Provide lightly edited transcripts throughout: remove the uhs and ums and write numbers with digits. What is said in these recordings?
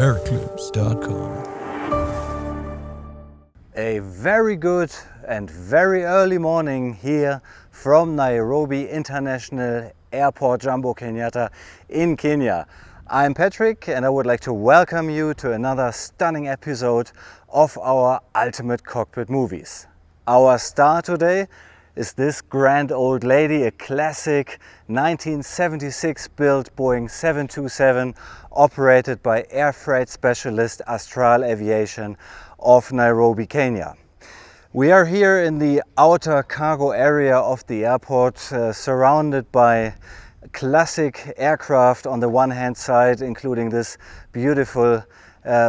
AIRCLIPS.com. A very good and very early morning here from Nairobi International Airport Jomo Kenyatta in Kenya. I'm Patrick and I would like to welcome you to another stunning episode of our Ultimate Cockpit movies. Our star today is this grand old lady, a classic 1976 built Boeing 727 operated by air freight specialist Astral Aviation of Nairobi, Kenya. We are here in the outer cargo area of the airport, surrounded by classic aircraft on the one hand side, including this beautiful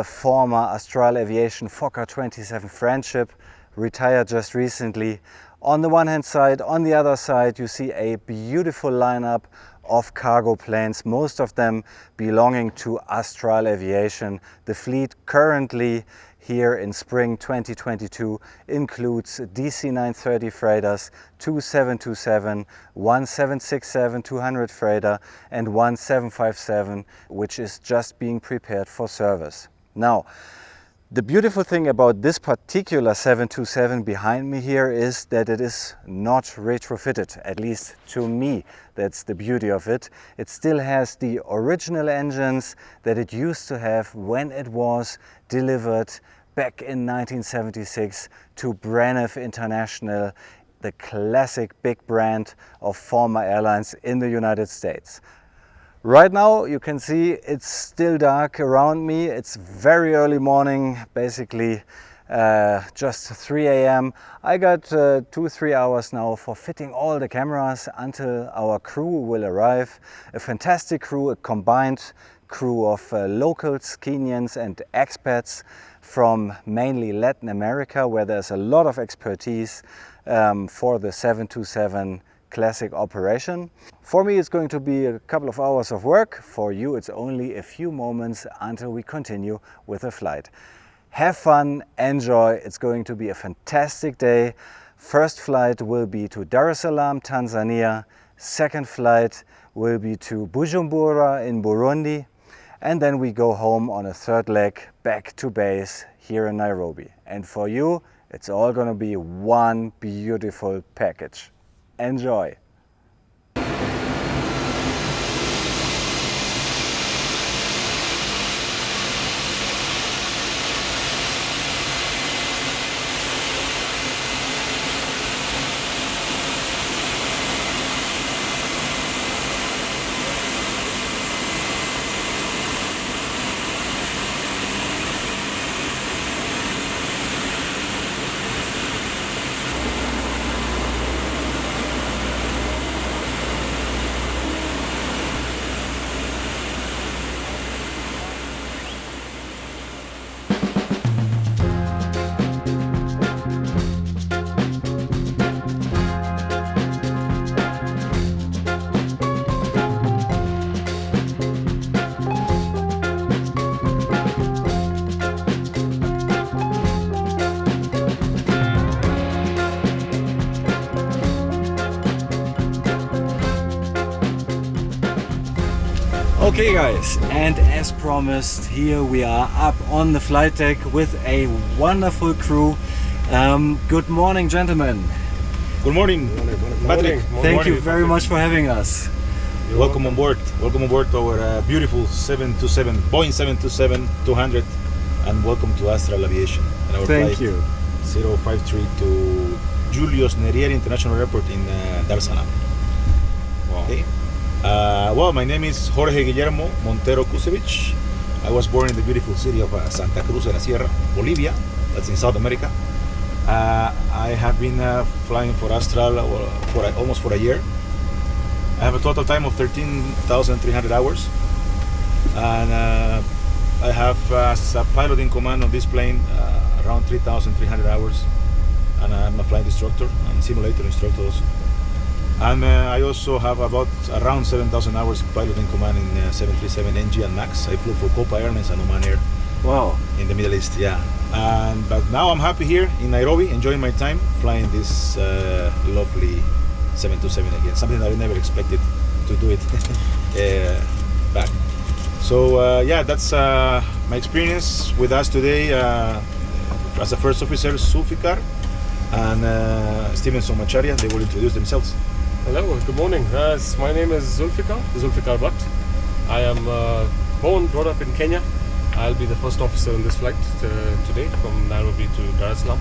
former Astral Aviation Fokker 27 Friendship, retired just recently. On the one hand side, on the other side you see a beautiful lineup of cargo planes, most of them belonging to Astral Aviation. The fleet currently here in spring 2022 includes DC-930 freighters, two 727, one 767-200 freighter and one 757, which is just being prepared for service. Now, the beautiful thing about this particular 727 behind me here is that it is not retrofitted, at least to me. That's the beauty of it. It still has the original engines that it used to have when it was delivered back in 1976 to Braniff International, the classic big brand of former airlines in the United States. Right now you can see it's still dark around me. It's very early morning, basically just 3 a.m. I got 2-3 hours now for fitting all the cameras until our crew will arrive. A fantastic crew, a combined crew of locals, Kenyans and expats from mainly Latin America, where there's a lot of expertise for the 727 classic operation. For me it's going to be a couple of hours of work. For you it's only a few moments until we continue with the flight. Have fun, enjoy, it's going to be a fantastic day. First flight will be to Dar es Salaam, Tanzania. Second flight will be to Bujumbura in Burundi. And then we go home on a third leg back to base here in Nairobi. And for you it's all going to be one beautiful package. Enjoy! Okay guys, and as promised, here we are up on the flight deck with a wonderful crew. Good morning, gentlemen. Good morning, Patrick. Thank you very much for having us. Welcome on board. Welcome on board to our beautiful 727, Boeing 727-200, and welcome to Astral Aviation. And our Thank flight you. 053 to Julius Nyerere International Airport in Dar es Salaam. Wow. Okay. Well, my name is Jorge Guillermo Montero Kusevich. I was born in the beautiful city of Santa Cruz de la Sierra, Bolivia. That's in South America. I have been flying for Astral for almost a year. I have a total time of 13,300 hours, and I have as a pilot in command on this plane around 3,300 hours, and I'm a flight instructor and simulator instructor also. And I also have around 7,000 hours piloting command in 737 NG and MAX. I flew for Copa Airlines and Oman Air. Wow. In the Middle East, yeah. But now I'm happy here in Nairobi, enjoying my time flying this lovely 727 again. Something that I never expected to do it back. So yeah, that's my experience. With us today as a first officer, Zulfi and Stevenson Macharia. They will introduce themselves. Hello, good morning. My name is Zulfi Butt. I am born, brought up in Kenya. I'll be the first officer in this flight today from Nairobi to Dar es Salaam.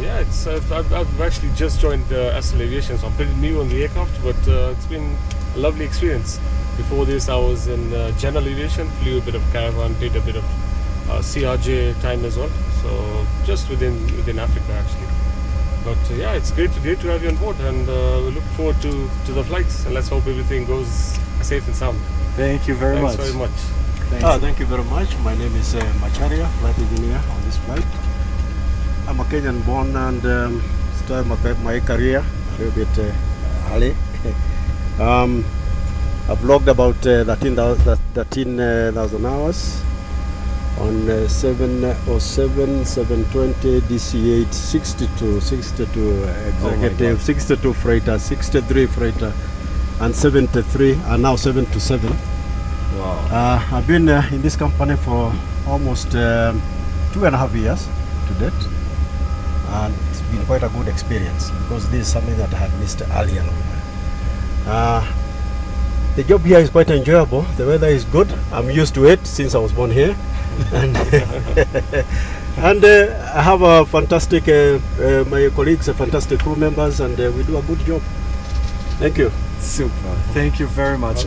Yeah, I've actually just joined Astral Aviation, so I'm pretty new on the aircraft, but it's been a lovely experience. Before this, I was in general aviation, flew a bit of caravan, did a bit of CRJ time as well. So just within Africa actually. But yeah, it's great to have you on board, and we look forward to the flights, and let's hope everything goes safe and sound. Thank you very much. Thanks very much. Thank you very much. My name is Macharia, flight engineer on this flight. I'm a Kenyan born and started my career a little bit early. I've logged about 13,000 hours on 707, 720, DC-8, 62 executive, 62 freighter, 63 freighter, and 73, and now 727. Wow. I've been in this company for almost 2.5 years to date, and it's been quite a good experience because this is something that I had missed earlier on. The job here is quite enjoyable. The weather is good. I'm used to it since I was born here. And, I have a fantastic, my colleagues are fantastic crew members, and we do a good job. Thank you. Super. Thank you very much.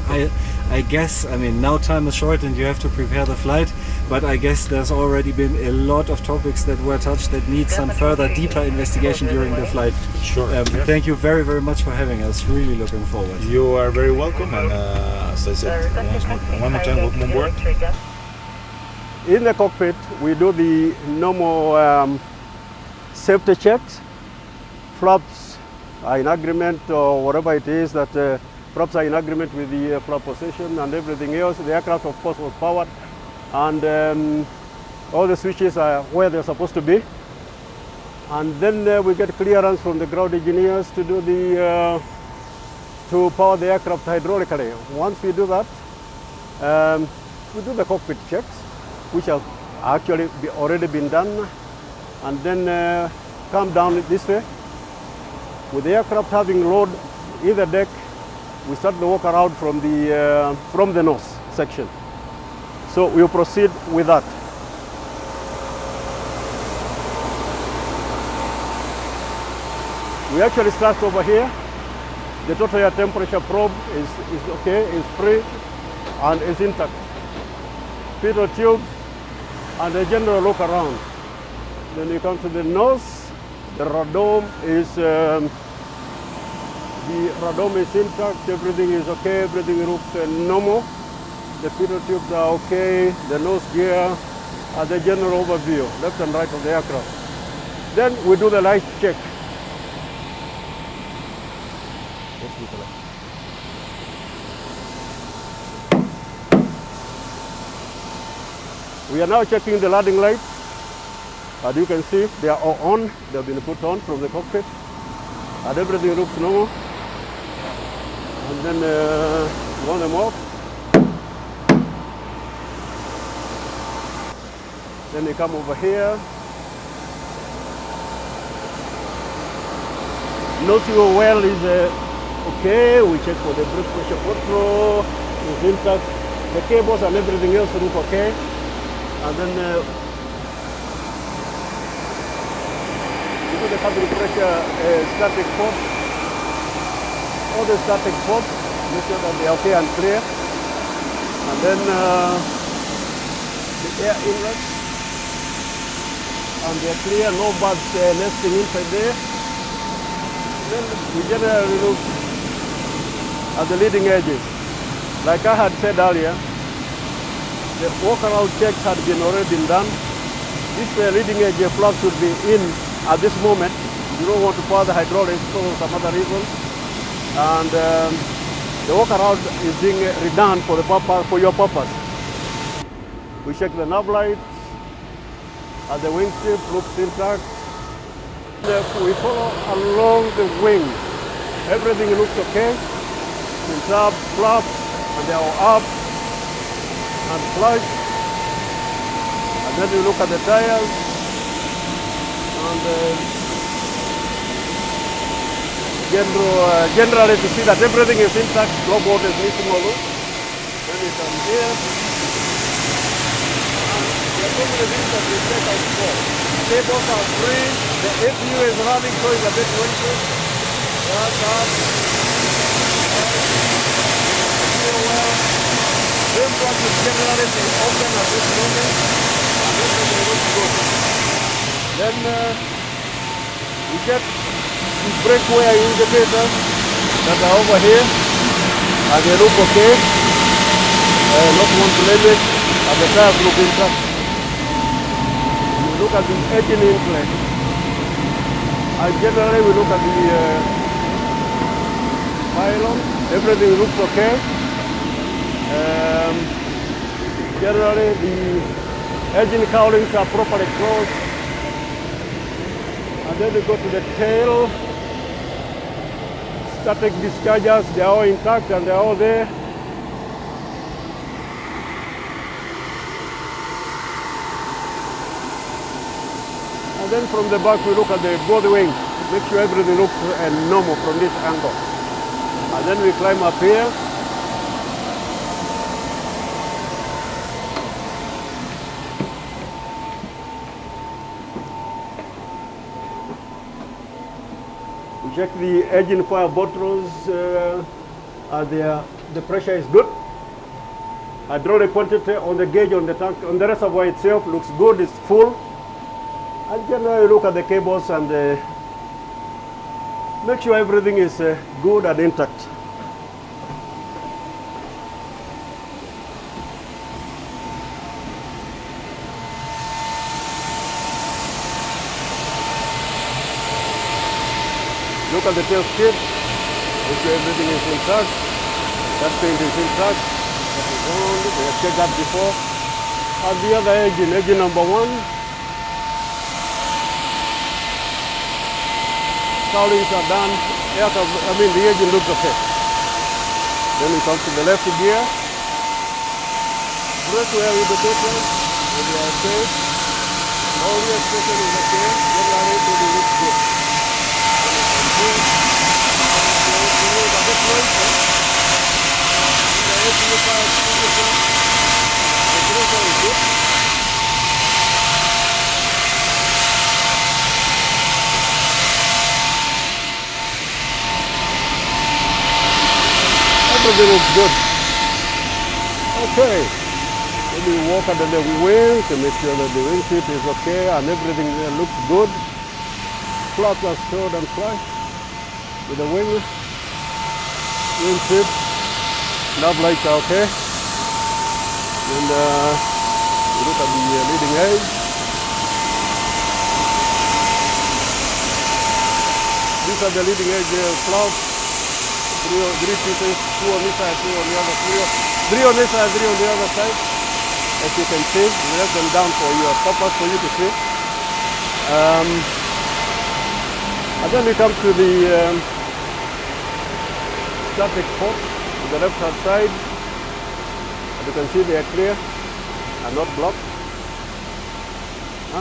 I guess, I mean, now time is short and you have to prepare the flight, but I guess there's already been a lot of topics that were touched that need some further deeper investigation during the flight. Sure. Thank you very, very much for having us. Really looking forward. You are very welcome, and as I said, one more time, welcome on board. In the cockpit, we do the normal safety checks. Flaps are in agreement, or whatever it is that flaps are in agreement with the flap position and everything else. The aircraft, of course, was powered, and all the switches are where they're supposed to be. And then we get clearance from the ground engineers to do the to power the aircraft hydraulically. Once we do that, we do the cockpit checks, which have actually already been done, and then come down this way. With the aircraft having load either deck, we start the walk around from the nose section. So we'll proceed with that. We actually start over here. The total air temperature probe is okay, is free, and is intact. Feeder tube and a general look around. Then you come to the nose. The radome is intact. Everything is okay. Everything looks normal. The feeder tubes are okay. The nose gear, and the general overview, left and right of the aircraft. Then we do the light check. We are now checking the landing lights. As you can see, they are all on. They have been put on from the cockpit, and everything looks normal. And then you on them off. Then you come over here. Nose fuel well is okay. We check for the breath pressure control. It's intact. The cables and everything else look okay. And then the cabin pressure static port. All the static ports, make sure that they are okay and clear. And then the air inlets, and they are clear, no bugs nesting inside there. Then we generally look at the leading edges. Like I had said earlier, the walk-around checks had already been done. This leading edge flap should be in at this moment. You don't want to power the hydraulics for some other reasons. And the walk-around is being redone for your purpose. We check the nav lights, and the wing tip looks intact. We follow along the wing. Everything looks okay. The tab, flaps, and they are up. and flush. And then we look at the tires. And generally to see that everything is intact, no board is missing or loose. Then we come here. And there are so many things that we take out for. Cables are free, the APU is running, so it's a bit noisy. That's up. This one is generally open at this moment. And this is the room to go. Then we get the breakaway indicators that are over here, and they look okay. Not one to limit, and the tires look intact. We look at the engine influx, and generally we look at the pylon. Everything looks okay. Generally the engine cowlings are properly closed. And then we go to the tail. Static dischargers, they are all intact and they are all there. And then from the back we look at the both wings, make sure everything looks normal from this angle. And then we climb up here. Check the engine fire bottles, the pressure is good. Hydraulic quantity on the gauge on the tank, on the reservoir itself looks good, it's full. And generally look at the cables and make sure everything is good and intact. Look at the tail skid, make sure everything is intact. That paint is intact, that is on, we have checked that before. And the other engine number 1. Cowlings are done, the engine looks okay. Then we come to the left gear. Breakaway indicator, we are okay. All the expression is okay, generally everything looks good. Everything looks good. Okay. Let me walk under the wings to make sure that the wing tip is okay and everything looks good. Flaps are stored and flush with the wing tip. Nav lights are okay. And look at the leading edge. These are the leading edge flaps. Three pieces, 2 on this side, 2 on the other, 3 on this side, 3 on the other side. As you can see, we left them down for your purpose for you to see. And then we come to the static port on the left hand side. As you can see, they are clear and not blocked.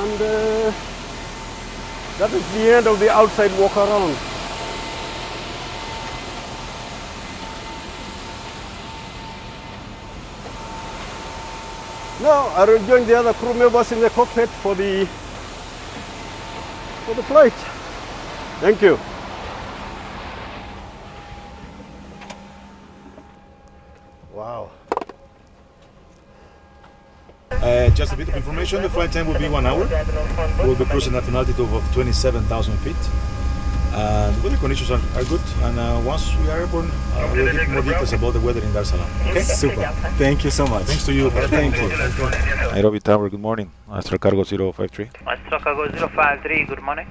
And that is the end of the outside walk around. Now I will join the other crew members in the cockpit for the flight. Thank you. Wow. Just a bit of information, the flight time will be 1 hour. We'll be cruising at an altitude of 27,000 feet. And the weather conditions are good. And once we are airborne, we'll give more details about the weather in Dar es Salaam. Okay? Super. Thank you so much. Thanks to you. Thank you. Nairobi Tower, good morning. Astral Cargo 053. Astral Cargo 053, good morning.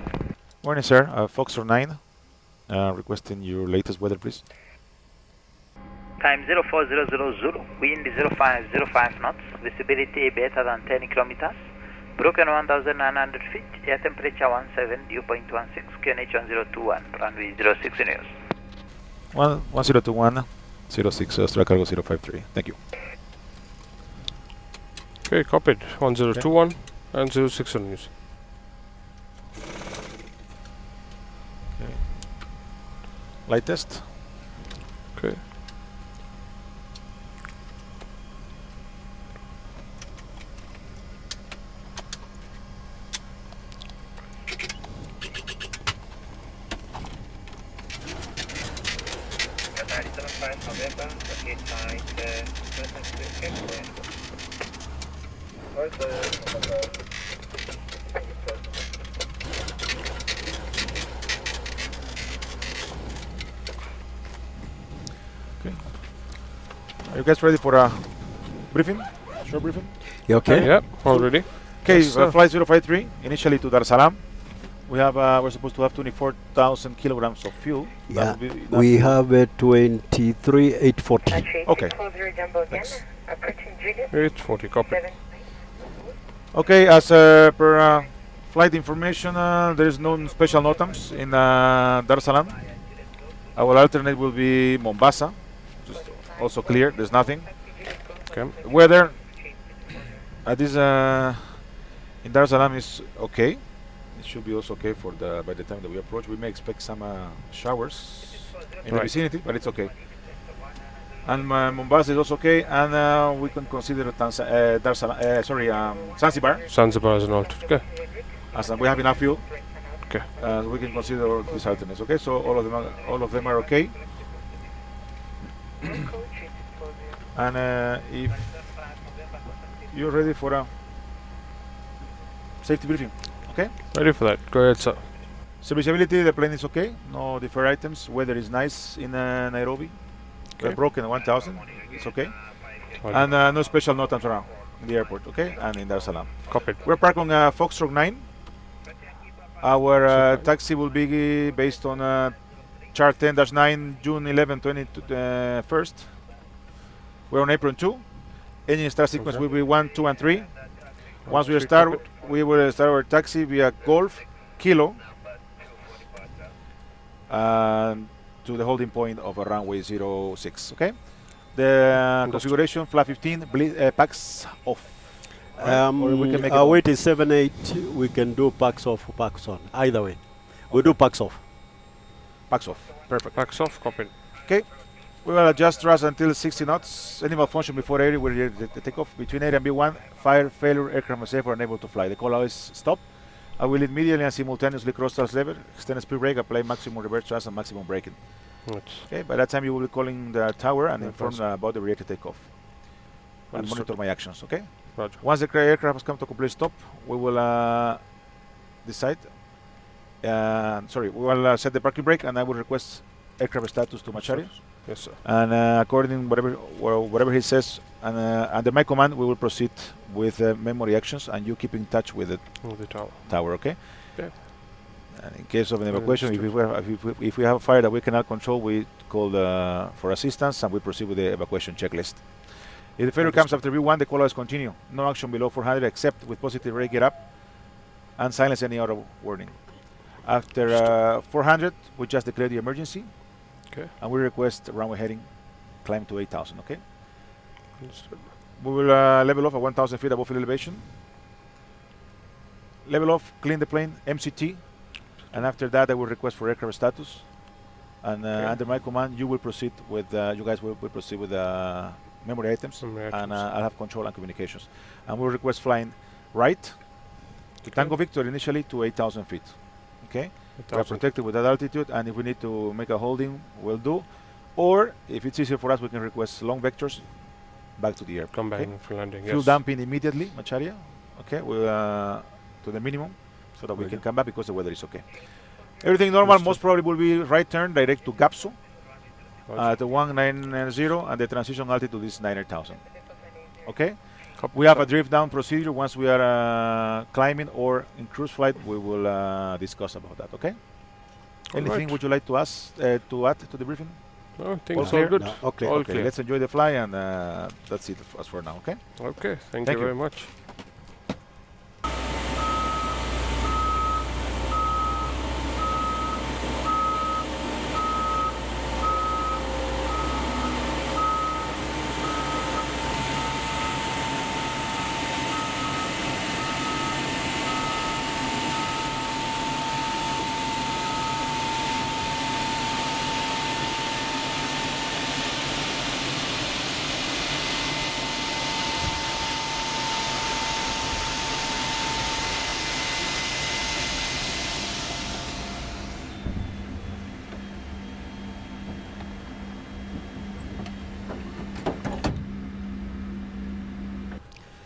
Morning, sir. Foxtrot 9. Requesting your latest weather, please. Time 0400 Zulu, wind 0505 knots, visibility better than 10 kilometers, broken 1,900 feet, air temperature 17, dew point 16, QNH 1021, runway 06 in use. 1021, 06, Astral Cargo 053. Thank you. Okay, cockpit 1021 and 06 on news. Okay. Light test. Okay. Are you guys ready for a briefing? Short briefing? You okay? Yeah, already. Okay, Yes, sir. flight 053, initially to Dar es Salaam. We have, we're supposed to have 24,000 kilograms of fuel. That Yeah, would be enough we fuel. have 23,840. Okay. Thanks. 840, copy. Okay, as per flight information, there is no special NOTAMs in Dar es Salaam. Our alternate will be Mombasa, just also clear, there's nothing. Okay. Weather at this in Dar es Salaam is okay. It should be also okay for the by the time that we approach. We may expect some showers in the Right. vicinity, but it's okay. And Mombasa is also okay, and we can consider Dar es Salaam, Zanzibar, Zanzibar is an alternate. Okay. as we have enough fuel. Okay. We can consider these alternates. Okay, so all of them are okay. And if you're ready for a safety briefing, okay? Ready for that. Go ahead, sir. Serviceability, the plane is okay. No defer items. Weather is nice in Nairobi. Okay. We're broken 1,000. It's okay. Right. And no special NOTAMs around in the airport, okay? And in Dar es Salaam. Cockpit. We're parked on Foxtrot 9. Our taxi will be based on chart 10-9, June 11, 21st. We're on apron 2. Engine start sequence Okay. will be 1, 2, and 3. Once we 3, start, cockpit. we will start our taxi via Golf, Kilo, to the holding point of runway 06. Okay. The configuration flight 15 packs off. Or we can make it Our on. weight is 78. We can do packs off, packs on. Either way. We do packs off. Packs off. Perfect. Backs off, cockpit. We will adjust thrust until 60 knots. Any malfunction before 80 will the takeoff. Between 80 and B1, fire, failure, aircraft is safe or unable to fly. The call out is stop. I will immediately and simultaneously cross thrust lever, extend speed brake, apply maximum reverse thrust and maximum braking. Right. Okay, by that time you will be calling the tower and Yeah, inform first. about the reactor takeoff. And Understood. monitor my actions, okay? Roger. Once the aircraft has come to complete stop, we will decide. We will set the parking brake and I will request aircraft status to Macharia. Yes, sir. And according whatever he says, and under my command, we will proceed with memory actions, and you keep in touch with the Move the tower. tower, okay? Okay. And in case of an evacuation, Understood. if we have a fire that we cannot control, we call for assistance, and we proceed with the evacuation checklist. If the failure comes after V1, the call is continue. No action below 400 except with positive rate get up, and silence any other warning. After 400, we just declare the emergency. Okay. And we request runway heading climb to 8,000, okay? Understood. We will level off at 1,000 feet above field elevation. Level off, clean the plane, MCT. And after that, I will request for aircraft status. And Okay. under my command, you will proceed with, you guys will proceed with memory items. Memory And items. I'll have control and communications. And we'll request flying right to Tango Victor initially to 8,000 feet. Okay? We are 1,000. protected with that altitude, and if we need to make a holding, we'll do. Or if it's easier for us, we can request long vectors back to the airport. Come back okay? for landing. Fuel Yes. dumping immediately, Macharia. Okay, we'll to the minimum, so that we can come back because the weather is okay. Everything normal. Understood. Most probably will be right turn direct to Gapso Roger. at the 190, and the transition altitude is 9,000. Okay. Copy. We have a drift down procedure once we are climbing or in cruise flight. We will discuss about that. Okay. Anything Alright. would you like to ask to add to the briefing? No, I think All it's all clear? good. No, okay. All Okay. clear. Let's enjoy the fly, and that's it as for now. Okay. Okay. Thank Thank you you. very much.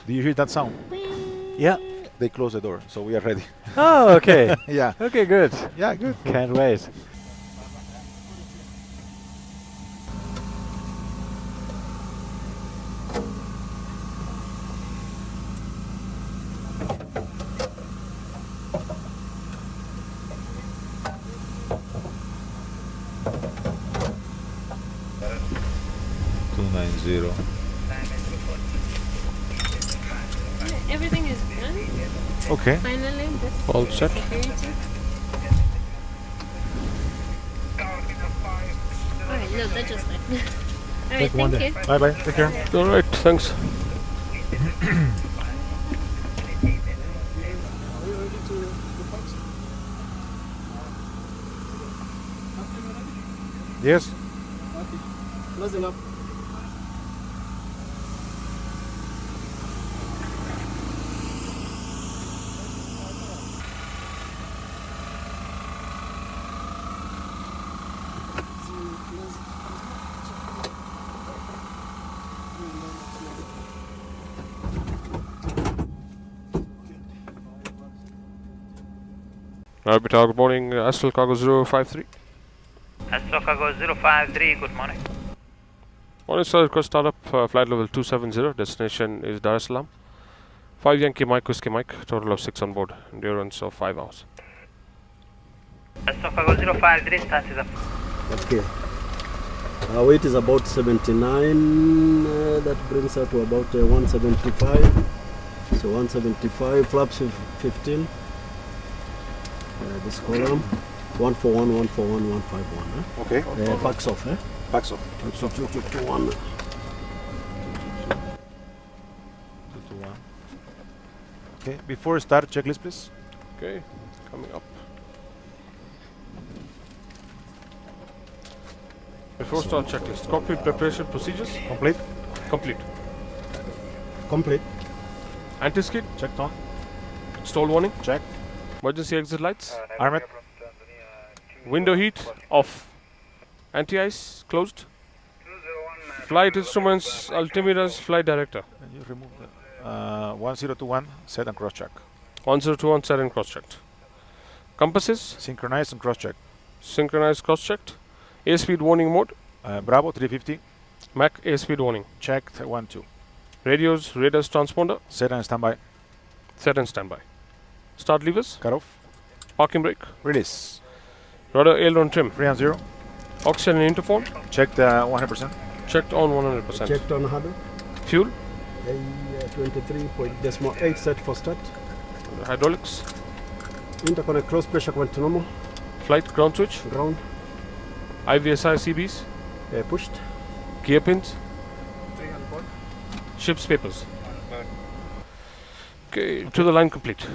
Do you hear that sound? Yeah. They close the door, so we are ready. Oh, okay. Yeah. Okay, good. Yeah, good. Can't wait. Everything is done. Okay. Finally, this All set. security. Alright, no, that's just fine. Alright, thank you. Bye bye. Take care. All right, thanks. Yes. Closing up. Good morning, Astral Cargo 053. Astral Cargo 053, good morning. Morning, sir. Request startup, flight level 270. Destination is Dar es Salaam. 5 Yankee Mike, Whiskey Mike. Total of 6 on board. Endurance of 5 hours. Astral Cargo 053, start is up. Okay. Our weight is about 79. That brings us to about 175. So 175, flaps 15. This column, 141, 141, 151. Okay. Packs off, Backs off. 221. 2 to 1. Okay. Before start, checklist, please. Okay, coming up. Before start checklist. Cockpit preparation procedures. Complete. Complete. Complete. Anti-skid. Checked on. Stall warning. Check. Emergency exit lights. Armet. Window heat. Off. Anti-ice. Closed. Flight instruments. Altimeters. Flight director. Can you remove that? 1021. Set and cross check. 1021 set and cross-checked. Compasses. Synchronize and cross check. Synchronized cross-checked. Airspeed warning mode. Bravo 350. Mach airspeed warning. Checked 1-2. Radios. Radars transponder. Set and standby. Set and standby. Start levers. Cut off. Parking brake. Release. Rudder aileron trim. 3 and 0. Oxygen and interphone. Checked 100%. Checked on 100%. Checked on huddle. Fuel. 23.8 set for start. Hydraulics. Interconnect close pressure went to normal. Flight ground switch. Ground. IVSI CBs. Pushed. Gear pins. Ship's papers. Okay, to the line complete.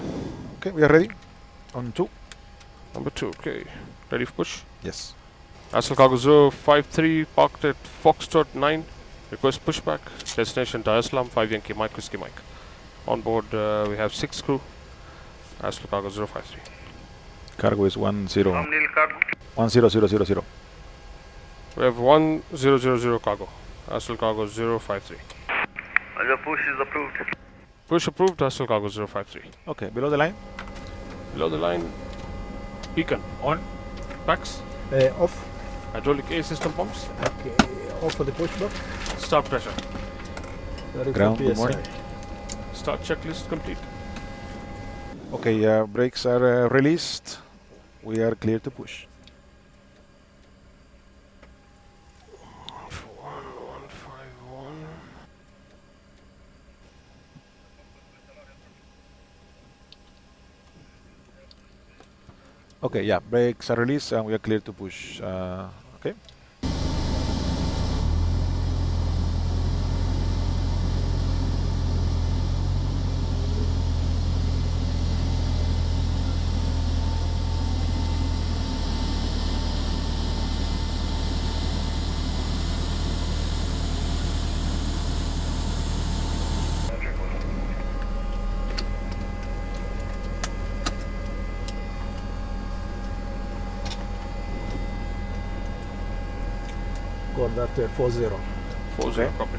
Okay, we are ready. On 2. Number 2, okay. Ready for push. Yes. Astral Cargo 053 parked at Foxtrot 9. Request pushback. Destination Dar es Salaam, 5 Yankee Mike, Whiskey Mike. On board we have 6 crew. Astral Cargo 053. Cargo is 10. From Nil Cargo. 10000. We have 1000 cargo. Astral Cargo 053. The push is approved. Push approved, Astral Cargo 053. Okay, below the line. Below the line, beacon on. Packs. Off. Hydraulic A system pumps. Okay. Off for the pushback. Start pressure. Ground, good morning. Start checklist complete. Okay, brakes are released. We are clear to push. 1151. Okay, yeah, brakes are released and we are clear to push. Okay. Got that 40. 40 copy.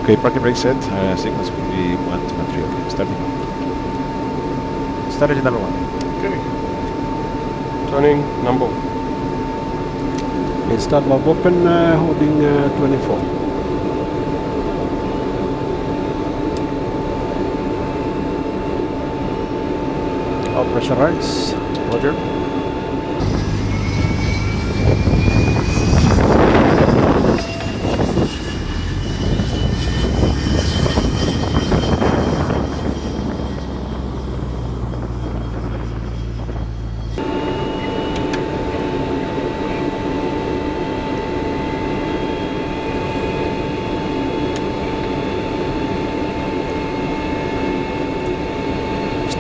Okay, parking brake set. Signals will be 1, 2, and 3. Okay, starting. Start engine number 1. Okay. Turning number 1. Okay, start valve open, holding 24. All pressurize. Roger.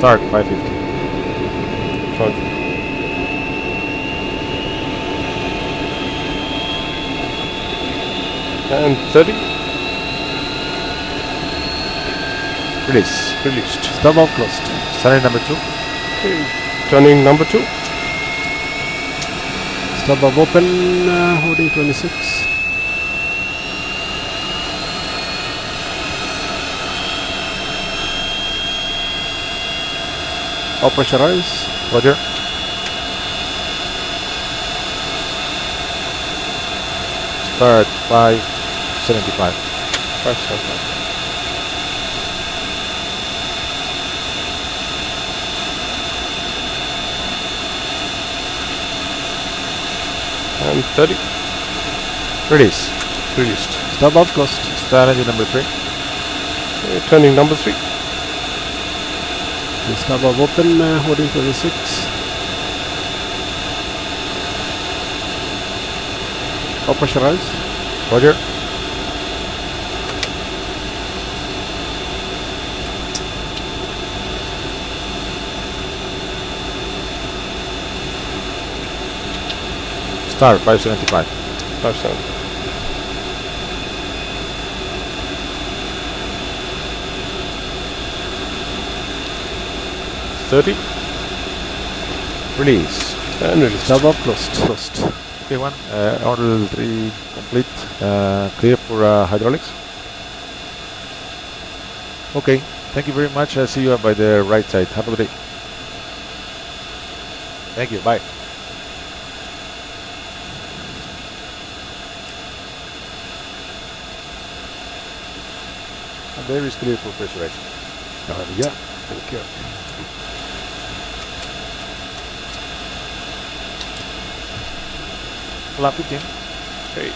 Start 550. Front. And 30. Release. Released. Start valve closed. Start engine number 2. Okay. Turning number 2. Start valve open, holding 26. All pressurize. Roger. Start 575. 575. And 30. Release. Released. Start valve closed. Start engine number 3. Okay. Turning number 3. Start valve open, holding 26. All pressurize. Roger. Start 575. 575. Release. And released. Start valve closed. Okay, one. Order 3 complete. Clear for hydraulics. Okay, thank you very much. I'll see you by the right side. Have a good day. Thank you. Bye. And there is clear for pressurization. Yeah, thank you. Flap 15. Okay.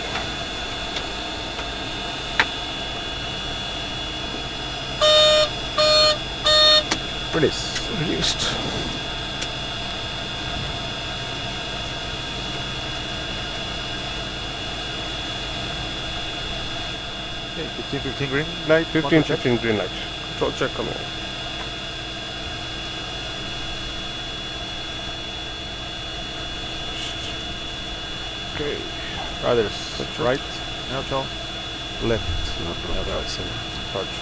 Release. Released. Okay, 15 green light. 15 green light. Control check coming in. Okay. Rather right. Neutral. Left. Neutral. Charge.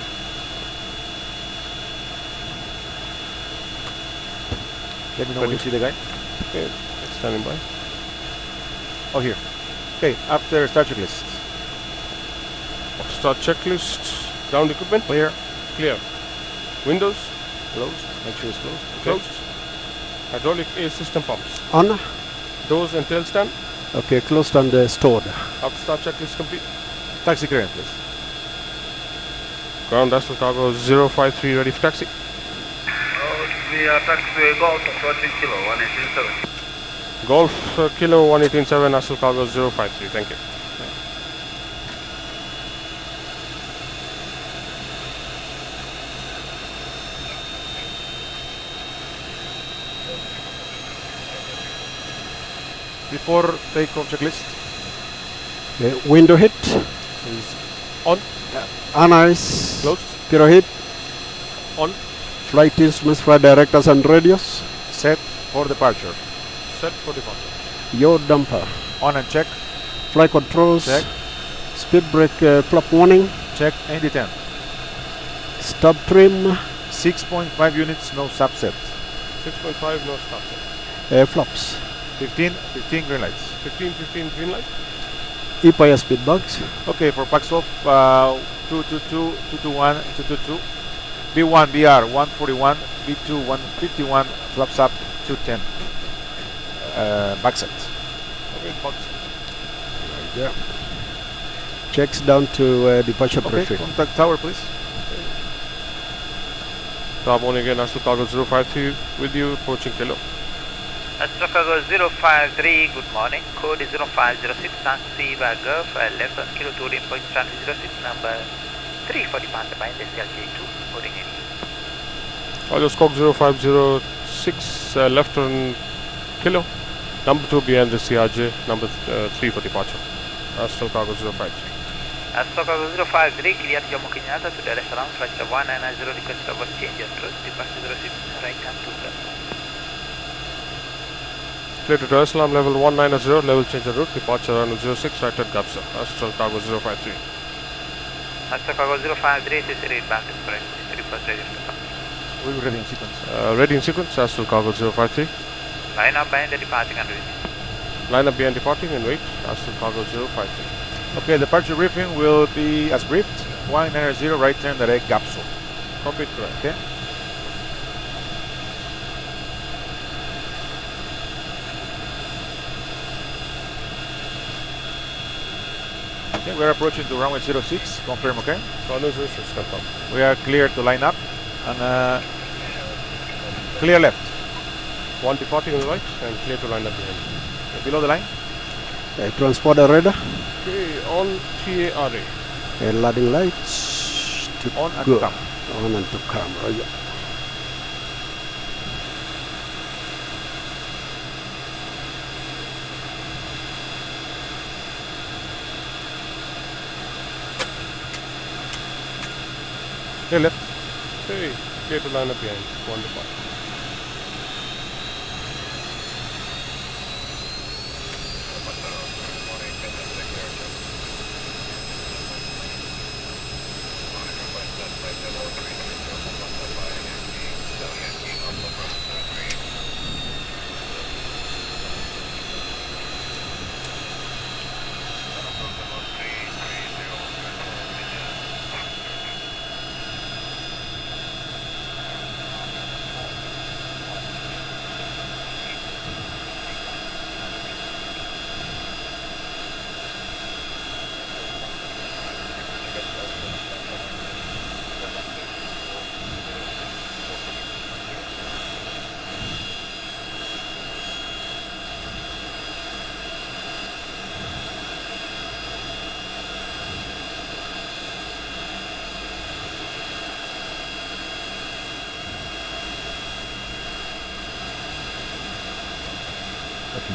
Let me know when you see the guy. Okay. Standing by. Oh, here. Okay, after start checklist. Start checklist. Ground equipment. Clear. Clear. Windows. Closed. Make sure it's closed. Okay. Closed. Hydraulic air system pumps. On. Doors and tail stand. Okay, closed and stored. After start checklist complete. Taxi clearance, please. Ground Astral cargo 053 ready for taxi. We are taxiway Golf 14 Kilo 1187. Golf Kilo 1187 Astral cargo 053. Thank you. Before takeoff checklist. Okay, window hit. Is on. Anise. Closed. Pyro hit. On. Flight instruments, flight directors and radios. Set for departure. Set for departure. Yaw damper. On and check. Flight controls. Check. Speed brake flap warning. Check. Indy 10. Stub trim. 6.5 units, no subset. 6.5 no stop set. Flaps. 15 green lights. 15 green light. EPIA speed bugs. Okay, for pax off 222, 221, 222. B1, BR 141, B2 151, flaps up 210. Back set. Okay, box. Right there. Checks down to departure Okay, briefing. contact tower, please. Morning again, Astral Cargo 053 with you, approaching Kilo. Astral Cargo 053, good morning. Code is 0506, taxi by Gulf, left on Kilo 2 point 06, number 3 for departure by the CLJ2, boarding any. Audio Scope 0506, left on Kilo, number 2 behind the CRJ, number 3 for departure. Astral Cargo 053. Astral Cargo 053, clear Jomo Kenyatta to Dar es Salaam, flight 190, request over change and route, departure 06, right hand to Gulf. Clear to Dar es Salaam, level 190, level change and route, departure runway 06, right at Gapsa. Astral Cargo 053. Astral Cargo 053, CC Bank Express, report ready for takeoff. We'll be ready in sequence. Ready in sequence, Astral Cargo 053. Line up behind the departing and wait. Line up behind departing and wait, Astral Cargo 053. Okay, departure briefing will be as briefed. 190, right turn direct Gapso. Copy, correct. Okay. Okay, we are approaching to runway 06. Confirm, okay? Runway 06, confirm. We are clear to line up and clear left. One departing on the right and clear to line up behind. Okay, below the line. Transporter radar. Okay, on TARA. Landing lights. On and go. come. On and to come. Right. Clear left. Okay, clear to line up behind. One departing.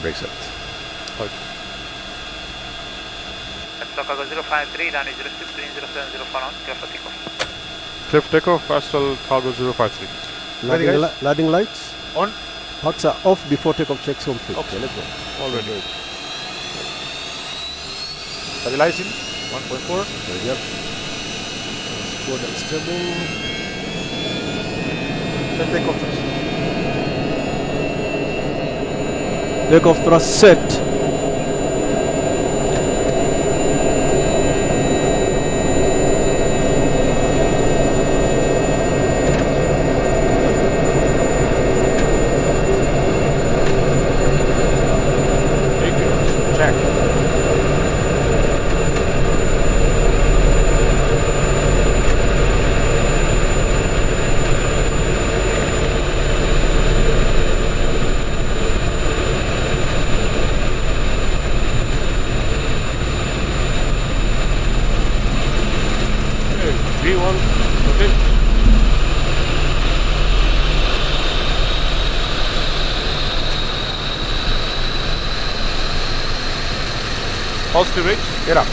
Brake set. Astral Cargo 053, runway 06, 070 knots, clear for takeoff. Clear for takeoff, Astral Cargo 053. Ready, guys? Landing lights. On. Parks are off before takeoff checks complete. Okay, let's go. Already. Stabilizing. 1.4. Yep. Squad and stable. Set takeoff thrust. Takeoff thrust set. Check. V1, rotate. Positive rate. Get up.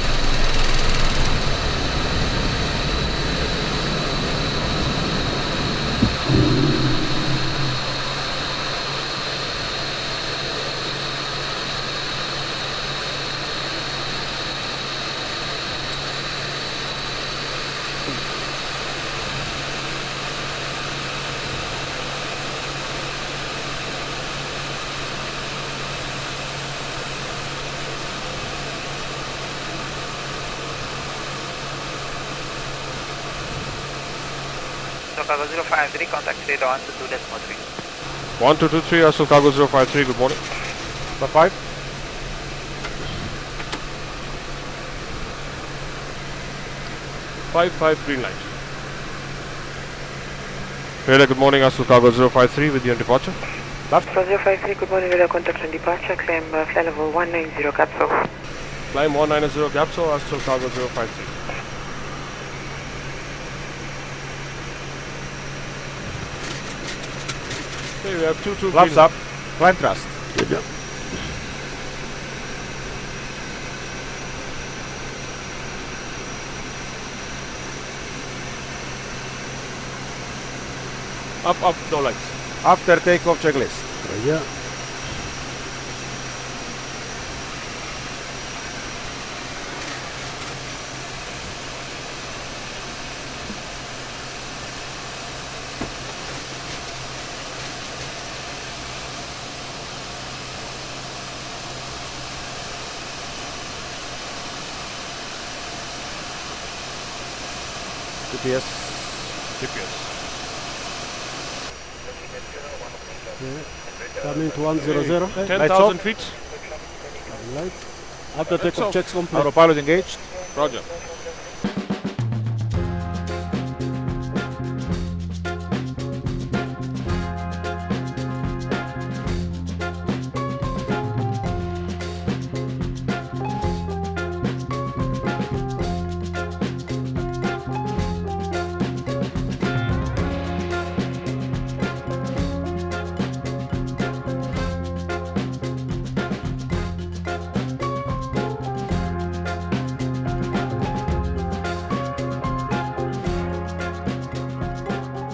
Astral Cargo 053, contact radar 122.3. 1223 Astral Cargo 053, good morning. Number 5. 55 green light. Radar, good morning, Astral Cargo 053 with you on departure. Astral 053, good morning, radar contact and departure, climb flight level 190 capsule. Climb 190 Capsule, Astral Cargo 053. Okay, we have 22 Flaps green. up. Climb thrust. Good job. Up, no lights. After takeoff checklist. Yeah. GPS. GPS. Coming to 100. 10,000 feet. Light. After takeoff off. checks complete. Autopilot engaged. Roger.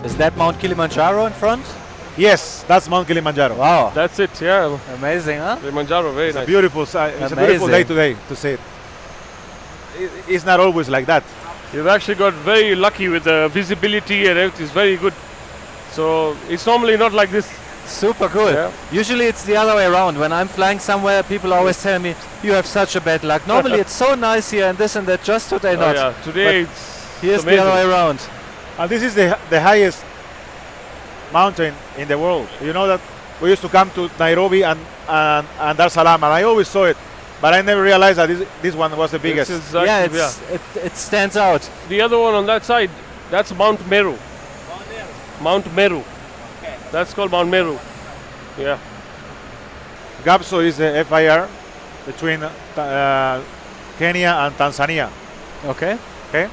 Is that Mount Kilimanjaro in front? Yes, that's Mount Kilimanjaro. Wow, That's it, yeah. amazing, huh? Kilimanjaro, very It's a nice. beautiful it's a beautiful day Amazing. today to see it. It's not always like that. You've actually got very lucky with the visibility and everything. It's very good. So it's normally not like this. Super good. Yeah. Usually it's the other way around. When I'm flying somewhere, people always tell me, you have such a bad luck. Normally it's so nice here and this and that, just today Oh, not. yeah. Today it's Here's the amazing. other way around. And this is the highest mountain in the world. You know that we used to come to Nairobi and Dar es Salaam, and I always saw it, but I never realized that this one was the biggest. This is Yeah, actually- it stands out. The other one on that side, that's Mount Meru. Mount Meru. That's called Mount Meru. Yeah. Gapso is the FIR between Kenya and Tanzania. Okay. Okay.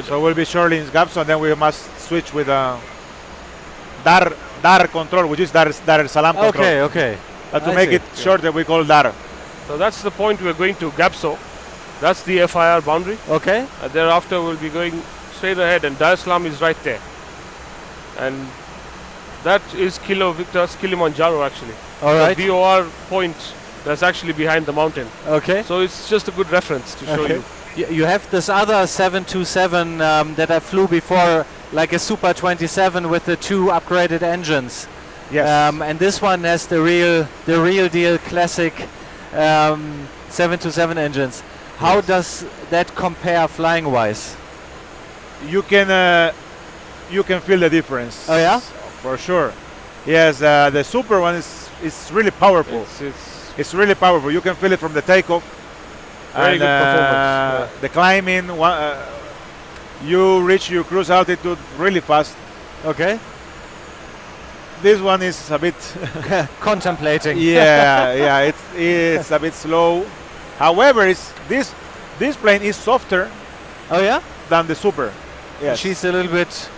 So we'll be shortly in Gapso, and then we must switch with Dar control, which is Dar es Salaam control. Okay, okay. To I make see. it shorter, we call Dar. So that's the point we're going to Gapso. That's the FIR boundary. Okay. And thereafter we'll be going straight ahead, and Dar es Salaam is right there. And that is Kilo Victor's Kilimanjaro actually. All right. The VOR point that's actually behind the mountain. Okay. So it's just a good reference to show Okay. you. You have this other 727 that I flew before, like a Super 27 with the 2 upgraded engines. Yes. And this one has the real deal classic 727 engines. How does that compare flying wise? You can feel the difference. Oh yeah? For sure. Yes, the Super one is really powerful. It's really powerful. You can feel it from the takeoff. Very good performance. The climbing, you reach your cruise altitude really fast. Okay. This one is a bit, Contemplating. yeah, it's a bit slow. However, this plane is softer Oh yeah? than the Super. Yes. She's a little bit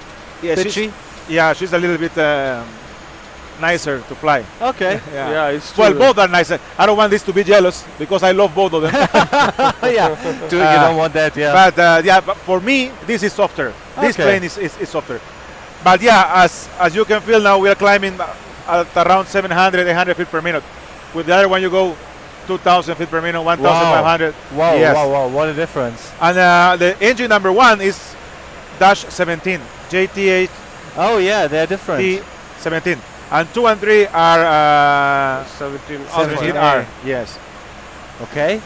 bitchy. She's a little bit nicer to fly. Okay. Yeah, it's true. Well, both are nicer. I don't want this to be jealous because I love both of them. Yeah. You don't want that, yeah. But for me, this is softer. This Okay. plane is softer. But yeah, as you can feel now, we are climbing at around 700, 800 feet per minute. With the other one, you go 2,000 feet per minute, 1,500. Wow, Yes. wow, what a difference. And the engine number 1 is Dash 17, JT8 Oh yeah, they're different. T17. And 2 and 3 are 17 17 alpha. R. Yes. Okay,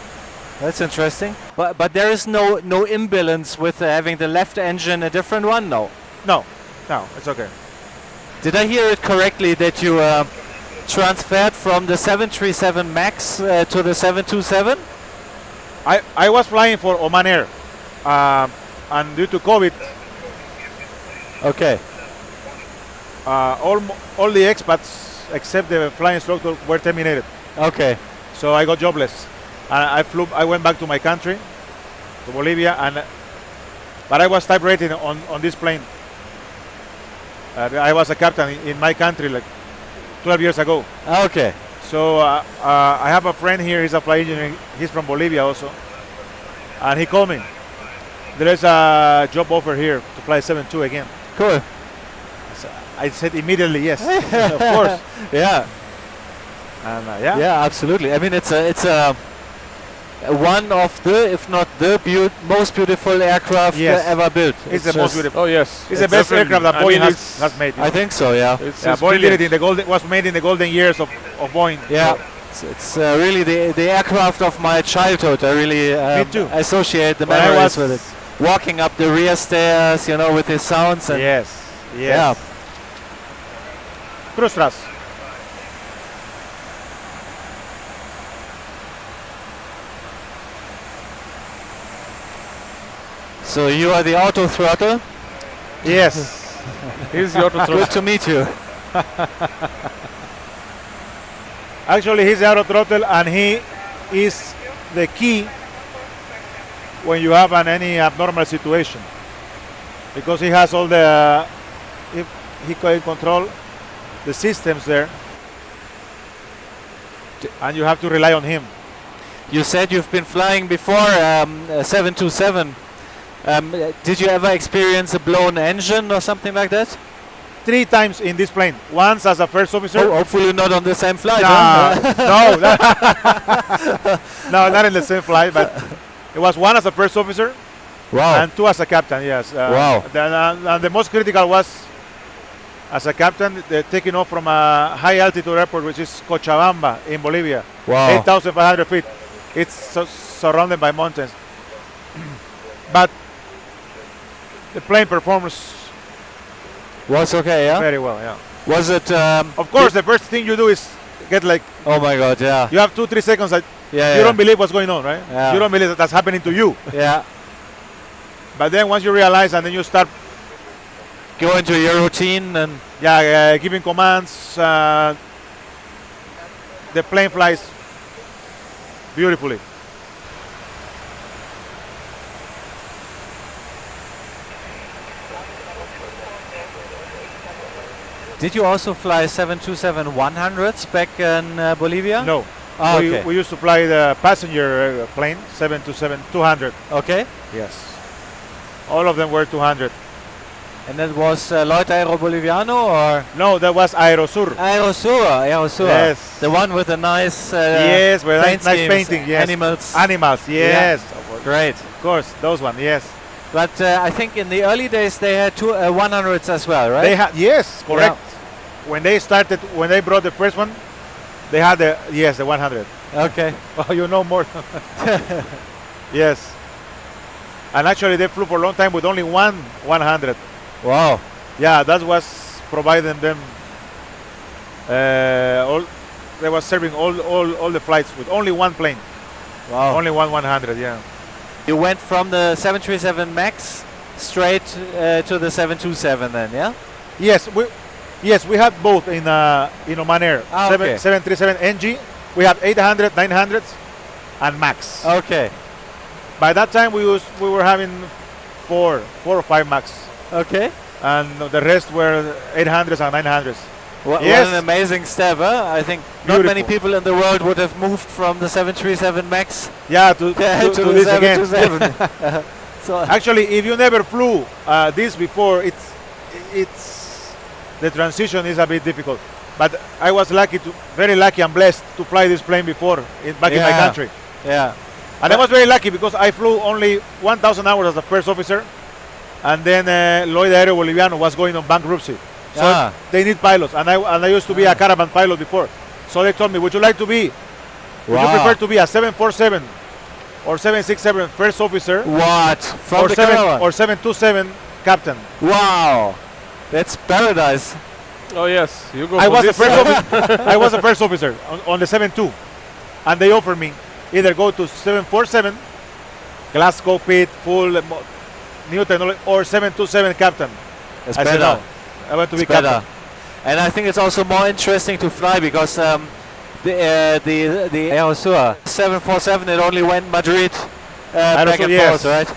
that's interesting. But there is no imbalance with having the left engine a different one, no. No, it's okay. Did I hear it correctly that you transferred from the 737 MAX to the 727? I was flying for Oman Air, and due to COVID, Okay. all the expats except the flying instructor were terminated. Okay. So I got jobless, and I went back to my country, to Bolivia, but I was type rated on this plane. I was a captain in my country like 12 years ago. Okay. So I have a friend here. He's a flight engineer. He's from Bolivia also, and he called me. There is a job offer here to fly 72 again. Cool. So I said immediately yes, of course. Yeah. And Yeah, absolutely. I mean, it's a one of the, if not the most beautiful aircraft Yes. ever built. It's the most beautiful. Oh yes. It's the best aircraft that I Boeing mean, has made. I think so. Yeah. It's Boeing did it brilliant. in was made in the golden years of Boeing. Yeah. It's really the aircraft of my childhood. I really Me too. associate the When I memories was- with it. Walking up the rear stairs, you know, with the sounds. And Yes. Yeah. Cruise thrust. So you are the auto throttle. Yes. Here's the auto Good to meet you. Actually, he's the auto throttle, and he is the key when you have any abnormal situation, because he has all the he can control the systems there, and you have to rely on him. You said you've been flying before 727. Did you ever experience a blown engine or something like that? 3 times in this plane. Once as a first officer. Oh, hopefully not on the same flight. Nah, huh? no, no, not in the same flight, but it was 1 as a first officer Wow. and 2 as a captain. Yes. Wow. And the most critical was as a captain, taking off from a high altitude airport, which is Cochabamba in Bolivia. Wow. 8,500 feet. It's surrounded by mountains. But the plane performs Was okay, yeah? very well. Yeah. Was it... Of course, the first thing you do is get like, oh my god, yeah. you have 2-3 seconds that Yeah, you don't believe what's going on, right? Yeah. You don't believe that that's happening to you. Yeah. But then once you realize, and then you start, Go into your routine and... giving commands, the plane flies beautifully. Did you also fly 727-100s back in Bolivia? No. Ah, okay. We used to fly the passenger plane, 727-200. Okay. Yes. All of them were 200. And that was Lloyd Aero Boliviano or? No, that was Aerosur. Aerosura. Yes. The one with the nice Yes, with paint nice schemes, painting, yes. Animals. Animals, yes. Great. Of course, those ones, yes. But I think in the early days they had 100s as well, right? They had, yes, correct. When they started, when they brought the first one, they had the 100. Okay. Oh, you know more. Yes. And actually they flew for a long time with only 100. Wow. Yeah, that was providing them they was serving all the flights with only one plane. Wow. Only 100, yeah. You went from the 737 MAX straight to the 727 then, yeah? Yes, we had both in Oman Air. Ah, okay. 737 NG. We had 800, 900s, and Max. Okay. By that time, we were having four or five Max, Okay. and the rest were 800s and 900s. What Yes. an amazing step, huh? I think not many Beautiful. people in the world would have moved from the 737 MAX Yeah, to to the this again. 727. So Actually, if you never flew this before, it's the transition is a bit difficult. But I was very lucky and blessed to fly this plane before back in my Yeah. country. yeah. And I was very lucky because I flew only 1,000 hours as a first officer, and then Lloyd Aero Boliviano was going on bankruptcy. So Ah. they need pilots, and I used to be a caravan pilot before. So they told me, would you like to be? Would you Wow. prefer to be a 747 or 767 first officer, What? From or the seven caravan? or 727 captain. Wow, that's paradise. Oh yes, you go. I for was the this. first officer. I was the first officer on the 7-2, and they offered me either go to 747, glass cockpit, full new technology, or 727 captain. It's I better. said no. I want to be It's better. captain. And I think it's also more interesting to fly because the Airclips 747 it only went Madrid back and yes. forth, right?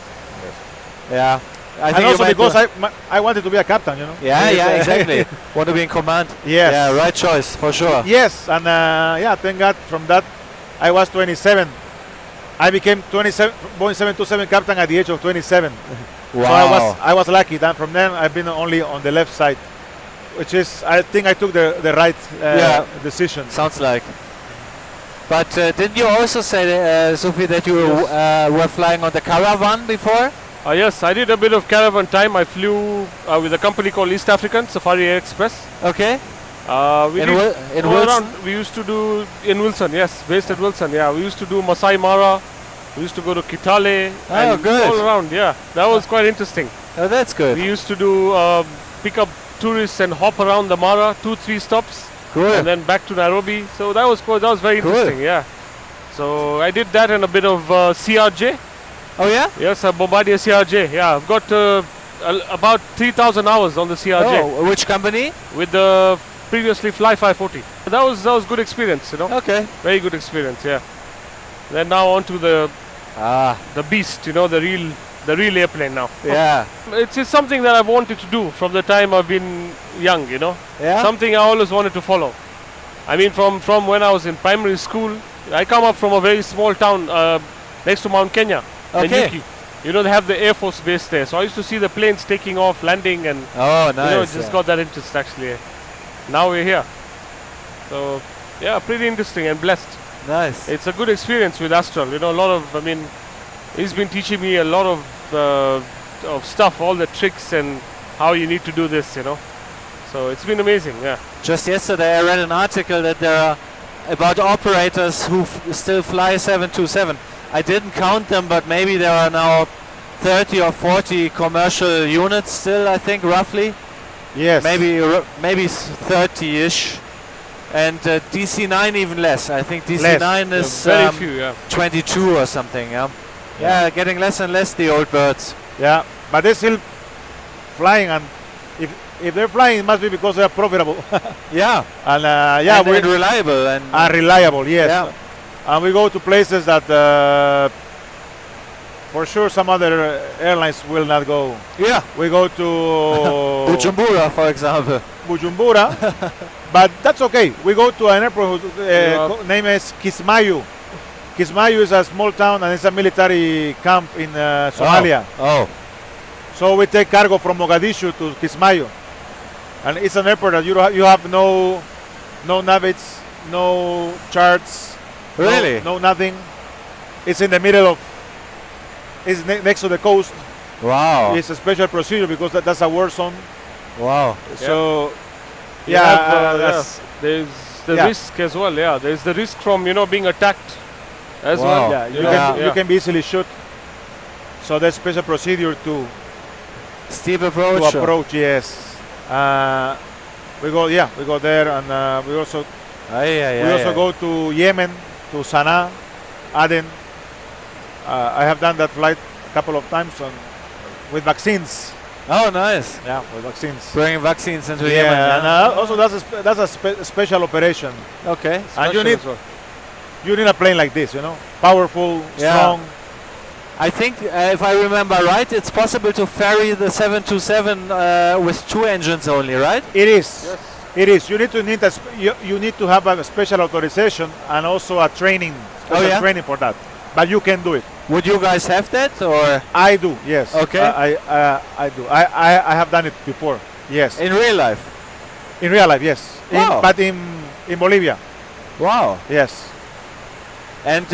Yeah. I And think also you because I wanted to be a captain, you know. yeah, exactly. Want to be in command. Yes. Yeah, right choice for sure. Yes, and yeah, thank God from that I was 27. I became 27 Boeing 727 captain at the age of 27. Wow. So I was lucky. Then from then I've been only on the left side, which is I think I took the right decision. Sounds like. But didn't you also say, Zulfi, that you were flying on the Caravan before? Yes, I did a bit of caravan time. I flew with a company called East African Safari Air Express. Okay. We In did in all Wilson? around. We used to do in Wilson, yes, based at Wilson. Yeah, we used to do Masai Mara. We used to go to Kitale. Oh, and good. all around. Yeah, that was quite interesting. Oh, that's good. We used to do pick up tourists and hop around the Mara, 2-3 stops, Cool. and then back to Nairobi. So that was cool. That was very Cool. interesting. Yeah. So I did that and a bit of CRJ. Oh yeah? Yes, a Bombardier CRJ. Yeah, I've got about 3,000 hours on the CRJ Oh, which company? with the previously Fly 540. That was good experience, you know. Okay. Very good experience, yeah. Then now on to the beast, you know, the real airplane now. Yeah. It's just something that I've wanted to do from the time I've been young, you know. Yeah. Something I always wanted to follow. I mean, from when I was in primary school, I come up from a very small town next to Mount Kenya. Okay. Nanyuki. You know, they have the Air Force base there. So I used to see the planes taking off, landing, and Oh, nice. you know, just yeah. got that interest actually. Now we're here. So yeah, pretty interesting and blessed. Nice. It's a good experience with Astral. You know, a lot of, I mean, he's been teaching me a lot of stuff, all the tricks and how you need to do this, you know. So it's been amazing, yeah. Just yesterday I read an article that there are about operators who still fly 727. I didn't count them, but maybe there are now 30 or 40 commercial units still, I think, roughly. Yes. Maybe 30-ish. And DC-9 even less. I think DC-9 is very few, yeah. 22 or something, yeah. Yeah, getting less and less, the old birds. Yeah, but they're still flying, and if they're flying, it must be because they're profitable. Yeah. And yeah, and we're reliable. And reliable, yes. Yeah. And we go to places that for sure some other airlines will not go. yeah. We go to Bujumbura, for example. Bujumbura, but that's okay. We go to an airport whose name is Kismayu. Kismayu is a small town and it's a military camp in Somalia. Oh. So we take cargo from Mogadishu to Kismayu, and it's an airport that you have no navigates, no charts. Really? No nothing. It's in the middle of. It's next to the coast. Wow. It's a special procedure because that's a war zone. Wow. So, You yeah, have, that's there's the yeah. risk as well, yeah. There's the risk from, you know, being attacked as Wow. well. yeah. You can be easily shoot. So there's special procedure to Steep approach. approach. Yes. We go there, and we also go to Yemen, to Sana'a, Aden. I have done that flight a couple of times with vaccines. Oh, nice. Yeah, with vaccines. Bringing vaccines into Yeah, Yemen. and also that's a special operation. Okay. And Special as well. you need a plane like this, you know, powerful, Yeah. strong. I think, if I remember right, it's possible to ferry the 727 with 2 engines only, right? It is. Yes. It is. You need to have a special authorization and also a training, special training for that. But you can do it. Would you guys have that, or I do. Yes. Okay. I do. I have done it before. Yes. in real life? In real life, yes. Wow. But in Bolivia, Wow. yes. And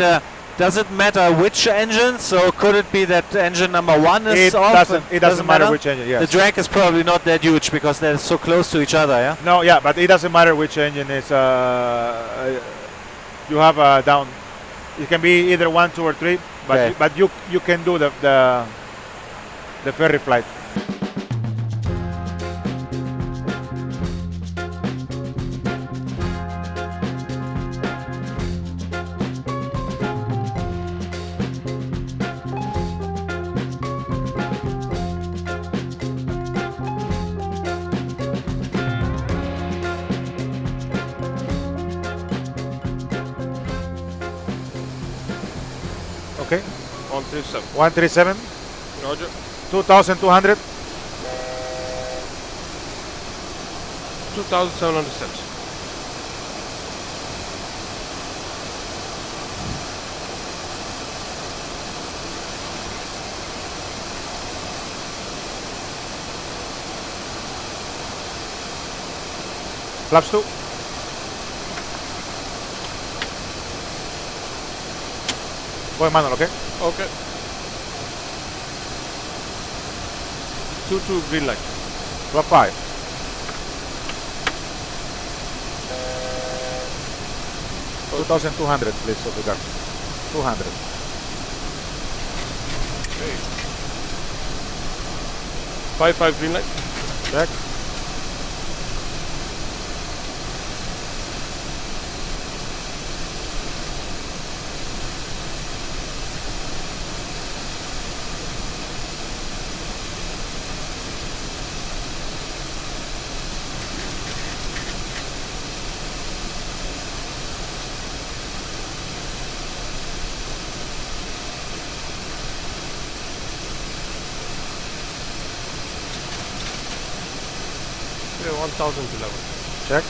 does it matter which engine? So could it be that engine number 1 is It off? doesn't matter which engine. Yes. The drag is probably not that huge because they're so close to each other, yeah? No, yeah, but it doesn't matter which engine is. You have down. It can be either 1, 2, or 3, but Okay. but you can do the ferry flight. okay? 137. 137. Roger. 2,200. 2,700 steps. Flaps 2. Going manual, okay? Okay. 2 green light. Flap 5. Okay. 2,200, please, of the car. 200. Okay. 5 green light. Check. Okay, 1,011. Check.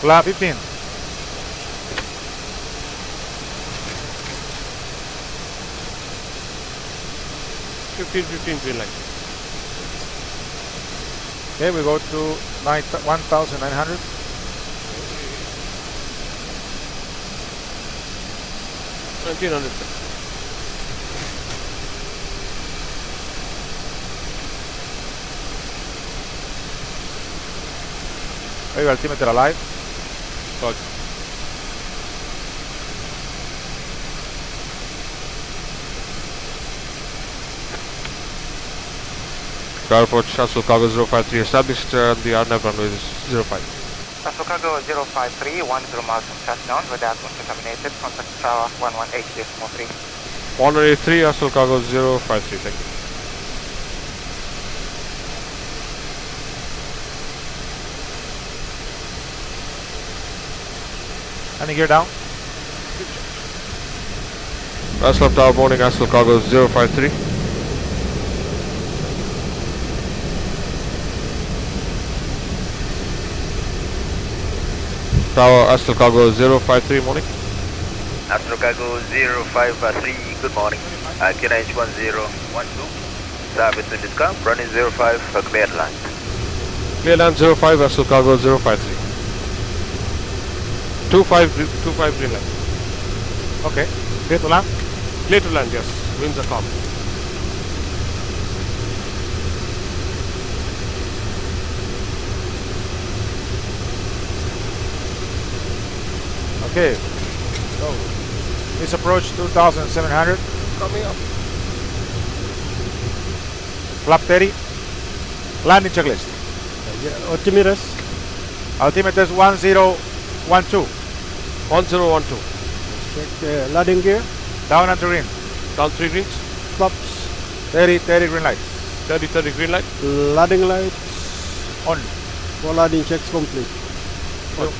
Flap 15. 15 green light. Okay, we go to 1,900. 1,900. Wave altimeter alive. Roger. Approach Astral Cargo 053 established, the RNAV runway is 05. Astral Cargo 053, 10 miles from touchdown, radar contaminated, contact tower 118.3. 183, Astral Cargo 053, thank you. Landing gear down. Astral Tower morning, Astral Cargo 053. Tower Astral Cargo 053 morning. Astral Cargo 053, good morning. QNH 1012. Service in this car, running 05, clear land. Clear land 05, Astral Cargo 053. 25 green line. Okay. Clear to land. Clear to land, yes. Winds are calm. Okay. So, please approach 2,700. Coming up. Flap 30. Landing checklist. Altimeters. Altimeters 1012. 1012. Check landing gear. Down and to green. Down 3 greens. Flaps. 30 green light. 30 green light. Landing lights. On. All landing checks complete. On.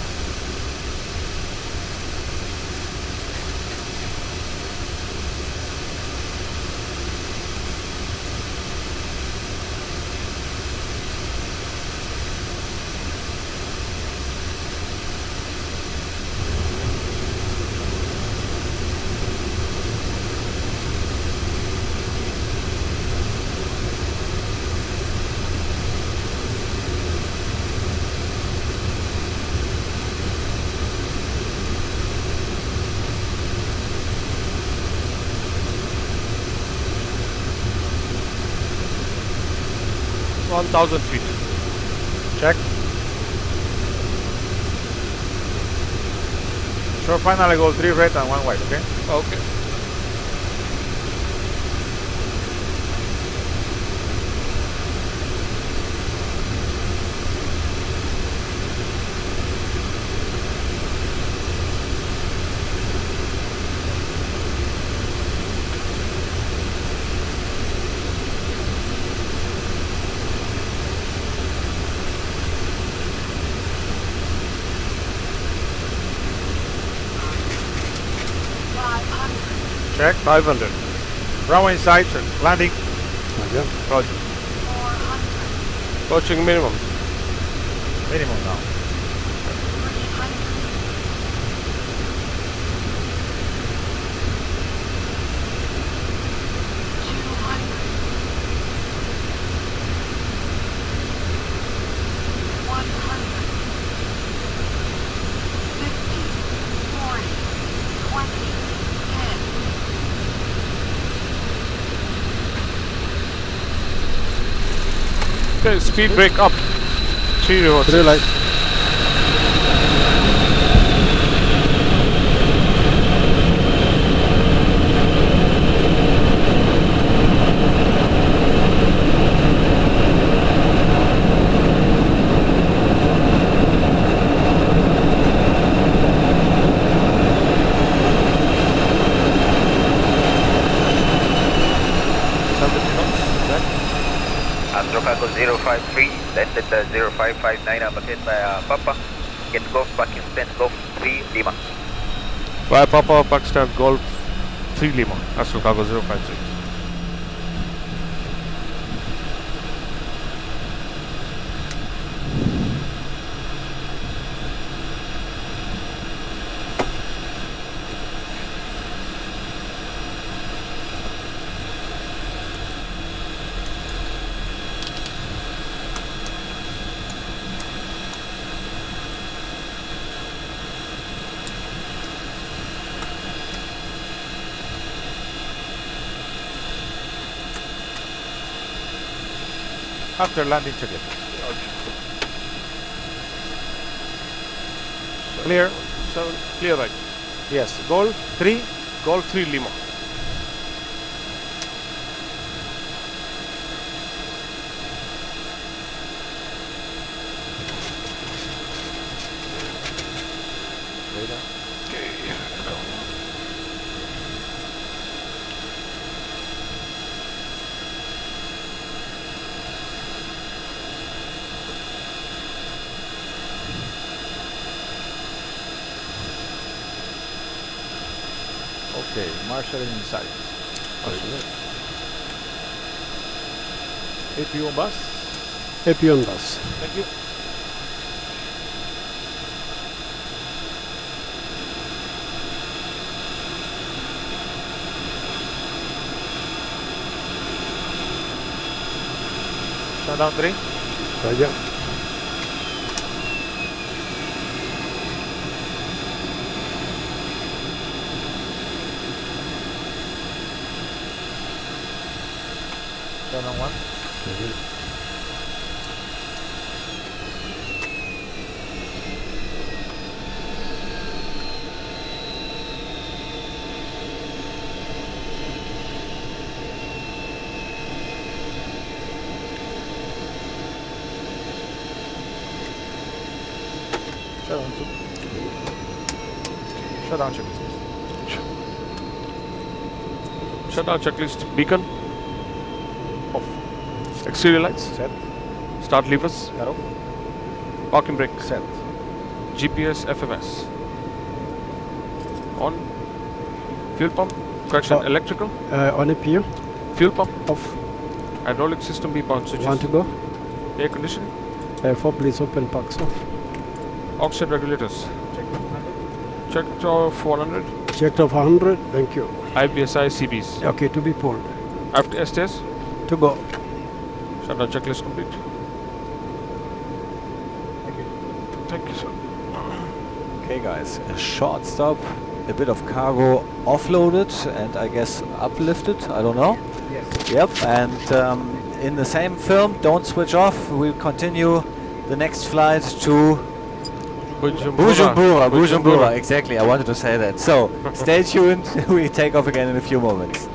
$1,000 feet. Check. Short final, go 3 red and 1 white, okay? Okay. Check. 500. Runway inside, check. Landing. Roger. Roger. Approaching minimum. Minimum now. Okay, speed brake up. 3 reverse. 3 light. Chicago 053, landed 0559, updated by Papa. Get Golf, Pakistan Golf 3 Lima. By Papa, Pakistan Golf 3 Lima, Astral Cargo 053. After landing, check it. Clear. 7, clear right. Yes. Golf 3. Golf 3 Lima. Okay, marshalling in sight. APU on bus. APU on bus. Thank you. Shutdown 3. Roger. Shutdown 1. Shutdown 2. Shutdown checklist. Shutdown checklist. Beacon. Off. Exterior lights. Set. Start levers. Cut off. Parking brake. Set. GPS FMS. On. Fuel pump. Correction. Electrical. On APU. Fuel pump. Off. Hydraulic system B pound switches. 1 to go. Air conditioning. 4 please open parks off. Oxygen regulators. Checked off 100. Checked off 100. Thank you. IPSI CBs. Okay, to be pulled. After STS. To go. Shutdown checklist complete. Thank you, sir. Okay guys, a short stop, a bit of cargo offloaded and I guess uplifted, I don't know. Yes. Yep, and in the same film, don't switch off, we'll continue the next flight to Bujumbura, exactly, I wanted to say that. So, stay tuned, we take off again in a few moments.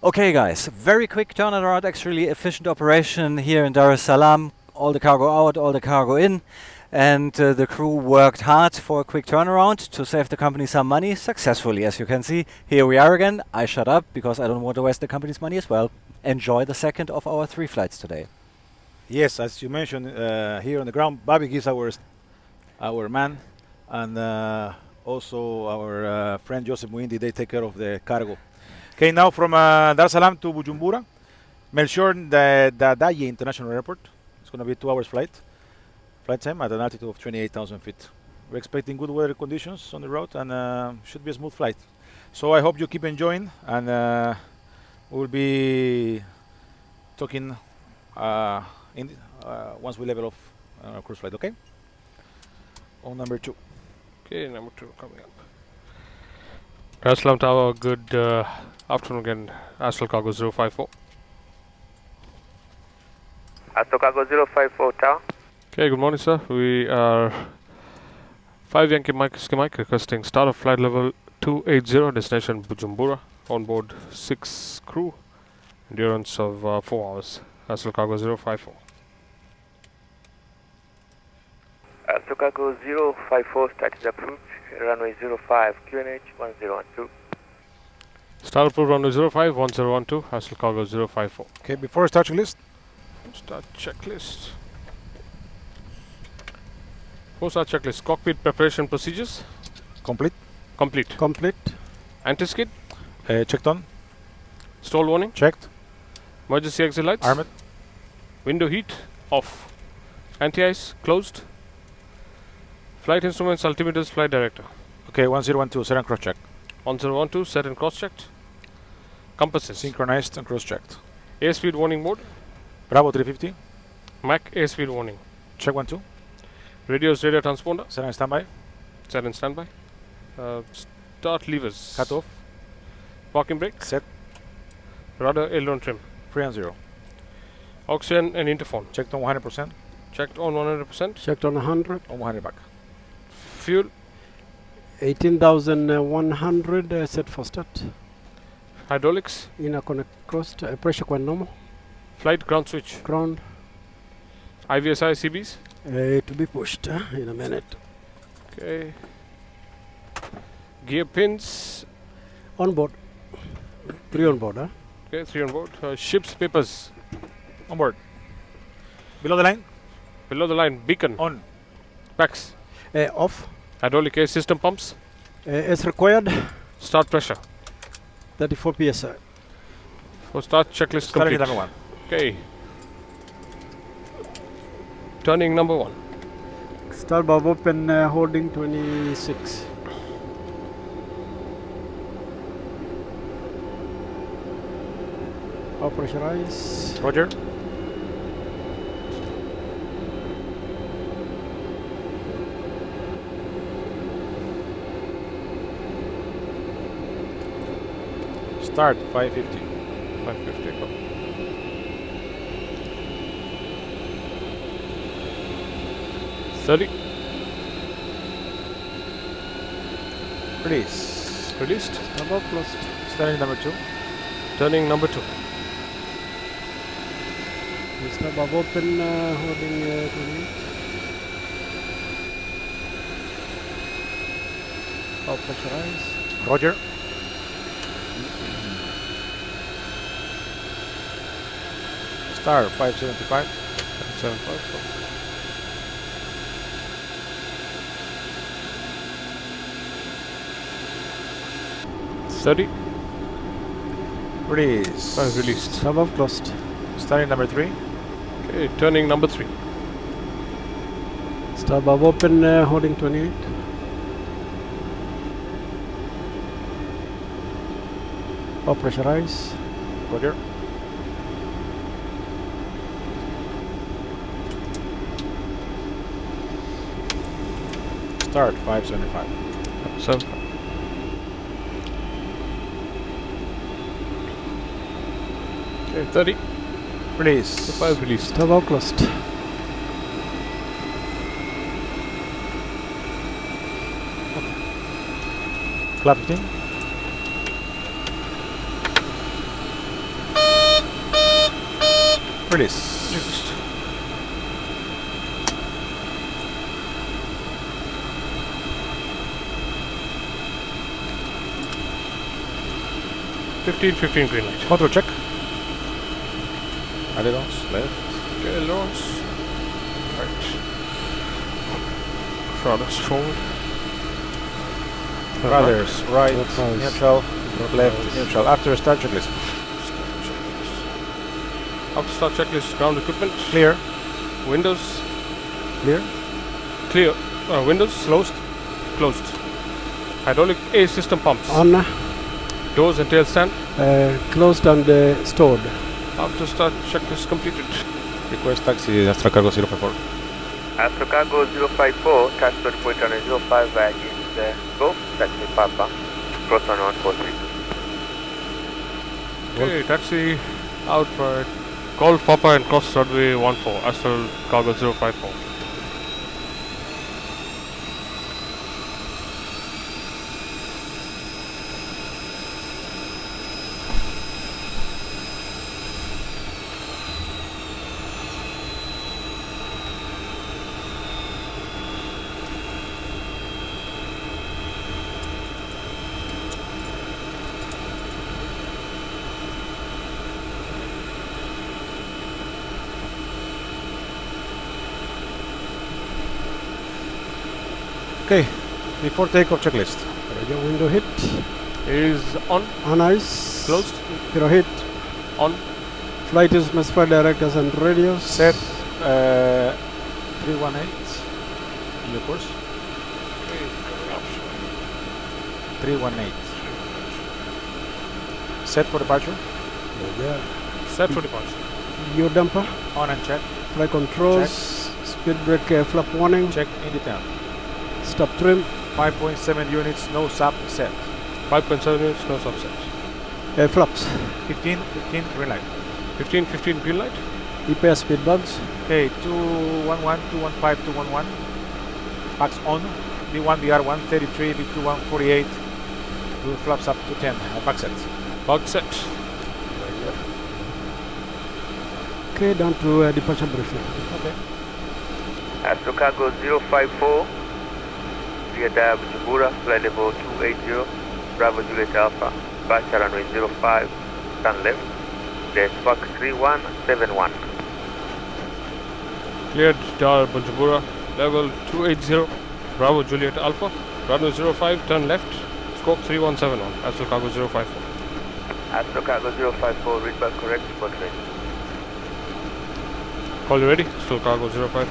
Okay guys, very quick turnaround, actually efficient operation here in Dar es Salaam. All the cargo out, all the cargo in, and the crew worked hard for a quick turnaround to save the company some money successfully. As you can see, here we are again. I shut up because I don't want to waste the company's money as well. Enjoy the second of our 3 flights today. Yes, as you mentioned, here on the ground, Babik is our man, and also our friend Joseph Muindi. They take care of the cargo. Okay, now from Dar es Salaam to Bujumbura, Melchor Dadaye International Airport. It's going to be a 2 hours flight time at an altitude of 28,000 feet. We're expecting good weather conditions on the road, and should be a smooth flight. So I hope you keep enjoying, and we'll be talking once we level off our cruise flight, okay? On number 2. Okay, number 2 coming up. Aslam Tower, good afternoon again. Astral Cargo 054. Astral Cargo 054 Tower. Okay, good morning, sir. We are 5 Yankee Mike Mike requesting start of flight level 280, destination Bujumbura. On board 6 crew, endurance of 4 hours. Astral Cargo 054. Astral Cargo 054, start is approved. Runway 05, QNH 1012. Start approved runway 05, 1012, Astral Cargo 054. Okay, before start checklist. Start checklist. Post start checklist. Cockpit preparation procedures. Complete. Complete. Complete. Anti-skid. Checked on. Stall warning. Checked. Emergency exit lights. Armored. Window heat off. Anti-ice closed. Flight instruments, altimeters, flight director. Okay, 1012, set and cross check. 1012, set and cross checked. Compasses. Synchronized and cross checked. Airspeed warning mode. Bravo 350. Mach airspeed warning. Check 12. Radios, radio transponder. Set and standby. Set and standby. Start levers. Cut off. Parking brake. Set. Rudder, aileron trim. Free and 0. Oxygen and interphone. Checked on 100%. Checked on 100%. Checked on 100. On 100 back. Fuel. 18,100 set for start. Hydraulics. Inner connect crossed. Pressure quite normal. Flight ground switch. Ground. IVSI CBs. To be pushed in a minute. Okay. Gear pins. On board. 3 on board. Okay, 3 on board. Ship's papers. On board. Below the line. Below the line. Beacon. On. Packs. Off. Hydraulic air system pumps. As required. Start pressure. 34 psi. For start checklist complete. Number 1. Okay. Turning number 1. Start valve open, holding 26. All pressurize. Roger. Start 550. 550. Go. Release. Released. Above closed. Starting number 2. Turning number 2. Start valve open, holding 28. All pressurize. Roger. Star 575. 575. Release. Released. Above closed. Starting number 3. Okay, turning number 3. Start valve open, holding 28. All pressurize. Roger. Start 575. 75. Okay, 30. Release. 5 released. Start valve closed. Flap 15. Release. Just 15 green light. control check. Ailerons left. Okay, ailerons. Right. Rudders forward. Rudders right. Rudders. Neutral. Left. Rudders. Neutral. After start checklist. After start checklist, ground equipment. Clear. Windows. Clear. Clear. Windows. Closed. Closed. Hydraulic A system pumps. On, Doors and tail stand. closed and stored. After start checklist completed. Request taxi Astral Cargo 054. Astral Cargo 054, transport point on 05 is go, taxi Papa, cross on 143. Okay, taxi out for Golf Papa and cross runway 14, Astral Cargo 054. Okay. Before takeoff checklist. Radio window hit. Is on, On ice. closed, Pyro hit. on, Flight instruments, flight directors and radios. Set 318 in your course. 318. Set for departure. Yeah. set for departure. Your damper. On and check. Flight controls. Speed brake flap warning. Check in the town. Stop trim. 5.7 units, no sub set. 5.7 units, no subset. Flaps. 15 green light. 15 green light. Repair speed bugs. Okay, 211, 215, 211. Max on. B1, BR1, 33, B2, 148. Do flaps up to 10. Back set. Bug set. Okay, down to departure briefing. Okay. Astral Cargo 054, via dial Bujumbura, flight level 280, Bravo Juliet Alpha, departure runway 05, turn left, there's Fox 3171. Cleared Dar Bujumbura, level 280, Bravo Juliet Alpha, runway 05, turn left, scope 3171, Astral Cargo 054. Astral Cargo 054, read back correct, report ready. Call you ready, Astral Cargo 054.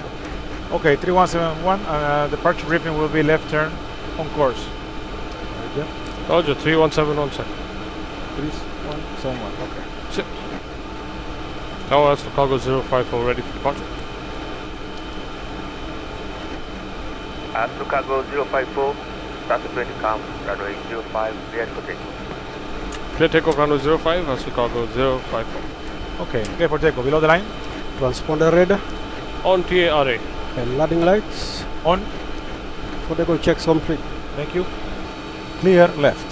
Okay, 3171. Departure briefing will be left turn on course. Roger, 3171 set. 3171. Okay. Sit. Now Astral Cargo 054 ready for departure. Astral Cargo 054, start to 20 calm, runway 05, clear for takeoff. Clear takeoff runway 05, Astral Cargo 054. Okay, clear for takeoff. Below the line. Transponder radar. On TARA. And landing lights. On. For the go checks complete. Thank you. Clear left.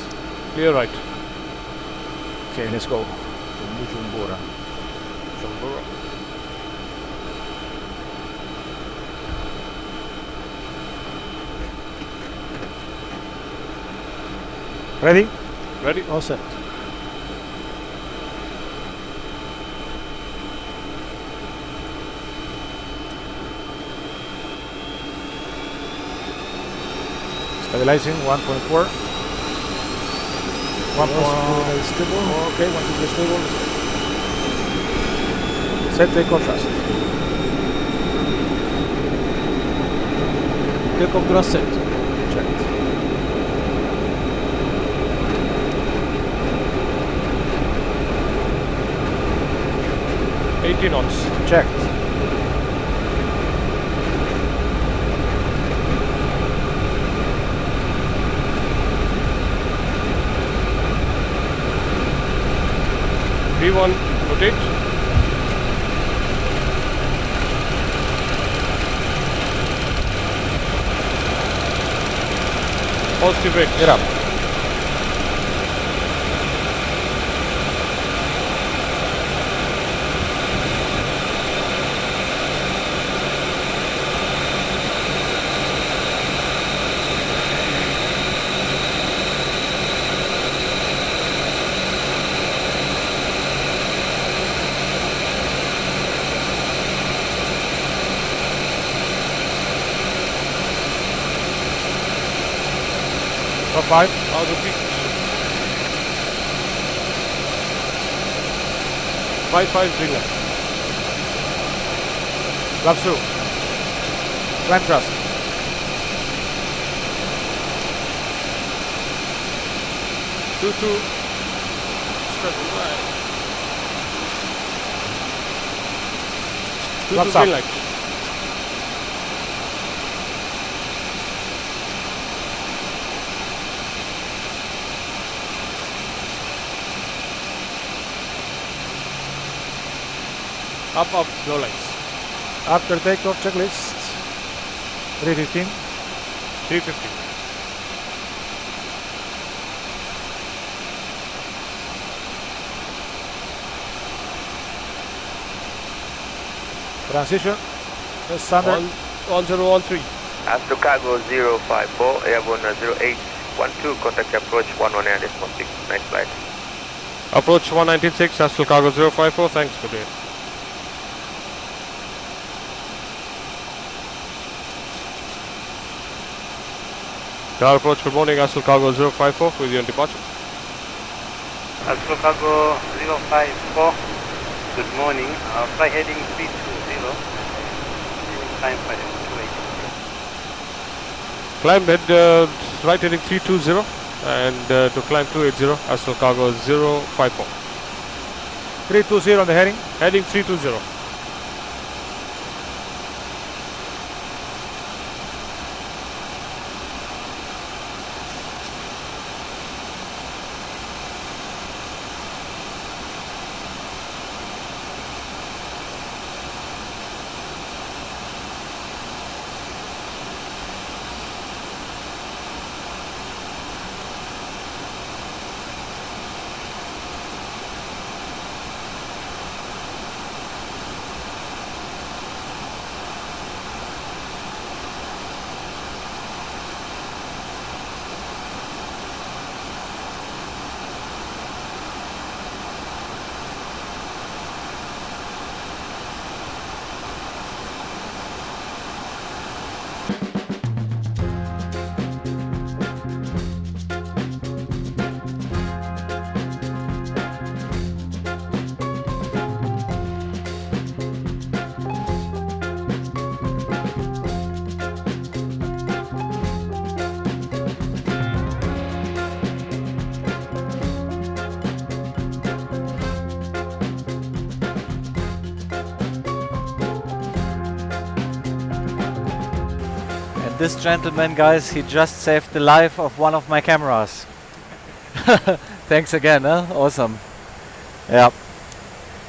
Clear right. Okay, let's go. Bujumbura. Bujumbura. Ready? Ready? All set. Stabilizing 1.4. 1. Stable. Okay, 1 2 stable. Set takeoff thrust. Takeoff thrust set. Checked. $18 knots. Checked. V1 rotate. Positive brake. Get up. 5. Out of peak. 5-5 green light. Flaps through. Climb thrust. Two. Straight right. Two Flaps green up. light. Up, no lights. After takeoff checklist. 315. 350. Transition. Standard. 1013. Astral Cargo 054, Airborne 0812, contact approach 119.6. Nice flight. Approach 196, Astral Cargo 054. Thanks, good day. Tower approach, good morning, Astral Cargo 054 with you on departure. Astral Cargo 054, good morning. Fly heading 320, time for 280. Climb head right heading 320 and to climb 280, Astral Cargo 054. 320 on the heading. Heading 320. This gentleman, guys, he just saved the life of one of my cameras. Thanks again, huh? Awesome. Yeah.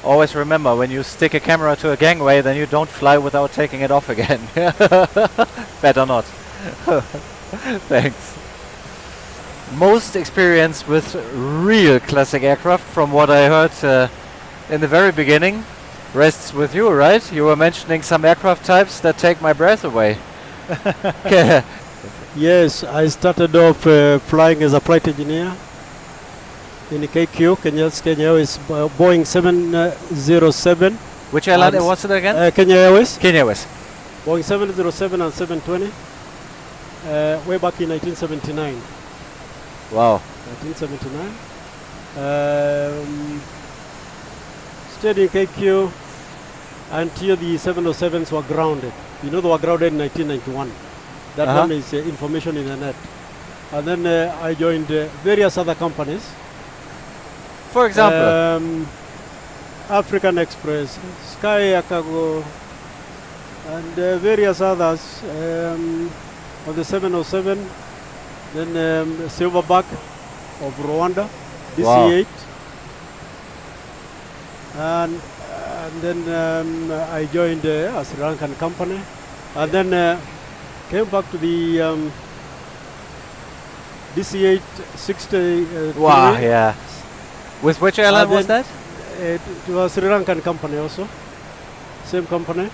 Always remember, when you stick a camera to a gangway, then you don't fly without taking it off again. Better not. Thanks. Most experience with real classic aircraft, from what I heard in the very beginning, rests with you, right? You were mentioning some aircraft types that take my breath away. Yes, I started off flying as a flight engineer in the KQ, Kenya Airways, Boeing 707. Which airline was it again? Kenya Airways. Kenya Airways. Boeing 707 and 720, way back in 1979. Wow. 1979. Stayed in KQ until the 707s were grounded. You know, they were grounded in 1991. That one is information in the net. And then I joined various other companies. For example? African Express, Sky Air Cargo, and various others. On the 707, then Silverback of Rwanda, DC-8. And then I joined a Sri Lankan company, and then came back to the DC-8 60. Wow, yeah. With which airline was that? It was Sri Lankan company also, same company.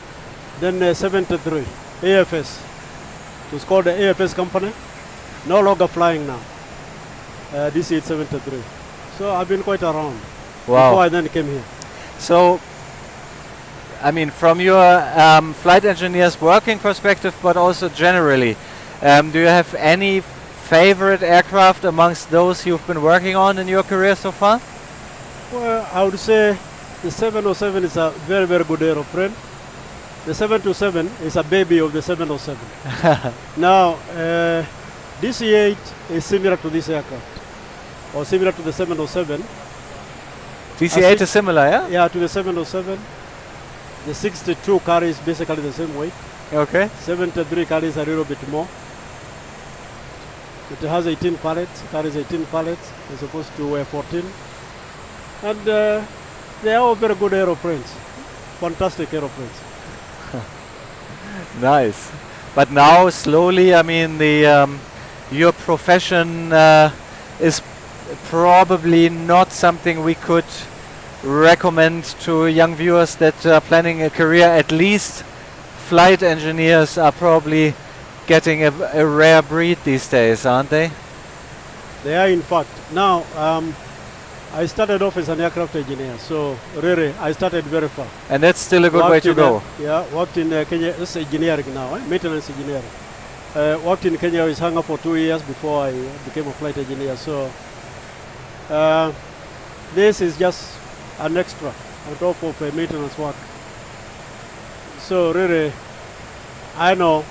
Then 73, AFS. It was called the AFS company, no longer flying now. DC-8 73. So I've been quite around before I then came here. So, I mean, from your flight engineer's working perspective, but also generally, do you have any favorite aircraft amongst those you've been working on in your career so far? Well, I would say the 707 is a very, very good aeroplane. The 727 is a baby of the 707. Now, DC-8 is similar to this aircraft, or similar to the 707. DC-8 is similar, yeah? Yeah, to the 707. The 62 carries basically the same weight. Okay. 73 carries a little bit more. It has 18 pallets, carries 18 pallets. It's supposed to weigh 14. And they are all very good aeroplanes. Fantastic aeroplanes. Nice. But now slowly, I mean, the your profession is probably not something we could recommend to young viewers that are planning a career. At least flight engineers are probably getting a rare breed these days, aren't they? They are, in fact. Now, I started off as an aircraft engineer, so really I started very far. And that's still a good way to go. Yeah, worked in Kenya. This is engineering now, maintenance engineering. Worked in Kenya, I was hung up for 2 years before I became a flight engineer. So this is just an extra on top of maintenance work. So really, I know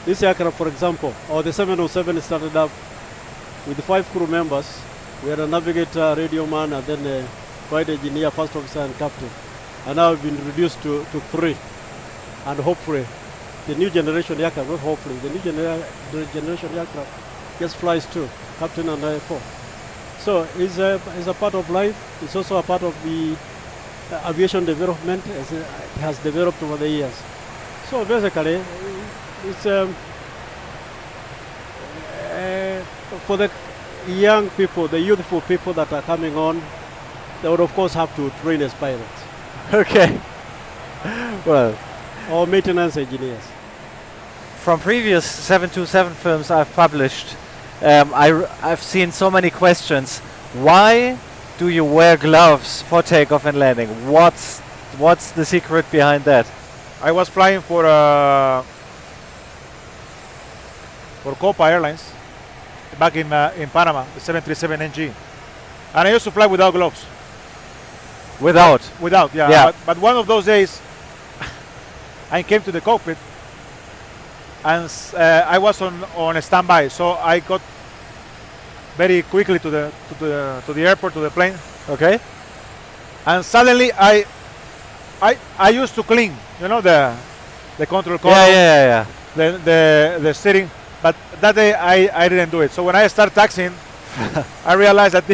this aircraft, for example, or the 707 started up with 5 crew members. We had a navigator, radio man, and then a flight engineer, first officer, and captain. And now we've been reduced to 3. And hopefully, the new generation aircraft, not hopefully, the new generation aircraft just flies 2, captain and 4. So it's a part of life. It's also a part of the aviation development as it has developed over the years. So basically, it's for the young people, the youthful people that are coming on, they would of course have to train as pilots. Okay. Well, or maintenance engineers. From previous 727 films I've published, I've seen so many questions. Why do you wear gloves for takeoff and landing? What's the secret behind that? I was flying for Copa Airlines back in Panama, the 737NG, and I used to fly without gloves. Without, yeah. Yeah. But one of those days, I came to the cockpit, and I was on a standby, so I got very quickly to the airport, to the plane. Okay. And suddenly I used to clean, you know, the control column, Yeah. the steering. But that day I didn't do it. So when I started taxiing, I realized that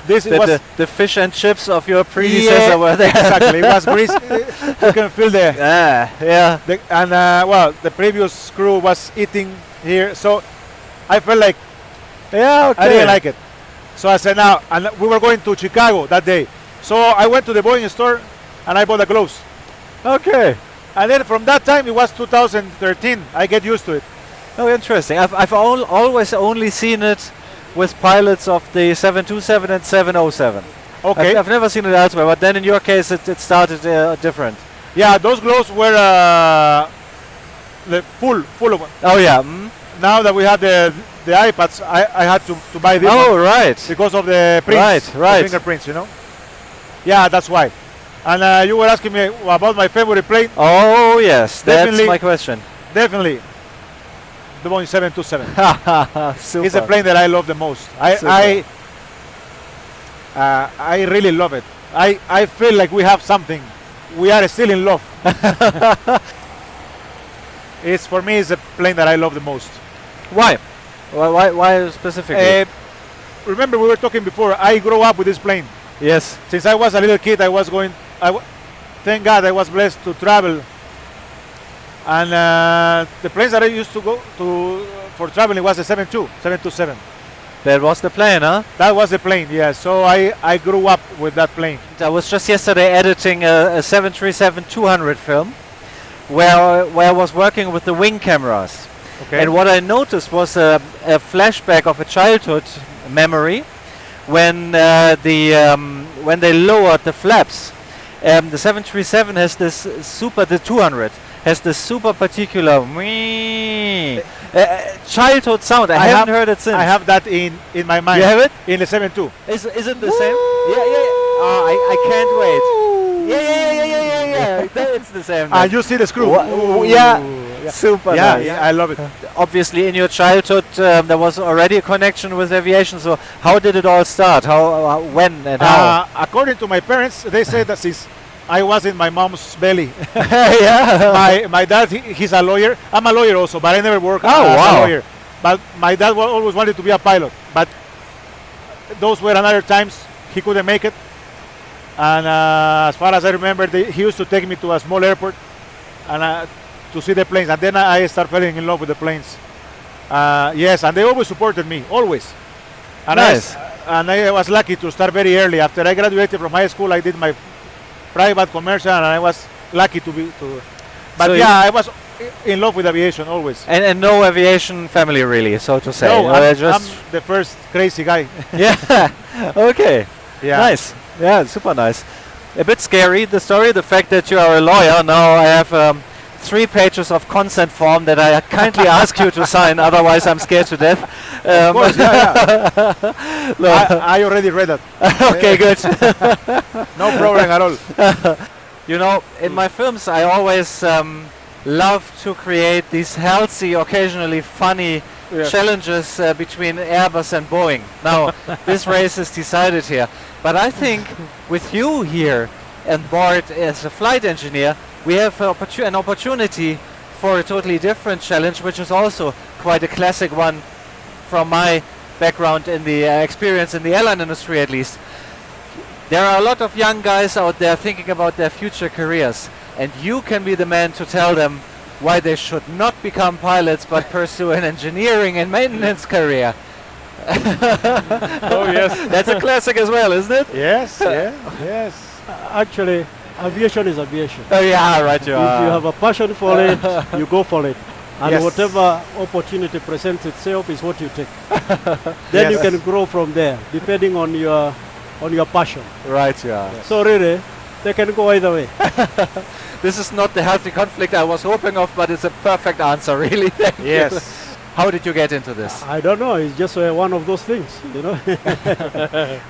this was the fish and chips of your predecessor were there. Exactly, it was grease. You can feel the well, the previous crew was eating here, so I felt like I didn't like it. So I said now, and we were going to Chicago that day. So I went to the Boeing store and I bought the gloves. Okay. And then from that time, it was 2013. I get used to it. Oh, interesting. I've always only seen it with pilots of the 727 and 707. Okay. I've never seen it elsewhere, but then in your case it started different. Yeah, those gloves were the full of them. Oh yeah. Now that we have the iPads, I had to buy this. Oh right. Because of the prints, right. The fingerprints, you know. Yeah, that's why. And you were asking me about my favorite plane. Oh yes, that's my question. Definitely. The Boeing 727. Super. It's the plane that I love the most. I really love it. I feel like we have something. We are still in love. For me, it's the plane that I love the most. Why? Why specifically? Remember, we were talking before. I grew up with this plane. Yes. Since I was a little kid, I was going. Thank God, I was blessed to travel. And the planes that I used to go to for traveling was the 727. That was the plane, huh? That was the plane, yeah. So I grew up with that plane. I was just yesterday editing a 737-200 film where I was working with the wing cameras. Okay. And what I noticed was a flashback of a childhood memory when they lowered the flaps. The 737 has this the 200 has this super particular Childhood sound. I haven't heard it since. I have that in my mind. You have it? In the 7.2. Is it the same? Yeah. Oh, I can't wait. Yeah. It's the same. And you see the screw. Yeah. Super nice. Yeah, I love it. Obviously, in your childhood, there was already a connection with aviation. So, how did it all start? How, when, and how? According to my parents, they say that since I was in my mom's belly. Yeah. My dad, he's a lawyer. I'm a lawyer also, but I never worked as a lawyer. But my dad always wanted to be a pilot. But those were another times he couldn't make it. And as far as I remember, he used to take me to a small airport and to see the planes. And then I started falling in love with the planes. Yes, and they always supported me, always. And nice. I was lucky to start very early. After I graduated from high school, I did my private commercial, and I was lucky to be. But so I was in love with aviation always. And no aviation family, really, so to say. No, I'm the first crazy guy. Yeah. Okay. Yeah. Nice. Yeah, super nice. A bit scary, the story, the fact that you are a lawyer. Now I have 3 pages of consent form that I kindly ask you to sign, otherwise I'm scared to death. Of course, I already read that. Okay, good. No problem at all. You know, in my films I always love to create these healthy, occasionally funny challenges between Airbus and Boeing. Now, this race is decided here. But I think with you here on board as a flight engineer, we have an opportunity for a totally different challenge, which is also quite a classic one from my background in the experience in the airline industry, at least. There are a lot of young guys out there thinking about their future careers, and you can be the man to tell them why they should not become pilots but pursue an engineering and maintenance career. Oh yes, that's a classic as well, isn't it? Yes, yes. Actually, aviation is aviation. Oh yeah, right. If you have a passion for it, you go for it, and whatever opportunity presents itself is what you take. Then you can grow from there, depending on your passion. Right. Yeah. So really, they can go either way. This is not the healthy conflict I was hoping of, but it's a perfect answer, really. Thank you. How did you get into this? I don't know. It's just one of those things, you know.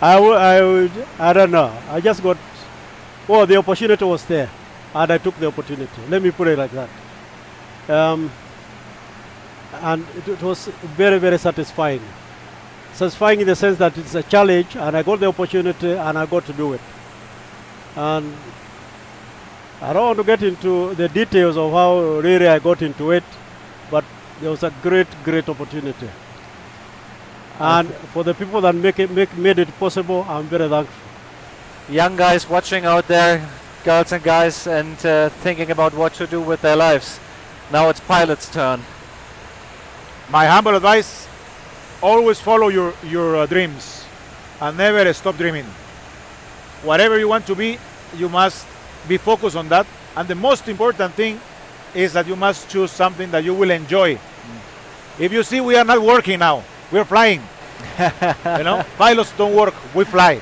I don't know. I just got. Well, the opportunity was there, and I took the opportunity. Let me put it like that. And it was very, very satisfying. Satisfying in the sense that it's a challenge, and I got the opportunity, and I got to do it. And I don't want to get into the details of how really I got into it, but there was a great, great opportunity. And for the people that made it possible, I'm very thankful. Young guys watching out there, girls and guys, and thinking about what to do with their lives. Now it's pilot's turn. My humble advice, always follow your dreams and never stop dreaming. Whatever you want to be, you must be focused on that. And the most important thing is that you must choose something that you will enjoy. If you see, we are not working now, we're flying. You know, pilots don't work, we fly.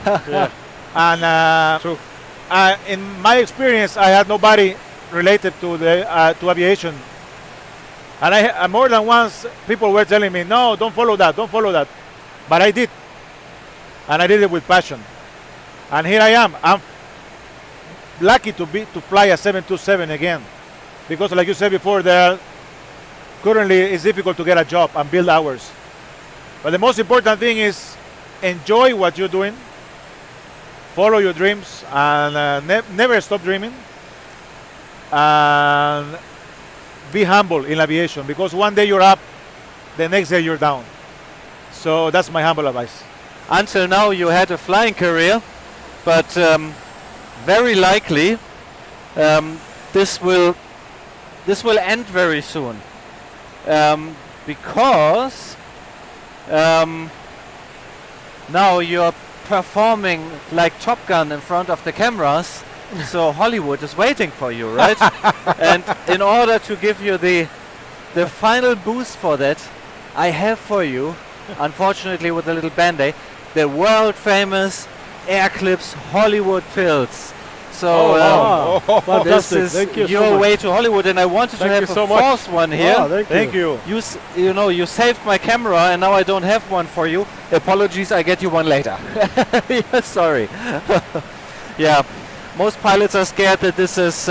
And in my experience, I had nobody related to aviation. And I more than once, people were telling me, no, don't follow that, don't follow that. But I did. And I did it with passion. And here I am. I'm lucky to fly a 727 again. Because like you said before, currently it's difficult to get a job and build hours. But the most important thing is enjoy what you're doing, follow your dreams, and never stop dreaming. And be humble in aviation, because one day you're up, the next day you're down. So that's my humble advice. Until now you had a flying career, but very likely this will end very soon, because now you're performing like Top Gun in front of the cameras. So Hollywood is waiting for you, right? And in order to give you the final boost for that, I have for you, unfortunately with a little band-aid, the world famous AIRCLIPS Hollywood pills. So this fantastic. is Thank you your so much. way to Hollywood, and I wanted to have a fourth one here. Oh, thank you. You know, you saved my camera, and now I don't have one for you. Apologies, I get you one later. Yeah, sorry. Yeah, most pilots are scared that this is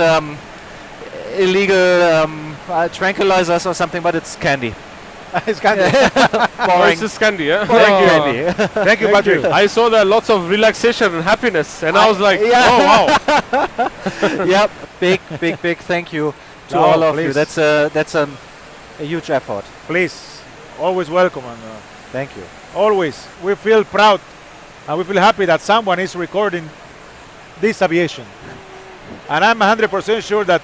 illegal tranquilizers or something, but it's candy. It's candy. Boring. It's just candy, yeah? Candy. Thank you, Patrick. I saw there lots of relaxation and happiness, and I was like, yeah. oh wow. Yep, big thank you to No, all of please. you. That's a huge effort. Please, always welcome, and Thank you. always we feel proud and we feel happy that someone is recording this aviation. And I'm 100% sure that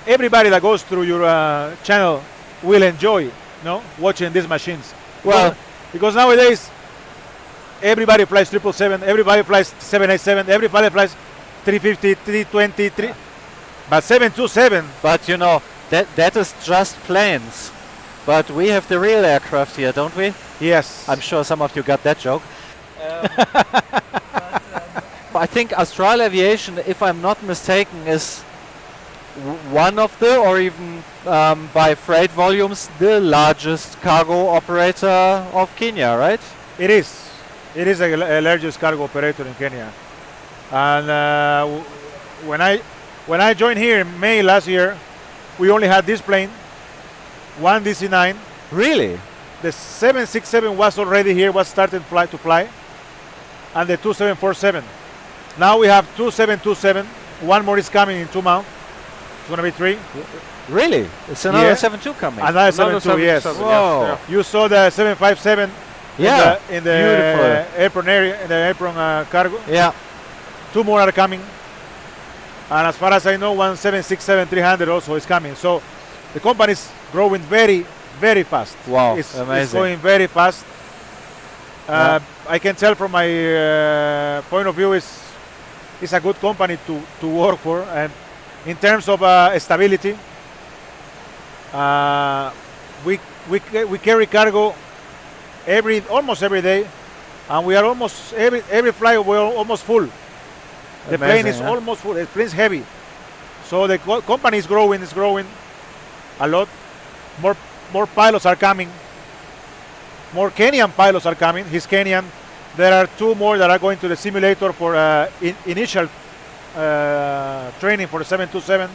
everybody that goes through your channel will enjoy, watching these machines. Well, because nowadays everybody flies 777, everybody flies 787, everybody flies 350, 320, but 727. but you know that is just planes. But we have the real aircraft here, don't we? Yes. I'm sure some of you got that joke. I think Astral Aviation, if I'm not mistaken, is one of the, or even by freight volumes, the largest cargo operator of Kenya, right? It is. It is the largest cargo operator in Kenya. And when I joined here in May last year, we only had this plane, one DC-9. Really? The 767 was already here, was starting to fly, and the 2747. Now we have 2727. One more is coming in 2 months. It's going to be 3. Really? It's another Yeah. 72 coming. Another 72, yes. Whoa. You saw the 757 Yeah. in the Beautiful. apron area, in the apron cargo. Yeah. 2 more are coming. And as far as I know, one 767-300 also is coming. So the company is growing very, very fast. Wow, It's amazing. going very fast. I can tell from my point of view, it's a good company to work for. And in terms of stability, we carry cargo almost every day, and we are almost every flight we're almost full. The plane is almost full. The plane is heavy, so the company is growing. It's growing a lot. More pilots are coming. More Kenyan pilots are coming. He's Kenyan. There are 2 more that are going to the simulator for initial training for the 727.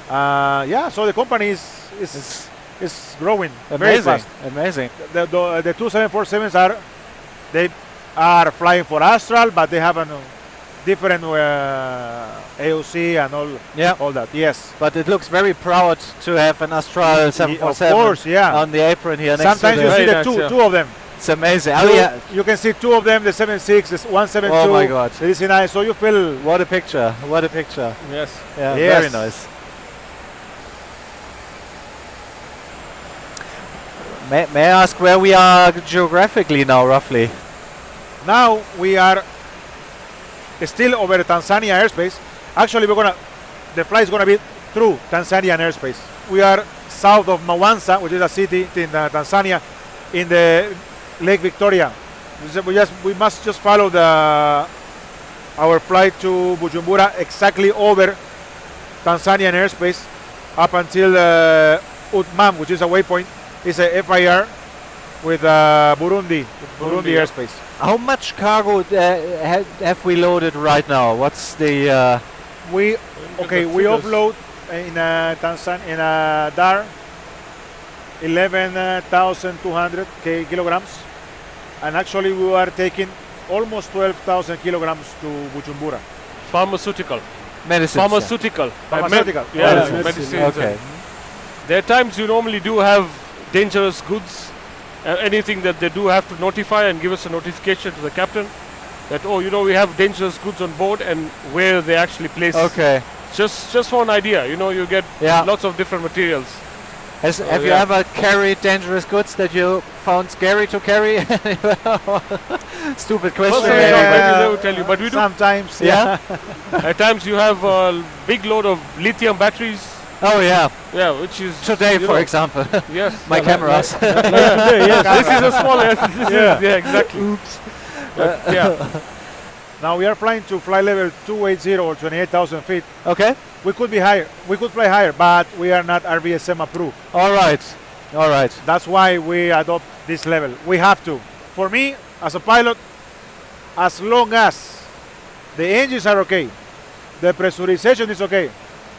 Yeah, so the company is growing very fast. Amazing. The 2 747s are flying for Astral, but they have a different AOC and all that. Yes. But it looks very proud to have an Astral 747 of course, yeah. on the apron here next Sometimes to you the see the two of them. It's amazing. You can see 2 of them, the 76, the 172, Oh my God. the DC-9, so you feel... What a picture. What a picture. Yes. Yeah, Yes. very nice. May I ask where we are geographically now, roughly? Now we are still over Tanzania airspace. Actually, the flight is gonna be through Tanzanian airspace. We are south of Mwanza, which is a city in Tanzania, in the Lake Victoria. We must just follow our flight to Bujumbura exactly over Tanzanian airspace up until Utmam, which is a waypoint. It's a FIR with Burundi airspace. How much cargo have we loaded right now? What's the... We offload in Dar 11,200 kilograms, and actually we are taking almost 12,000 kilograms to Bujumbura. Pharmaceutical. Medicine. Pharmaceutical. Yeah, medicine. Okay. There are times you normally do have dangerous goods, anything that they do have to notify and give us a notification to the captain that, we have dangerous goods on board, and where they actually place. Okay. Just for an idea, you get lots of different materials. Have you ever carried dangerous goods that you found scary to carry? Stupid question. Maybe they will tell you, but we do. Sometimes, Yeah. At times you have a big load of lithium batteries. Oh yeah. Yeah, which is Today, for example. Yes. My cameras. This is a small. Yeah, exactly. Oops. Now we are flying to flight level 280 or 28,000 feet. Okay. We could be higher. We could fly higher, but we are not RVSM approved. All right. All right. That's why we adopt this level. We have to. For me, as a pilot, as long as the engines are okay, the pressurization is okay,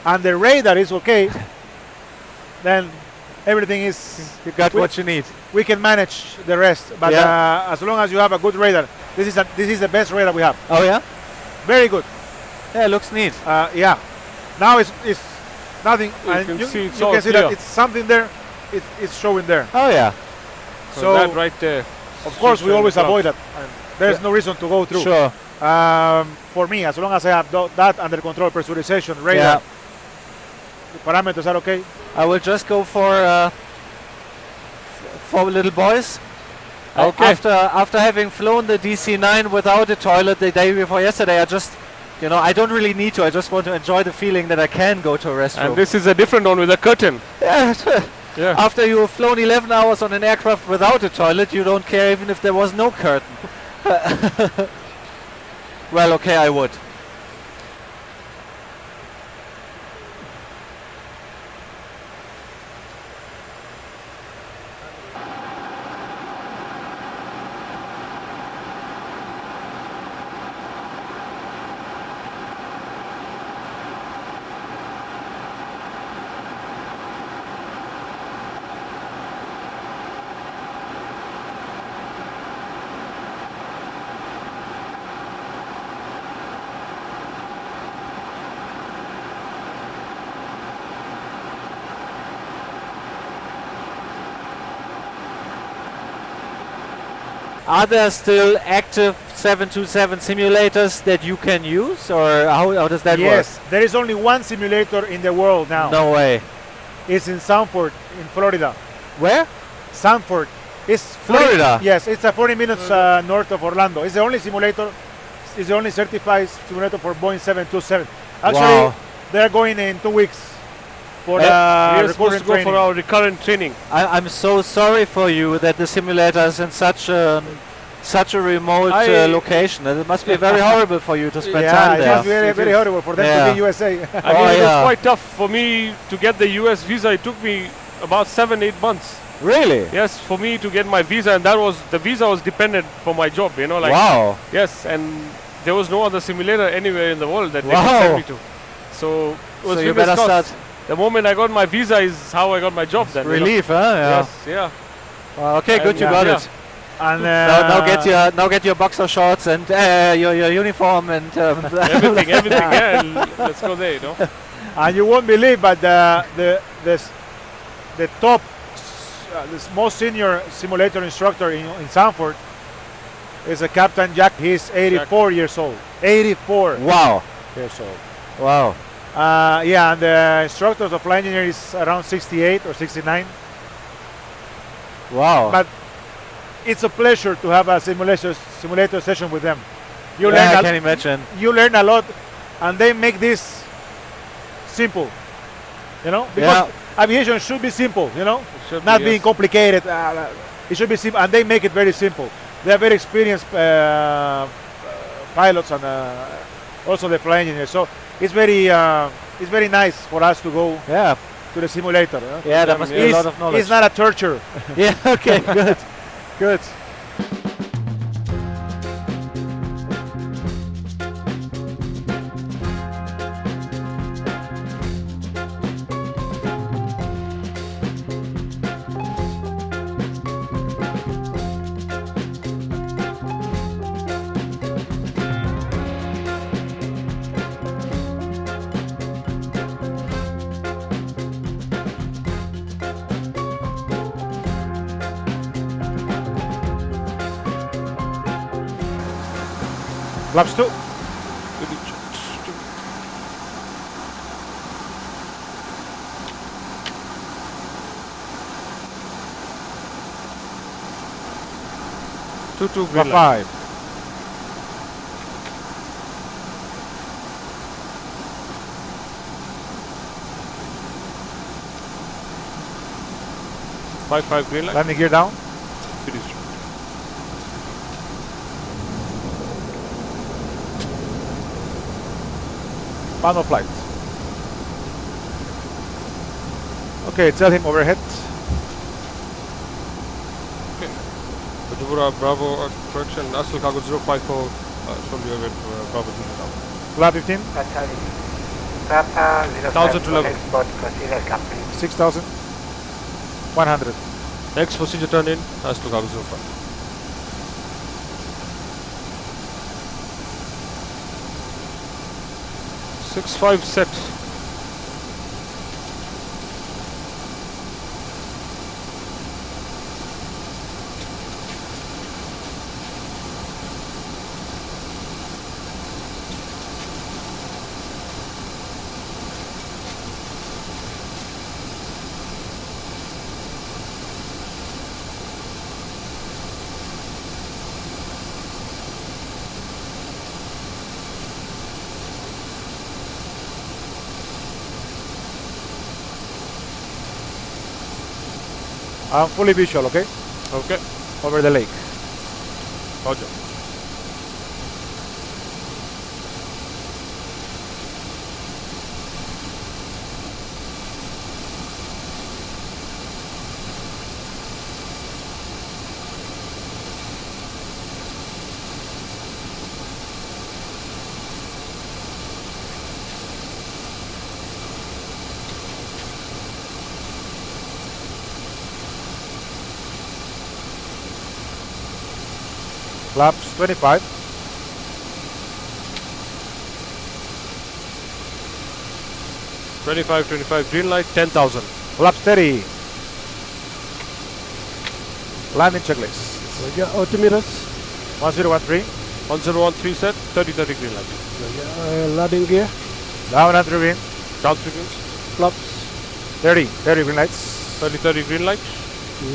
and the radar is okay, then everything is... You got what you need. We can manage the rest, but as long as you have a good radar, this is the best radar we have. Oh yeah? Very good. Yeah, it looks neat. Yeah. Now it's nothing. You can see it's you all can see clear. that it's something there. It's showing there. Oh yeah. So that right there. Of course, we always avoid that. There's no reason to go through. Sure. For me, as long as I have that under control, pressurization, radar, the parameters are okay. I will just go for little boys. Okay. After having flown the DC-9 without a toilet the day before yesterday, I just, I don't really need to. I just want to enjoy the feeling that I can go to a restroom. And this is a different one with a curtain. Yeah. After you have flown 11 hours on an aircraft without a toilet, you don't care even if there was no curtain. Well, okay, I would. Are there still active 727 simulators that you can use, or how does that work? Yes, there is only one simulator in the world now. No way. It's in Sanford, in Florida. Where? Sanford. It's Florida? Yes, it's 40 minutes north of Orlando. It's the only simulator, it's the only certified simulator for Boeing 727. Actually, they're going in 2 weeks for we are the supposed to go for our recurrent training. I'm so sorry for you that the simulator is in such a remote location. It must be very horrible for you to spend time there. Yeah, it must be very, very horrible for them to be in USA. I mean, it was quite tough for me to get the US visa. It took me about 7-8 months. Really? Yes, for me to get my visa, and the visa was dependent for my job. Wow. Yes, and there was no other simulator anywhere in the world that they could send me to. So it was you better start. The moment I got my visa is how I got my job then. Relief, huh? Yeah. Yes, yeah. Well, okay, good, you got it. And now get your boxer shorts and your uniform and everything. Yeah, and let's go there. And you won't believe, but the top, the most senior simulator instructor in Sanford is a Captain Jack. He's 84 years old. 84. Wow. Years old. Wow. Yeah, and the instructor of flight engineer is around 68 or 69. Wow. But it's a pleasure to have a simulator session with them. I can imagine. You learn a lot, and they make this simple. Because aviation should be simple. Not being complicated. It should be simple, and they make it very simple. They are very experienced pilots and also the flight engineers. So it's very nice for us to go to the simulator. Yeah, there must be a lot of knowledge. It's not a torture. Yeah. Okay. Good. Good. Flaps 2. Flap 5. Five green light. Landing gear down. Manual flight. Okay, tell him overhead. Okay. Bujumbura, Bravo, correction, Astral Cargo 054, show you with Bravo Juliet Alpha. Flight 15. Papa 1000 to level. export procedure complete. 6,100. Next procedure turn in, Astral Cargo 05. 65 set. I'm fully visual, okay? Okay. Over the lake. Roger. Flaps 25. 25, green light, 10,000. Flaps 30. Landing checklist. Altimeters. 1013. 1013 set, 30 green light. Landing gear. Down and green. Ground frequency. Flaps. 30 green lights. 30 green light.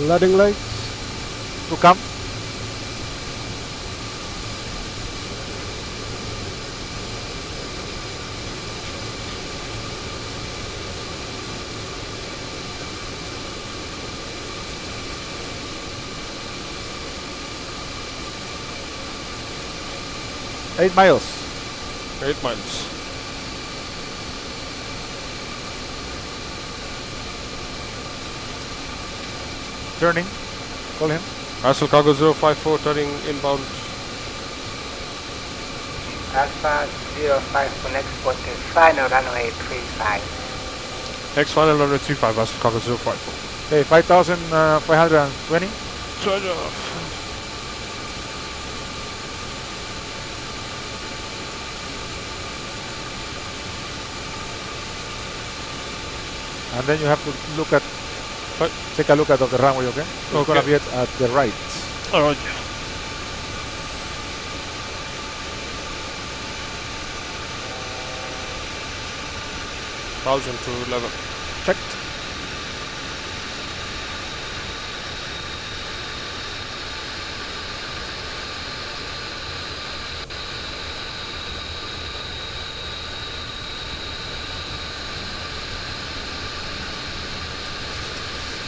Landing lights. To come. Eight miles. 8 miles. Turning. Call him. Astral Cargo 054 turning inbound. Alpha 05 for next port is final runway 35. Next final runway 35, Astral Cargo 054. Okay, 5,520. Turn off. And then you have to look at, take a look at the runway, okay? It's going to be at the right. All right. Thousand to level. Checked.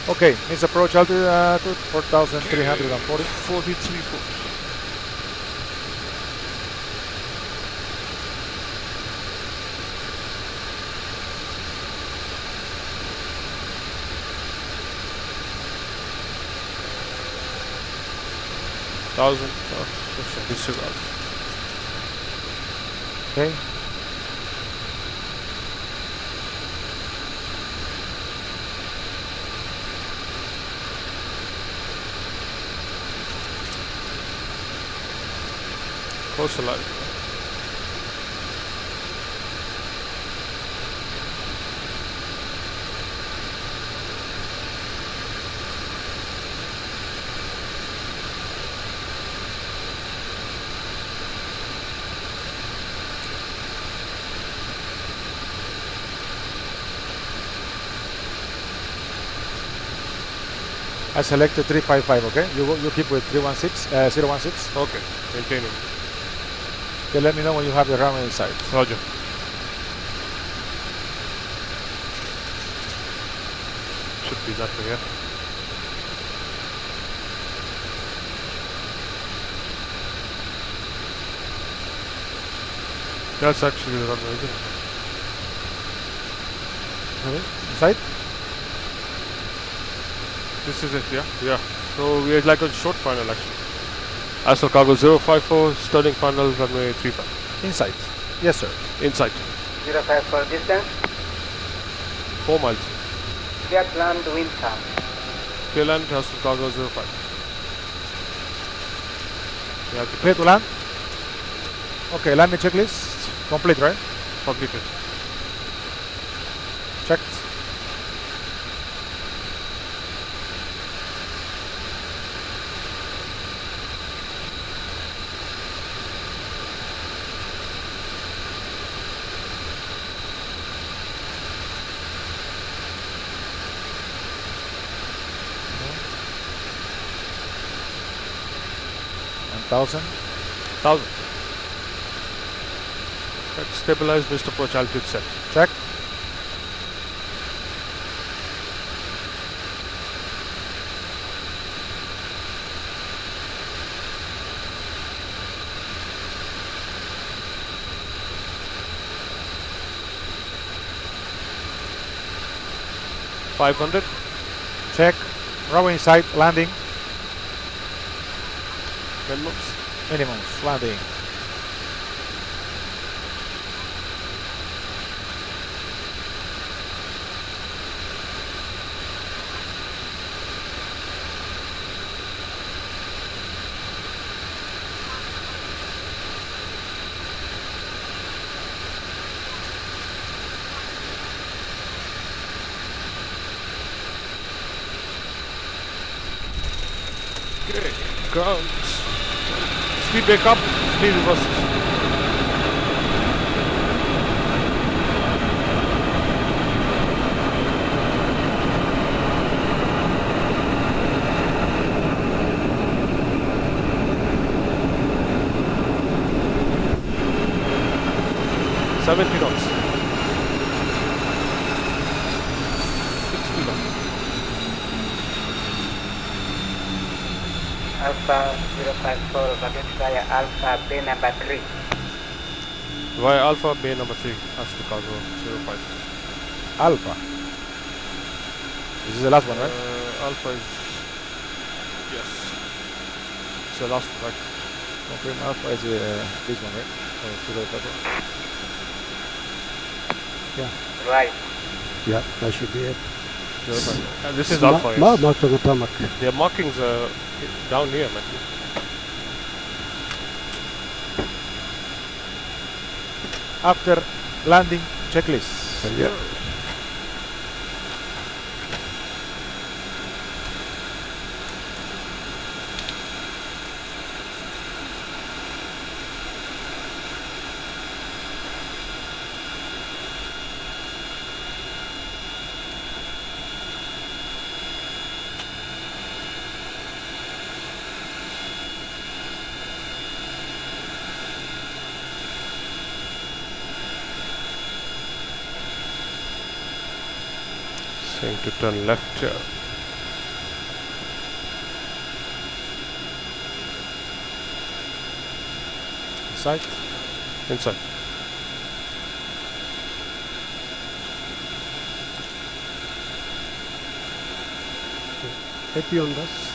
Okay, means approach altitude 4,340. 43 foot. Thousand. Disregard. Okay. Close to light. I selected 355, okay? You keep with 316, 016. Okay, maintaining. Okay, let me know when you have the runway in sight. Roger. Should be that way, yeah. That's actually the runway, isn't it? Inside? This is it, yeah? Yeah. So we are like a short final actually. Astral Cargo 054, Sterling final, runway 35. Inside. Yes, sir. Inside. 054 distance. 4 miles. Clear land wind calm. Clear land, Astral Cargo 05. You have to clear to land. Okay, landing checklist. Complete, right? Completed. Checked. Thousand. Stabilize, missed approach altitude set. Check. $500. Check. Runway inside, landing. Minimums. Minimums, landing. Okay, ground. Speed back up, speed reverses. $70. 60 knots. Alpha 054, baggage via Alpha Bay number 3. Via Alpha Bay number 3, Astral Cargo 05. Alpha. This is the last one, right? Alpha is... yes. It's the last one, right? Confirm Alpha is this one, right? Oh, 054. Yeah. Right. Yeah, that should be it. 05. And this is Alpha, yes. Marked on the tarmac. Their markings are down here, man. After landing checklist. Yeah. Saying to turn left here. Inside. Inside. Happy on this.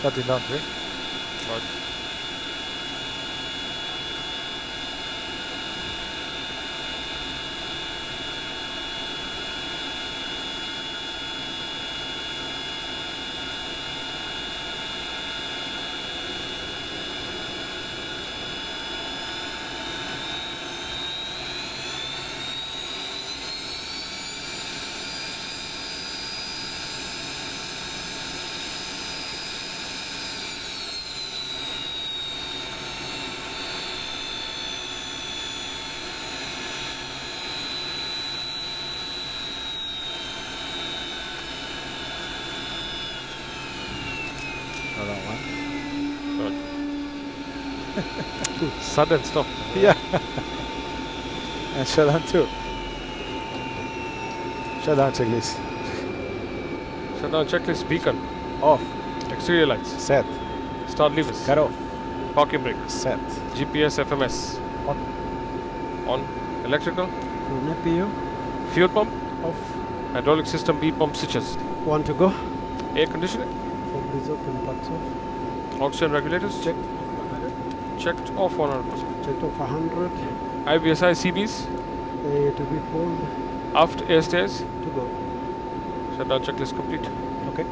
Shutting down 3. Right. Sudden stop. Yeah. And shut down 2. Shut down checklist. Shut down checklist, beacon. Off. Exterior lights. Set. Start levers. Cut off. Parking brake. Set. GPS, FMS. On. On. Electrical. NPU. Fuel pump. Off. Hydraulic system B pump switches. 1 to go. Air conditioning. Fog is open, parts off. Oxygen regulators. Checked. Checked off 100%. Checked off 100. IBSI CBs. A to be pulled. Aft air stairs. To go. Shutdown checklist complete. Okay.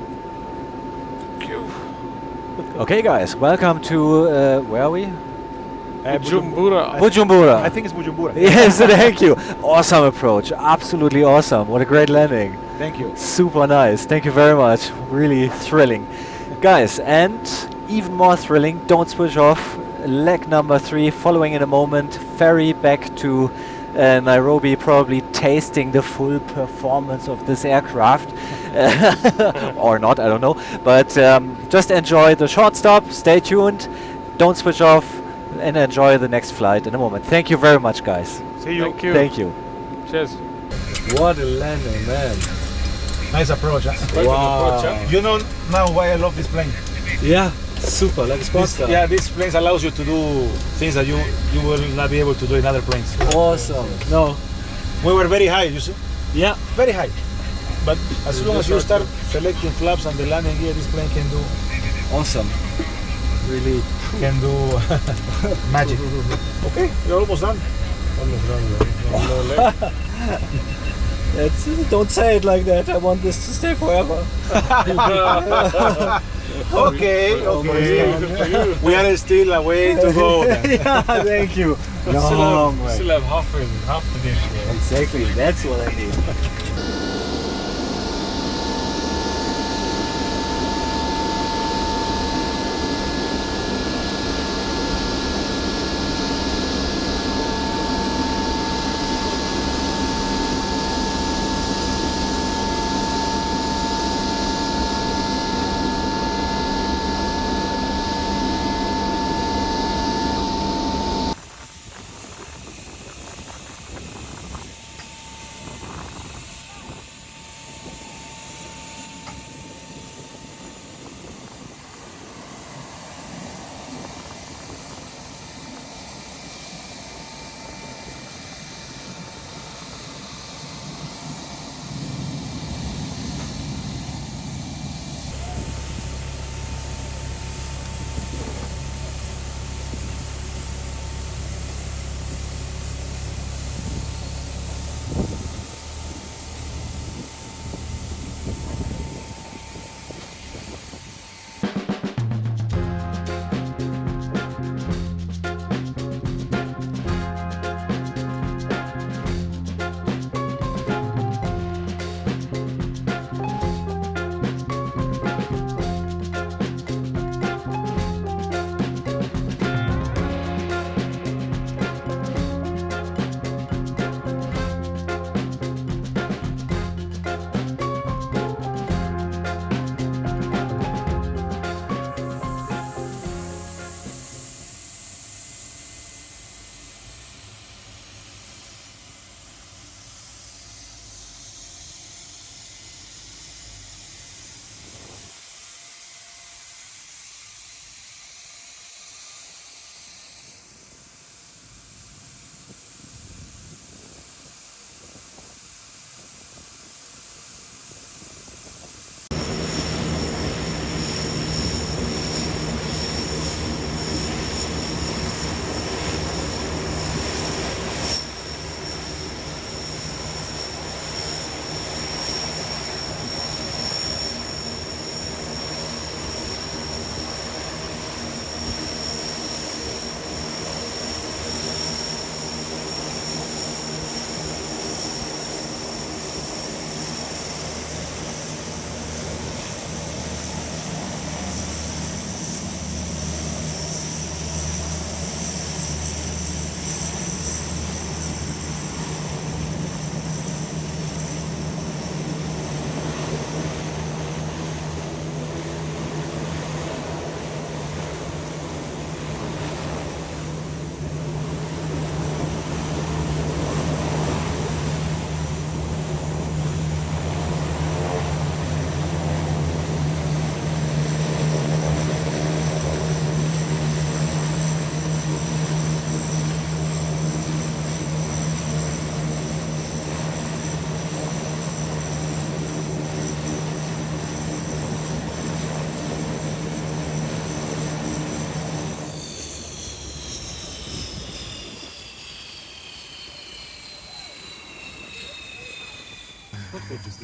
Okay, guys, welcome to where are we? Bujumbura. Bujumbura. I think it's Bujumbura. Yes, thank you. Awesome approach. Absolutely awesome. What a great landing. Thank you. Super nice. Thank you very much. Really thrilling. Guys, and even more thrilling, don't switch off. Leg number 3 following in a moment. Ferry back to Nairobi, probably tasting the full performance of this aircraft. Or not, I don't know. But just enjoy the short stop. Stay tuned. Don't switch off. And enjoy the next flight in a moment. Thank you very much, guys. See you. Thank you. Thank you. Cheers. What a landing, man. Nice approach, huh? Wow. Approach, huh? You know now why I love this plane. Yeah, super, like sports car. Yeah, this plane allows you to do things that you will not be able to do in other planes. Awesome. No. We were very high, you see? Yeah. Very high. But as soon as you start selecting flaps and the landing gear, this plane can do Awesome. Really. can do magic. Okay, you're almost done. Almost done, man. Don't say it like that. I want this to stay forever. Okay. We are still a way to go. Yeah, thank you. Still have half the dish. Yeah. Exactly, that's what I need.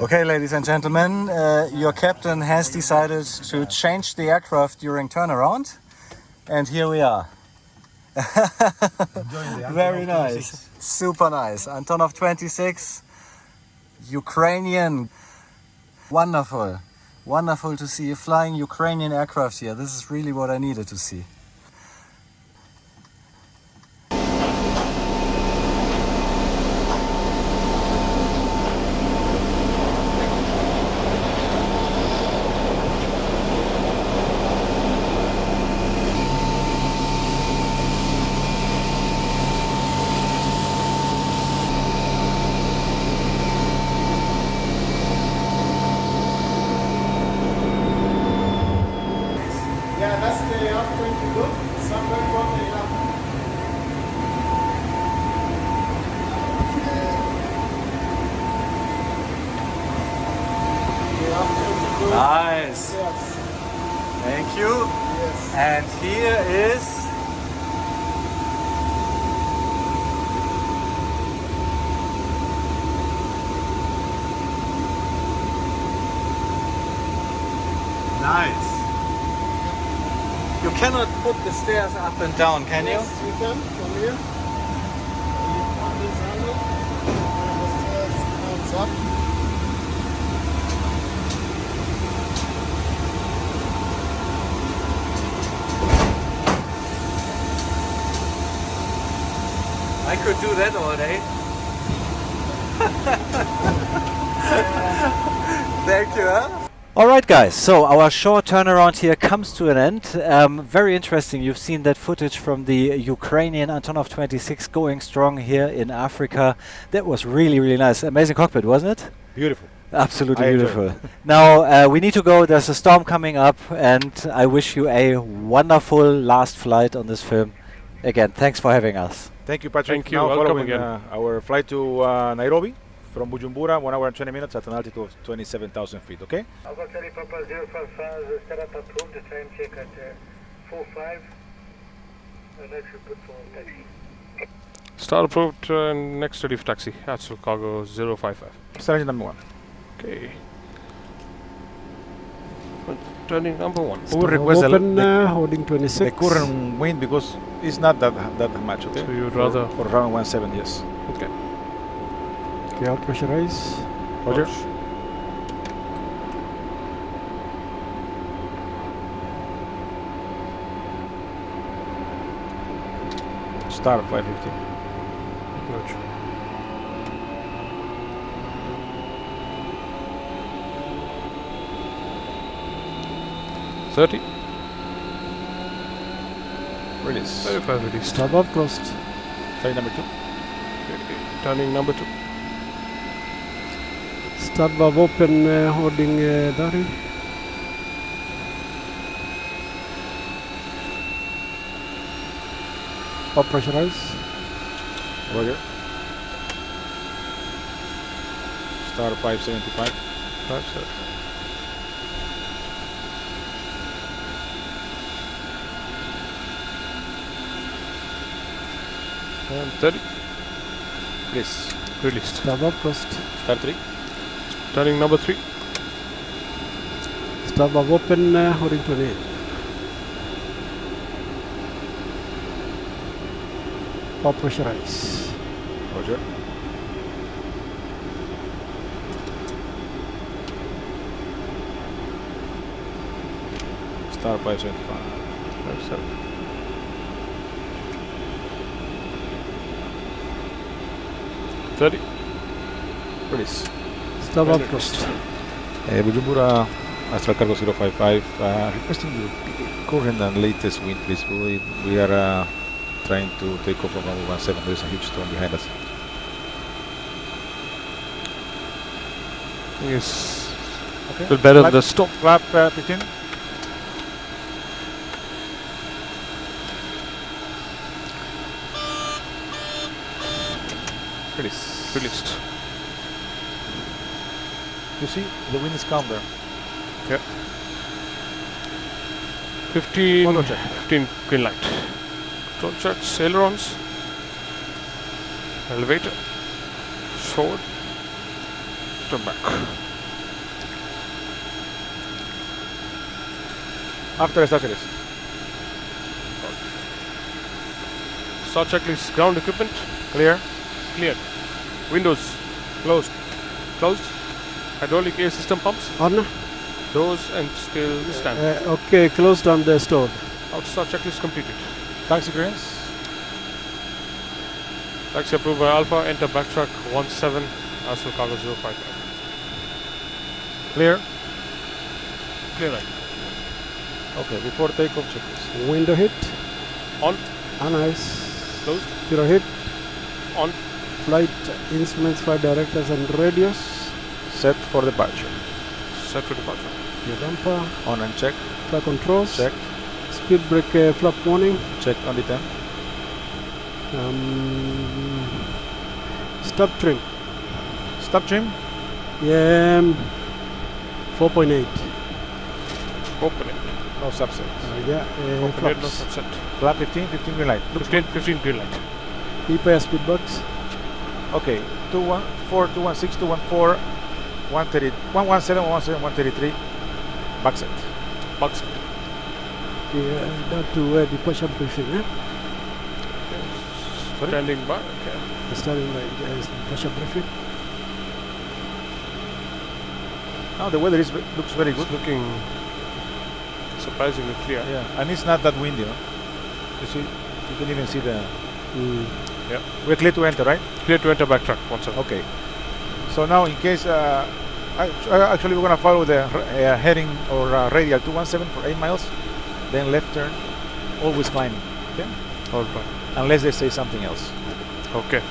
Okay, ladies and gentlemen, your captain has decided to change the aircraft during turnaround, and here we are. Very nice, super nice. Antonov 26, Ukrainian. Wonderful, wonderful to see you flying Ukrainian aircraft here. This is really what I needed to see. Yeah, that's the after you go. Somewhere from the Nice. Yes. Thank you. Yes. And here is nice. You cannot put the stairs up and down, can you? Yes, you can from here. You put this handle and the stairs comes up. I could do that all day. Thank you. Huh? Alright guys, so our short turnaround here comes to an end. Very interesting, you've seen that footage from the Ukrainian Antonov 26 going strong here in Africa. That was really, really nice. Amazing cockpit, wasn't it? Beautiful. Absolutely I beautiful. Now we need to go, there's a storm coming up, and I wish you a wonderful last flight on this film. Again, thanks for having us. Thank you, Patrick. Thank you. Now Welcome following again. Our flight to Nairobi from Bujumbura, 1 hour and 20 minutes at an altitude of 27,000 feet, okay? Alpha Charlie Papa 055, setup approved, the time check at 45. I'd like to put for taxi. Start approved, next ready for taxi. Astral cargo 055. Starting number 1. Okay. Turning number 1. Who request Open holding 26. the current wind because it's not that much, okay? So you'd rather... For round 17, yes. Okay. Okay, I'll pressurize. Roger. Start 550. Roger. $30. Release. 35 released. Start off closed. Flight number 2. Okay. Turning number 2. Start valve open holding Dari. Or pressurize. Roger. Start 575. 57. And 30. Please. Released. Start valve closed. Start 3. Turning number 3. Start valve open holding 28. Or pressurize. Roger. Start 575. 57. $30. Release. Start valve closed. Bujumbura, Astral Cargo 055, requesting the current and latest wind, please. We are trying to take off from runway 17. There's a huge storm behind us. Yes. Okay. A bit better Flap- the stop. Flap 15. Release. Released. You see, the wind is calm there. Okay. 15. Auto check. 15 green light. Control checks, ailerons. Elevator. Forward. turn back. After the start checklist. Start checklist, ground equipment. Clear. Cleared. Windows. Closed. Closed. Hydraulic air system pumps. On. Doors and still stand. Okay, closed and stored. Start checklist completed. Taxi clearance. Taxi approved by Alpha. Enter backtrack 17. Astral cargo 055. Clear. Clear right. Okay, before takeoff checklist. Window hit. On. On ice. Closed. Zero hit. On. Flight instruments, flight directors and radios. Set for departure. Set for departure. Your damper. On and check. Flight controls. Check. Speed brake flap warning. Check on the 10. Stop trim. Stop trim. Yeah. 4.8. 4.8. No subset. Yeah. 4.8 no subset. Flap 15, 15 green light. 15 green light. E-pair speed box. Okay. 214, 216, 214, 130, 117, 117, 133. Back set. Back set. Yeah, down to departure briefing. Standing by. Okay. Starting by departure briefing. Now the weather looks very good. It's looking surprisingly clear. Yeah, and it's not that windy. No? You see, you can even see the. Yeah. We're clear to enter, right? Clear to enter backtrack 17. Okay. So now, in case, actually, we're gonna follow the heading or radial 217 for 8 miles, then left turn, always climbing. Okay. All right. Unless they say something else. Okay.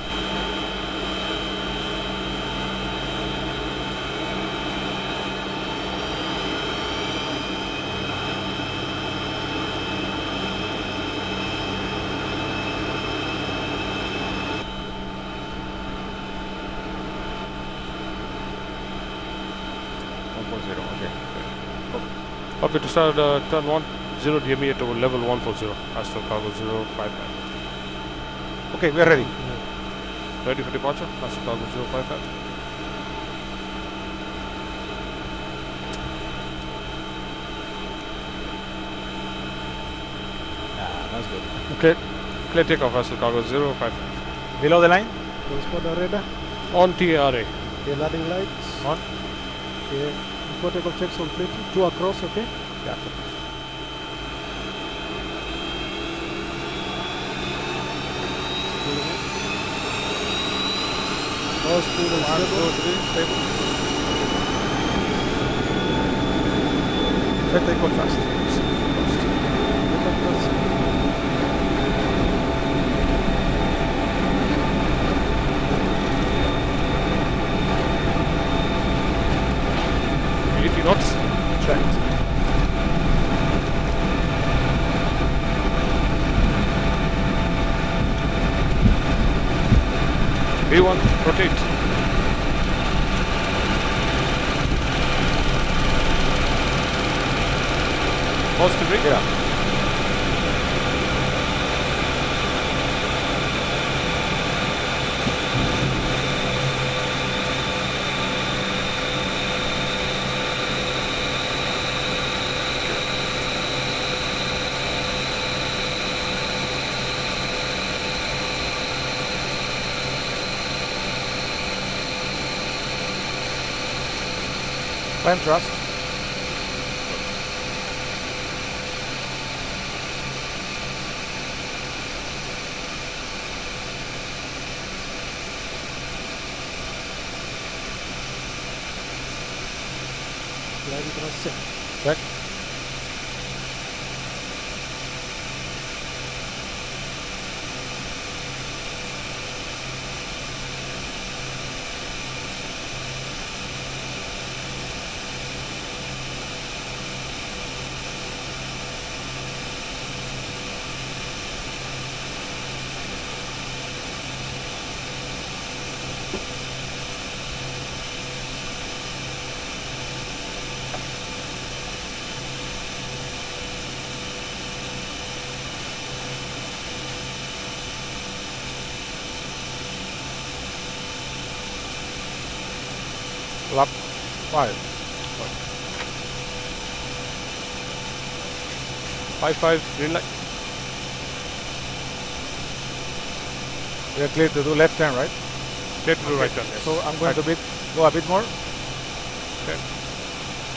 Copy to start turn 10 deviate over level 140, Astral cargo 055. Okay, we are ready. Ready for departure, Astral cargo 055. That's good. Okay, clear takeoff, Astral cargo 055. Below the line? Transponder radar. On TARA. Okay, landing lights. On. Okay, before takeoff checks completed. 2 across, okay? Yeah. All speed and stable. 2, 3, stable. Set takeoff fast. Knots. Checked. B1, rotate. Positive rig? Yeah. Climb thrust. Climb thrust set. Check. Lap 5. 5-5, green light. We are clear to do left turn, right? Clear to do right turn, yes. So I'm going to go a bit more. Okay.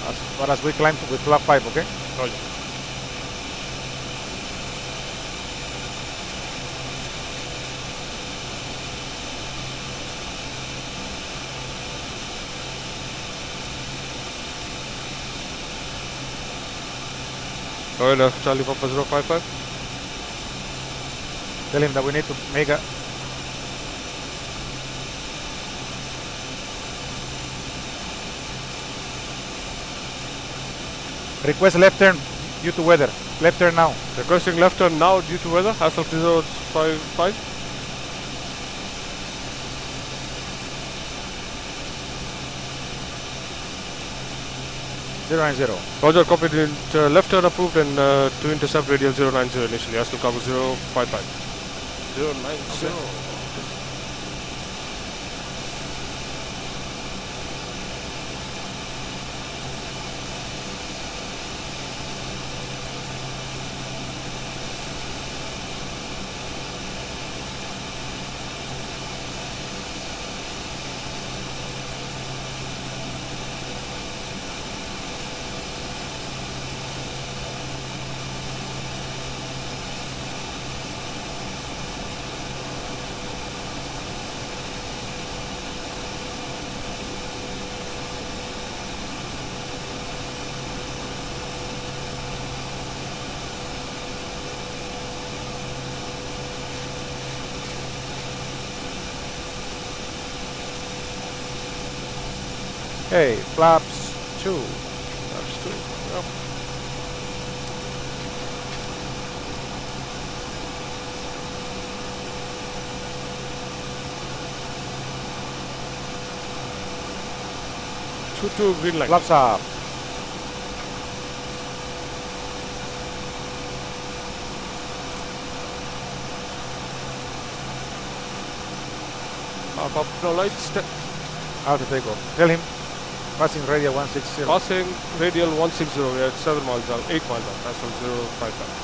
As far as we climb with flap 5, okay? Roger. Roger, Charlie Papa 055. Tell him that we need to make a request left turn due to weather. Left turn now. Requesting left turn now due to weather. Astral 055. .090. Roger, copied. Left turn approved and to intercept radial 090 initially. Astral cargo 055. 090. Okay. Okay, flaps 2. Flaps 2. Yep. Two green light. Flaps up. Up, no lights. Out to take off. Tell him. Passing radial 160. Passing radial 160. We are at 7 miles out, 8 miles out. That's from 055.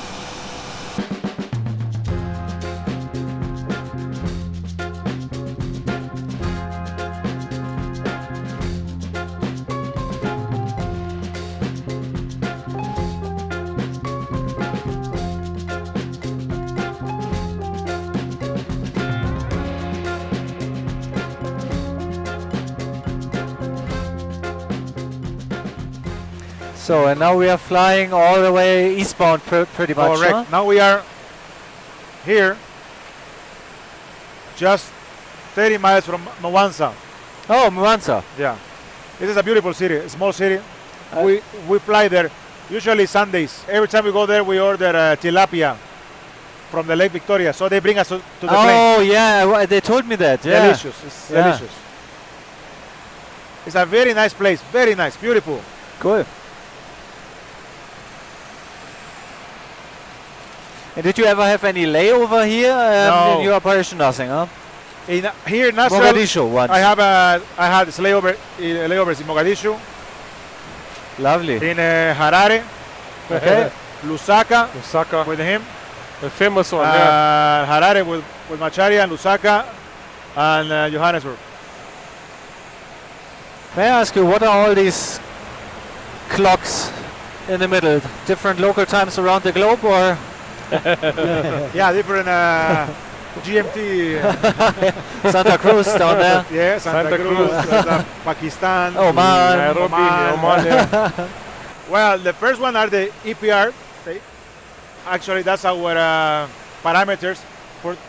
So, and now we are flying all the way eastbound pretty much. Correct. Huh? Now we are here, just 30 miles from Mwanza. Oh, Mwanza. Yeah. This is a beautiful city, a small city. We fly there usually Sundays. Every time we go there, we order tilapia from the Lake Victoria. So they bring us to the plane. Oh, yeah. They told me that. Yeah. Delicious. It's delicious. It's a very nice place. Very nice. Beautiful. Cool. And did you ever have any layover here No. in your operation? Nothing, huh? Here in Astral, Mogadishu once. I had layovers in Mogadishu, Lovely. in Harare, Okay. Lusaka with him, the famous one. Yeah. Harare with Macharia, and Lusaka, and Johannesburg. May I ask you, what are all these clocks in the middle? Different local times around the globe, or? Yeah, different GMT. Santa Cruz down there. Yeah, Santa Cruz, Pakistan, Oman. Nairobi, Oman. Yeah. Well, the first one are the EPR. Actually, that's our parameters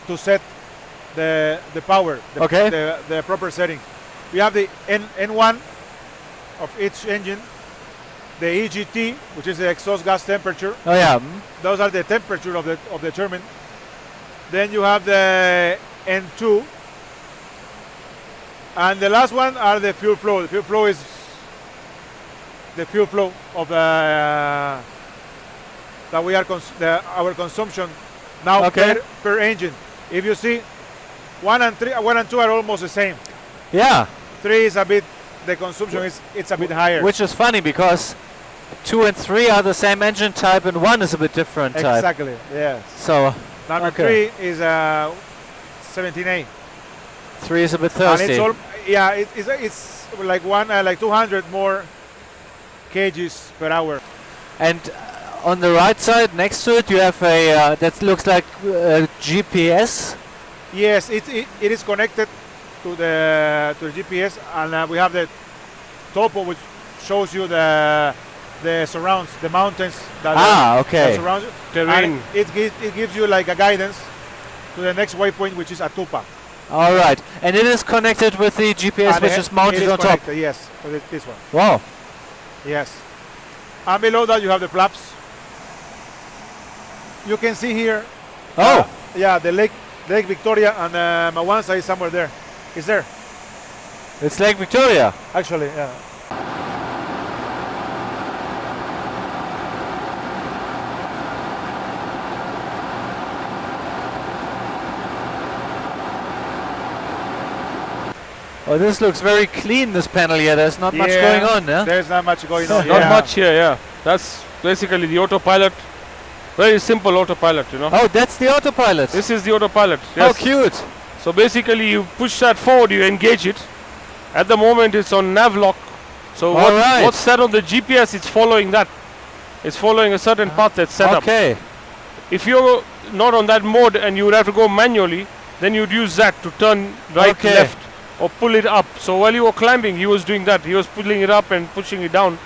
to set the power, the proper setting. We have the N1 of each engine, the EGT, which is the exhaust gas temperature. Oh yeah. Those are the temperature of the turbine. Then you have the N2, and the last one are the fuel flow. The fuel flow is the fuel flow of that we are our consumption now per engine. If you see, 1 and 2 are almost the same. Yeah. 3 is a bit the consumption is it's a bit higher. Which is funny because 2 and 3 are the same engine type and 1 is a bit different type. Exactly, yes. So number okay. 3 is 17A. 3 is a bit And thirsty. it's all, it's like like 200 more kgs per hour. And on the right side next to it you have a that looks like GPS. Yes, it is connected to the GPS, and we have the topo which shows you the surrounds, the mountains that okay. that surround you. Terrain. And it gives you like a guidance to the next waypoint, which is Atupa. All right, and it is connected with the GPS, And which is mounted on top. Yes, with this one. Wow. Yes. And below that you have the flaps. You can see here. Oh. Yeah, the Lake Victoria, and Mawanza is somewhere there. It's there. It's Lake Victoria. Actually, yeah. Oh, this looks very clean, this panel here. There's not much going on, yeah? There's not much going on. Not much here, yeah. That's basically the autopilot. Very simple autopilot, you know. Oh, that's the autopilot. This is the autopilot. How Yes. cute. So basically you push that forward, you engage it. At the moment it's on nav lock. So what's set on the GPS, it's following that. It's following a certain path that's set up. Okay. If you're not on that mode and you would have to go manually, then you'd use that to turn right, left, or pull it up. So while you were climbing, he was doing that. He was pulling it up and pushing it down.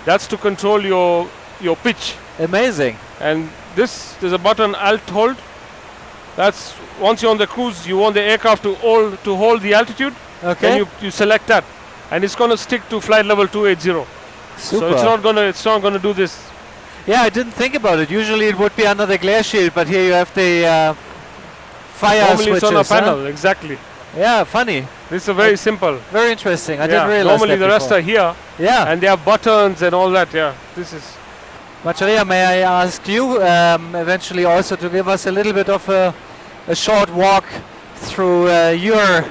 That's to control your pitch. Amazing. And there's a button Alt hold. That's once you're on the cruise, you want the aircraft to hold the altitude. Okay. Then you select that, and it's going to stick to flight level 280. Super. So it's not gonna do this. Yeah, I didn't think about it. Usually it would be under the glare shield, but here you have the fire Normally switches. it's on a panel, huh? exactly. Yeah, funny. This is very simple. Very interesting. I didn't realize normally that the rest before. are here. Yeah. And they have buttons and all that. Yeah. This is. Macharia, may I ask you eventually also to give us a little bit of a short walk through your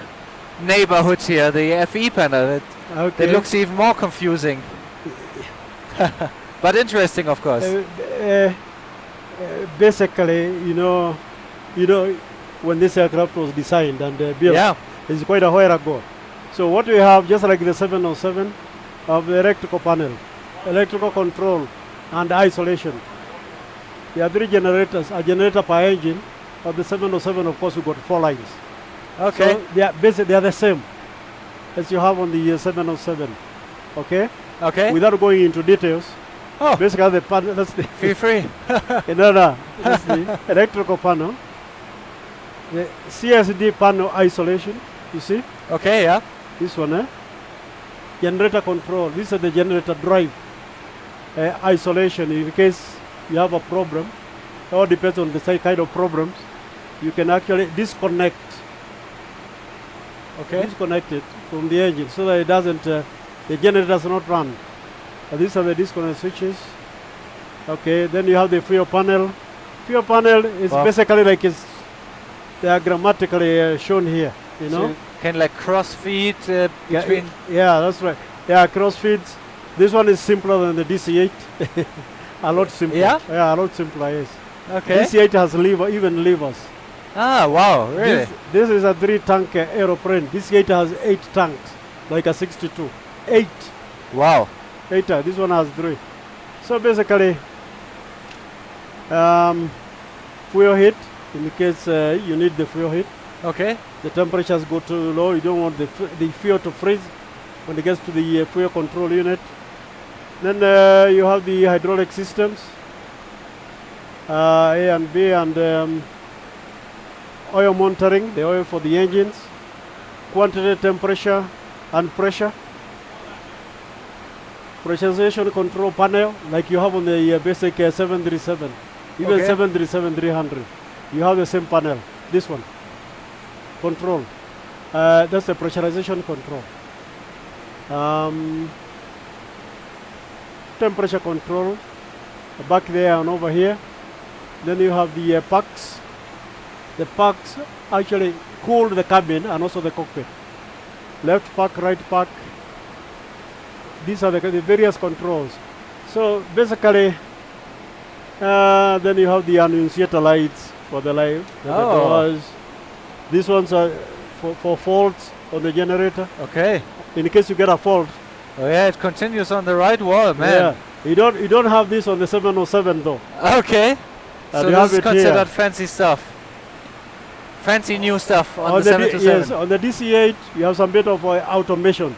neighborhood here, the FE panel. It looks even more confusing. But interesting, of course. Basically, you know, when this aircraft was designed and built, it's quite a while ago. So what we have, just like the 707, of the electrical panel, electrical control, and isolation. There are 3 generators, a generator per engine. Of the 707, of course, we got 4 lines. Okay. So they are the same as you have on the 707. Okay. Okay. Without going into details. Oh. Basically, the panel. That's the. Feel free. No. That's the electrical panel. The CSD panel isolation. You see? Okay. Yeah. This one. Generator control. This is the generator drive. Isolation in case you have a problem. It all depends on the kind of problems. You can actually disconnect. Okay. Disconnect it from the engine so that it doesn't. The generator does not run. These are the disconnect switches. Okay. Then you have the fuel panel. Fuel panel is basically like it's diagrammatically shown here. You know. So you can like cross-feed between. Yeah, that's right. Yeah, cross-feeds. This one is simpler than the DC-8. A lot simpler. Yeah? Yeah, a lot simpler, yes. Okay. DC-8 has even levers. Ah, wow, really? This is a 3-tank aeroplane. DC-8 has 8 tanks, like a 62. 8. Wow. 8. This one has 3. So basically, fuel heat, in case you need the fuel heat. Okay. The temperatures go too low. You don't want the fuel to freeze when it gets to the fuel control unit. Then you have the hydraulic systems, A and B, and oil monitoring, the oil for the engines, quantity, temperature, and pressure. Pressurization control panel, like you have on the basic 737, even 737-300. You have the same panel, this one. Control. That's the pressurization control. Temperature control back there and over here. Then you have the packs. The packs actually cool the cabin and also the cockpit. Left pack, right pack, these are the various controls. So basically, then you have the annunciator lights for the light, for the doors. These ones are for faults on the generator. Okay. In case you get a fault. Oh yeah, it continues on the right wall, man. Yeah. You don't have this on the 707 though. Okay. And So you this have is it considered here. fancy stuff. Fancy new stuff on the the 727. Yes, on the DC-8 you have some bit of automation.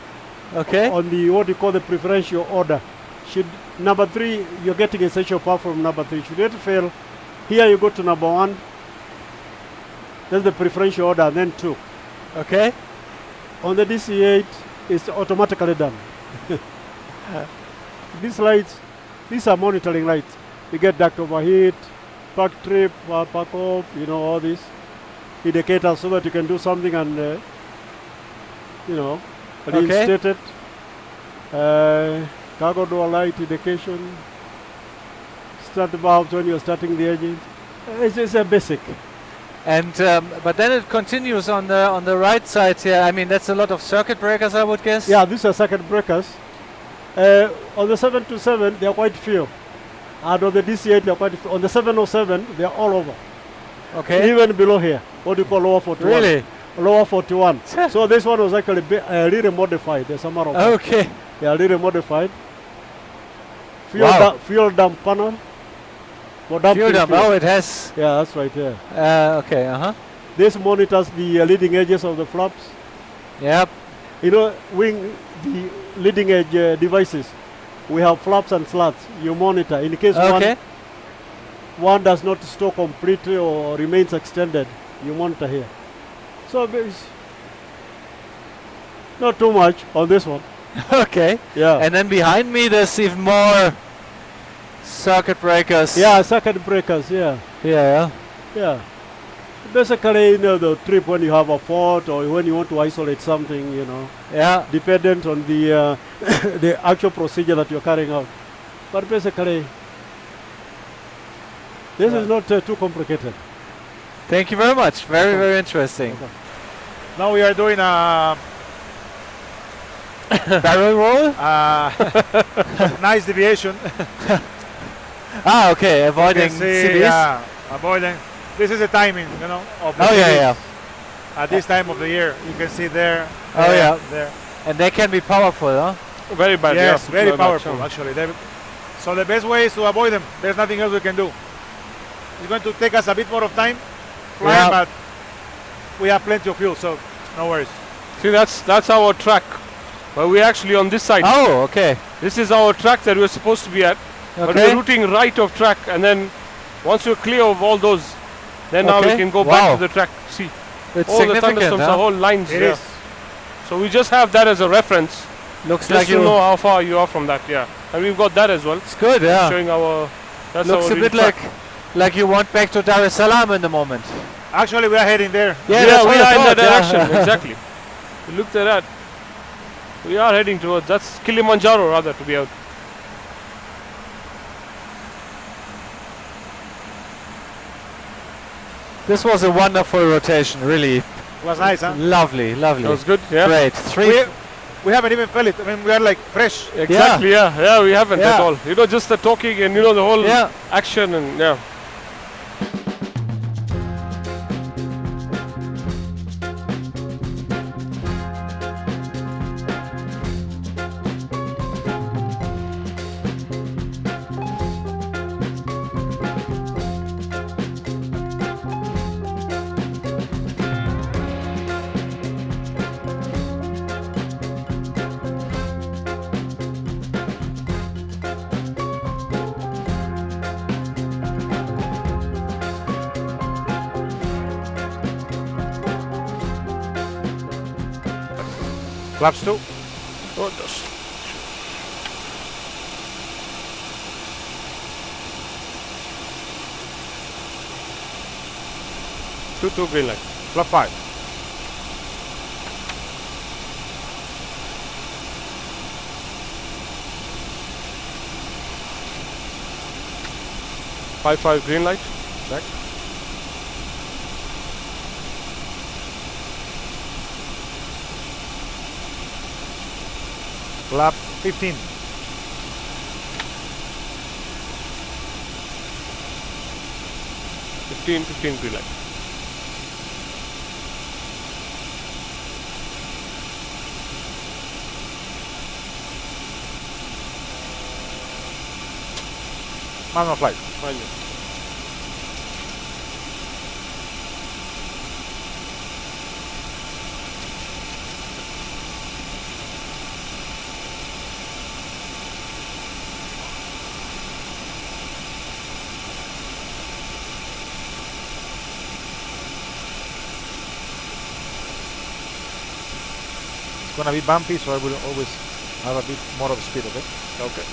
Okay. On the what you call the preferential order. Should number 3, you're getting essential power from number 3. Should it fail, here you go to number 1. That's the preferential order, and then 2. Okay. On the DC-8, it's automatically done. These lights, these are monitoring lights. You get duct overheat, park trip, park off, you know, all these indicators so that you can do something and, you know, reinstate it. Cargo door light indication. Start valves when you're starting the engine. It's a basic. And but then it continues on the right side here. I mean, that's a lot of circuit breakers, I would guess. Yeah, these are circuit breakers. On the 727, they are quite few. And on the DC-8, they are quite few. On the 707, they are all over. Okay. Even below here, what do you call lower 41? Really? Lower 41. So this one was actually really modified. There's some of Okay. Yeah, really modified. Wow. Fuel dump panel. Fuel dump. Oh, it has. Yeah, that's right there. Okay. This monitors the leading edges of the flaps. Yep. You know, the leading edge devices, we have flaps and slats. You monitor in case one does not stow completely or remains extended. You monitor here. So it's not too much on this one. Okay. Yeah. And then behind me, there's even more circuit breakers. Yeah, circuit breakers. Yeah. Yeah. Yeah. Basically, you know, the trip when you have a fault or when you want to isolate something, you know. Yeah. Dependent on the the actual procedure that you're carrying out. But basically, this is not too complicated. Thank you very much. Very, very interesting. Okay. Now we are doing a barrel roll. Nice deviation. Okay. Avoiding CBs. Yeah, avoiding. This is the timing, you know, of the yeah. At this time of the year, you can see there. There. And they can be powerful, huh? Very bad. Yes, yeah, very powerful actually. So the best way is to avoid them. There's nothing else we can do. It's going to take us a bit more of time flying, but we have plenty of fuel, so no worries. See, that's our track, but we're actually on this side. Oh, okay. This is our track that we're supposed to be at, but we're routing right of track, and then once we're clear of all those, then now we can go back to the track. See, it's all the thunderstorms are whole lines. It is. So we just have that as a reference. Looks just like to know how far you are from that. Yeah, and we've got that as well. It's good. Yeah. Showing our. That's looks our a bit like you want back to Dar es Salaam in the moment. Actually, we are heading there. Yeah, we are in that direction. Exactly. We looked at that. We are heading towards. That's Kilimanjaro, rather, to be out. This was a wonderful rotation, really. It was nice, huh? Lovely. That was good. Yeah. Great. We haven't even felt it. I mean, we are like fresh. Exactly. Yeah. We haven't at all. You know, just the talking and the whole action and Flaps 2. Two green light. Flap 5. Five green light. Check. Flap 15. 15 green light. Manual flight. Manual. It's gonna be bumpy, so I will always have a bit more of speed, okay? Okay.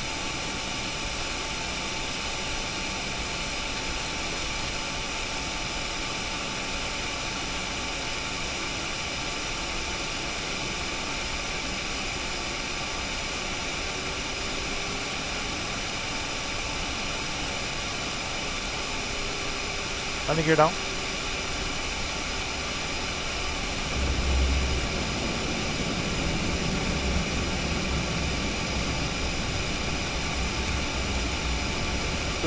Landing gear down.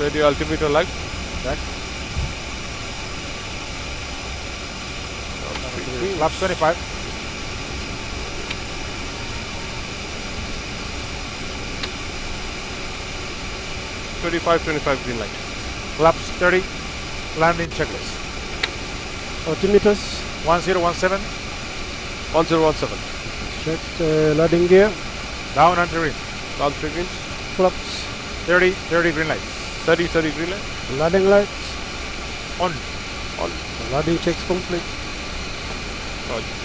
Radio altimeter live. Back. Flaps 25. $25 green light. Flaps 30. Landing checklist. Altimeters. 1017. 1017. Check landing gear. Down and green. Down 3 greens. Flaps. 30 green light. 30 green light. Landing lights. On. Landing checks complete. Roger.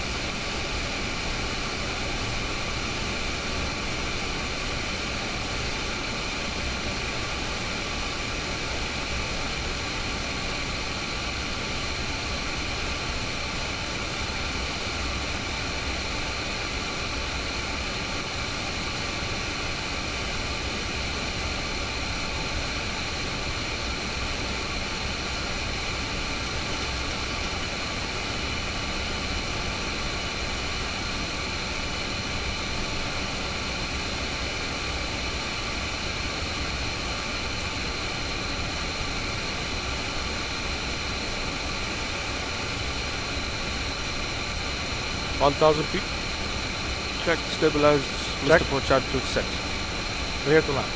feet. Check, stabilized, Check. Mr. Pochard to set. Clear to land.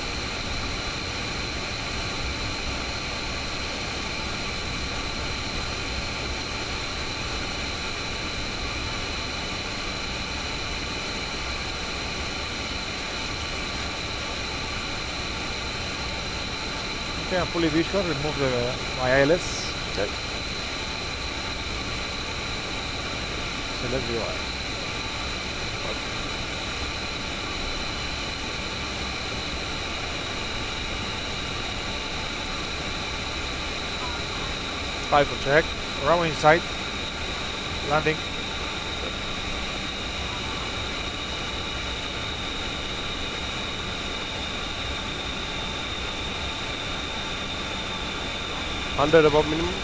Okay, I'm fully visual. Remove my ILS. Okay. Select the UI. Five for check. Runway inside. Landing. $100 above minimum.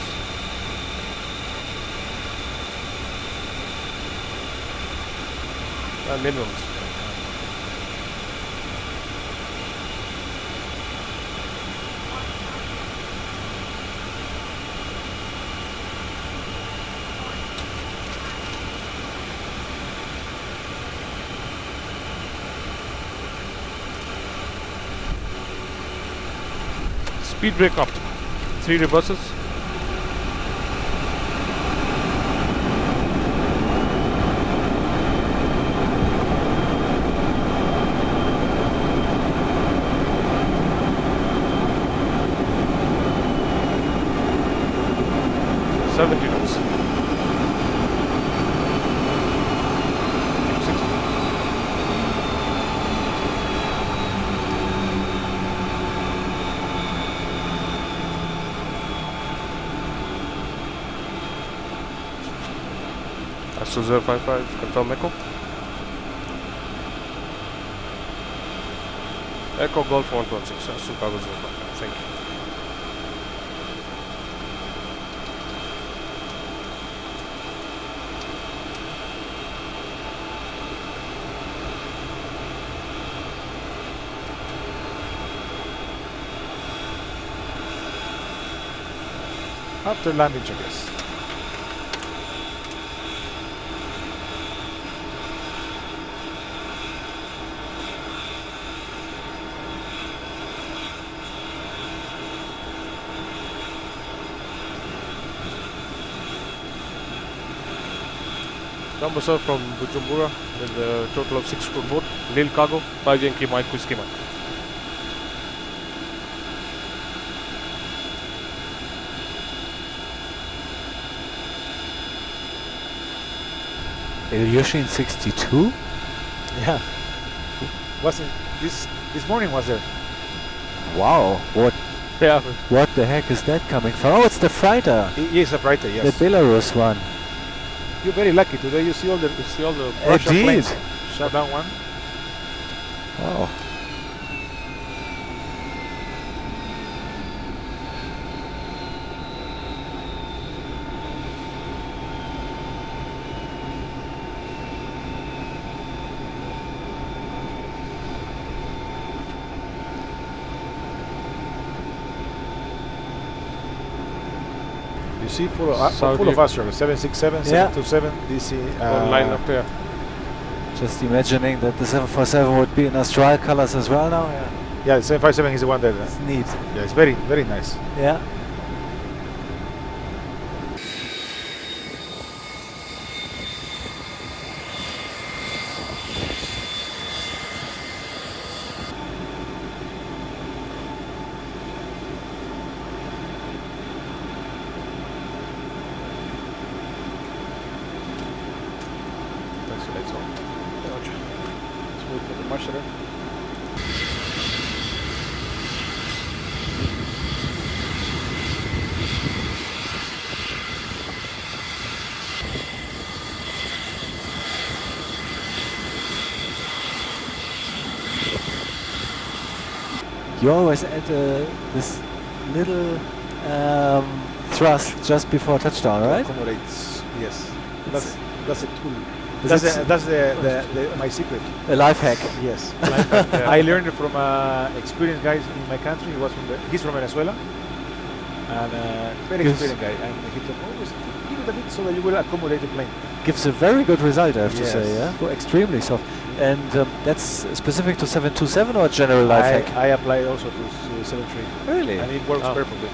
Minimums. Speed brake up. 3 reverses. Astral 055, confirm Echo. Echo Golf 116, Astral Cargo 055, thank you. After landing checklist. Number sir from Bujumbura with a total of 6 crew on board. Nil cargo, 5 Yankee Mike Whiskey Mike. Aviation 62? Yeah. Wasn't this morning was there? Wow, what Yeah. what the heck is that coming from? Oh, it's the freighter. Yes, a freighter, yes. The Belarus one. You're very lucky today. You see all the Russian Indeed. planes. Shut down one. Wow. You see full of Astral, 767, 727, DC. Line up there. Just imagining that the 747 would be in Astral colors as well now. Yeah. Yeah, the 757 is the one that. It's neat. Yeah, it's very, very nice. Yeah. Thanks, lights on. Roger. Let's wait for the Macharia. You always add this little thrust just before touchdown, right? Accommodates. Yes. That's a tool. Is That's my secret. A life hack. Yes. Life hack, yeah. I learned it from experienced guys in my country. He's from Venezuela, and very Gives- experienced guy. And he told me, always give it a bit so that you will accommodate the plane. Gives a very good result, I have to Yes. say. Yeah, for extremely soft. And that's specific to 727 or general life hack? I apply also to 73, Really? and it works Oh. perfectly.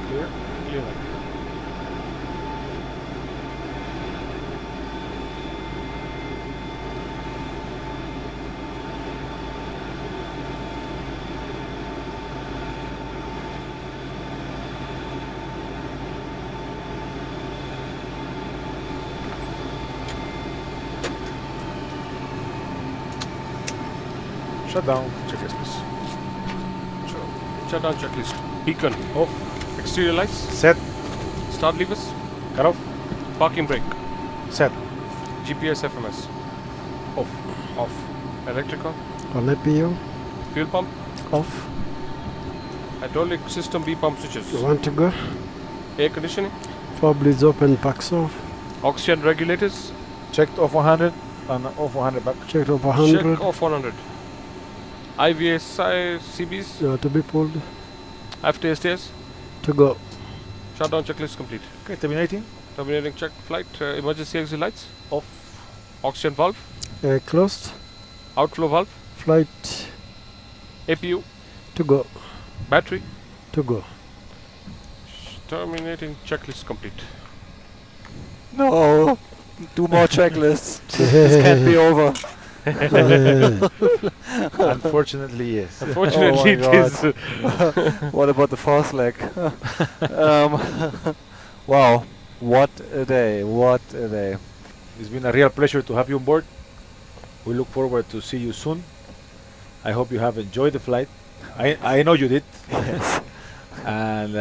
Clear? Clear. Shut down. Checklist, please. Shut down checklist. Beacon. Off. Exterior lights. Set. Start levers. Cut off. Parking brake. Set. GPS FMS. Off. Off. Electrical. Olepio, Fuel pump. off. Hydraulic system B pump switches. You want to go? Air conditioning. Four bleeds open, packs off. Oxygen regulators. Checked off 100 and off 100 back. Checked over 100. Check off 100. IVSI CBs. To be pulled. After STS. To go. Shutdown checklist complete. Okay, terminating. Terminating check flight. Emergency exit lights. Off. Oxygen valve. Closed. Outflow valve. Flight APU. to go. Battery. To go. Terminating checklist complete. No. Do more checklists. This can't be over. Unfortunately, yes. Unfortunately, it is. What about the fourth leg? Wow, what a day, what a day. It's been a real pleasure to have you on board. We look forward to see you soon. I hope you have enjoyed the flight. I know you did. Yes. And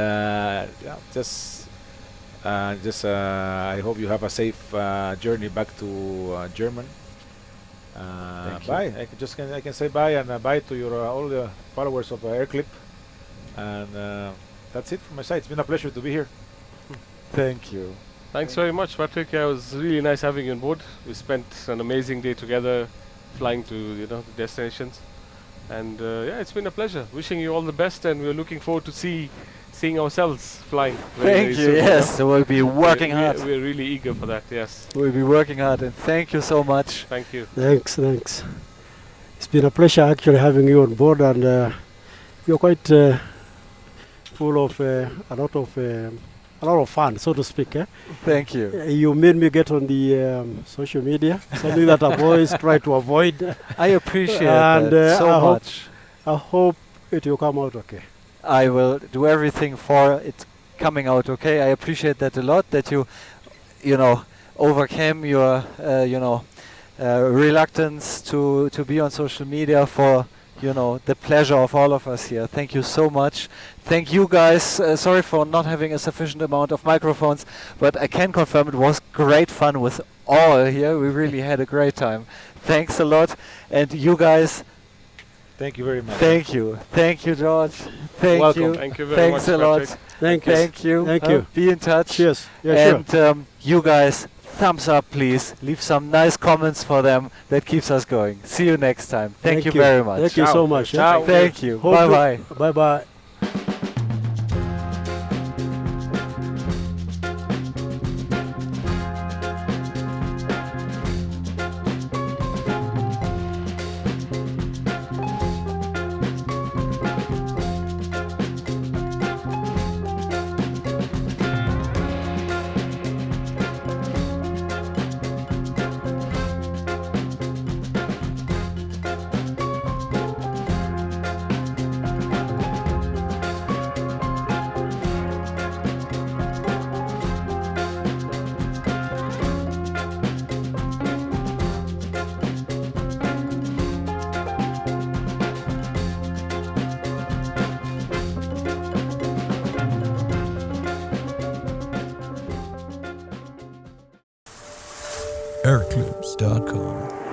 I hope you have a safe journey back to Germany. Bye. I can say bye and bye to your all the followers of AirClip. And that's it from my side. It's been a pleasure to be here. Thank you. Thanks very much, Patrick. It was really nice having you on board. We spent an amazing day together, flying to the destinations, and yeah, it's been a pleasure. Wishing you all the best, and we're looking forward to seeing ourselves flying. Very Thank you. soon, Yes, so we'll be working hard. We're really eager for that. Yes. We'll be working hard, and thank you so much. Thank you. Thanks. It's been a pleasure actually having you on board, and you're quite full of a lot of fun, so to speak. Thank you. You made me get on the social media, something that I've always tried to avoid. I appreciate that so much. I hope it will come out okay. I will do everything for it coming out okay. I appreciate that a lot, that you overcame your reluctance to be on social media for the pleasure of all of us here. Thank you so much. Thank you guys. Sorry for not having a sufficient amount of microphones, but I can confirm it was great fun with all here. We really had a great time. Thanks a lot. And you guys, thank you very much. Thank you. Thank you, George. Thank Welcome. you. Thank you very much, Thanks a lot. Patrick. Thank you. Thank you. Be in touch. Cheers. Yeah, and you guys, thumbs up, please. Leave some nice comments for them. That keeps us going. See you next time. Thank you very much. Thank you so much. Ciao. Thank you. Bye-bye. Bye-bye. AirClips.com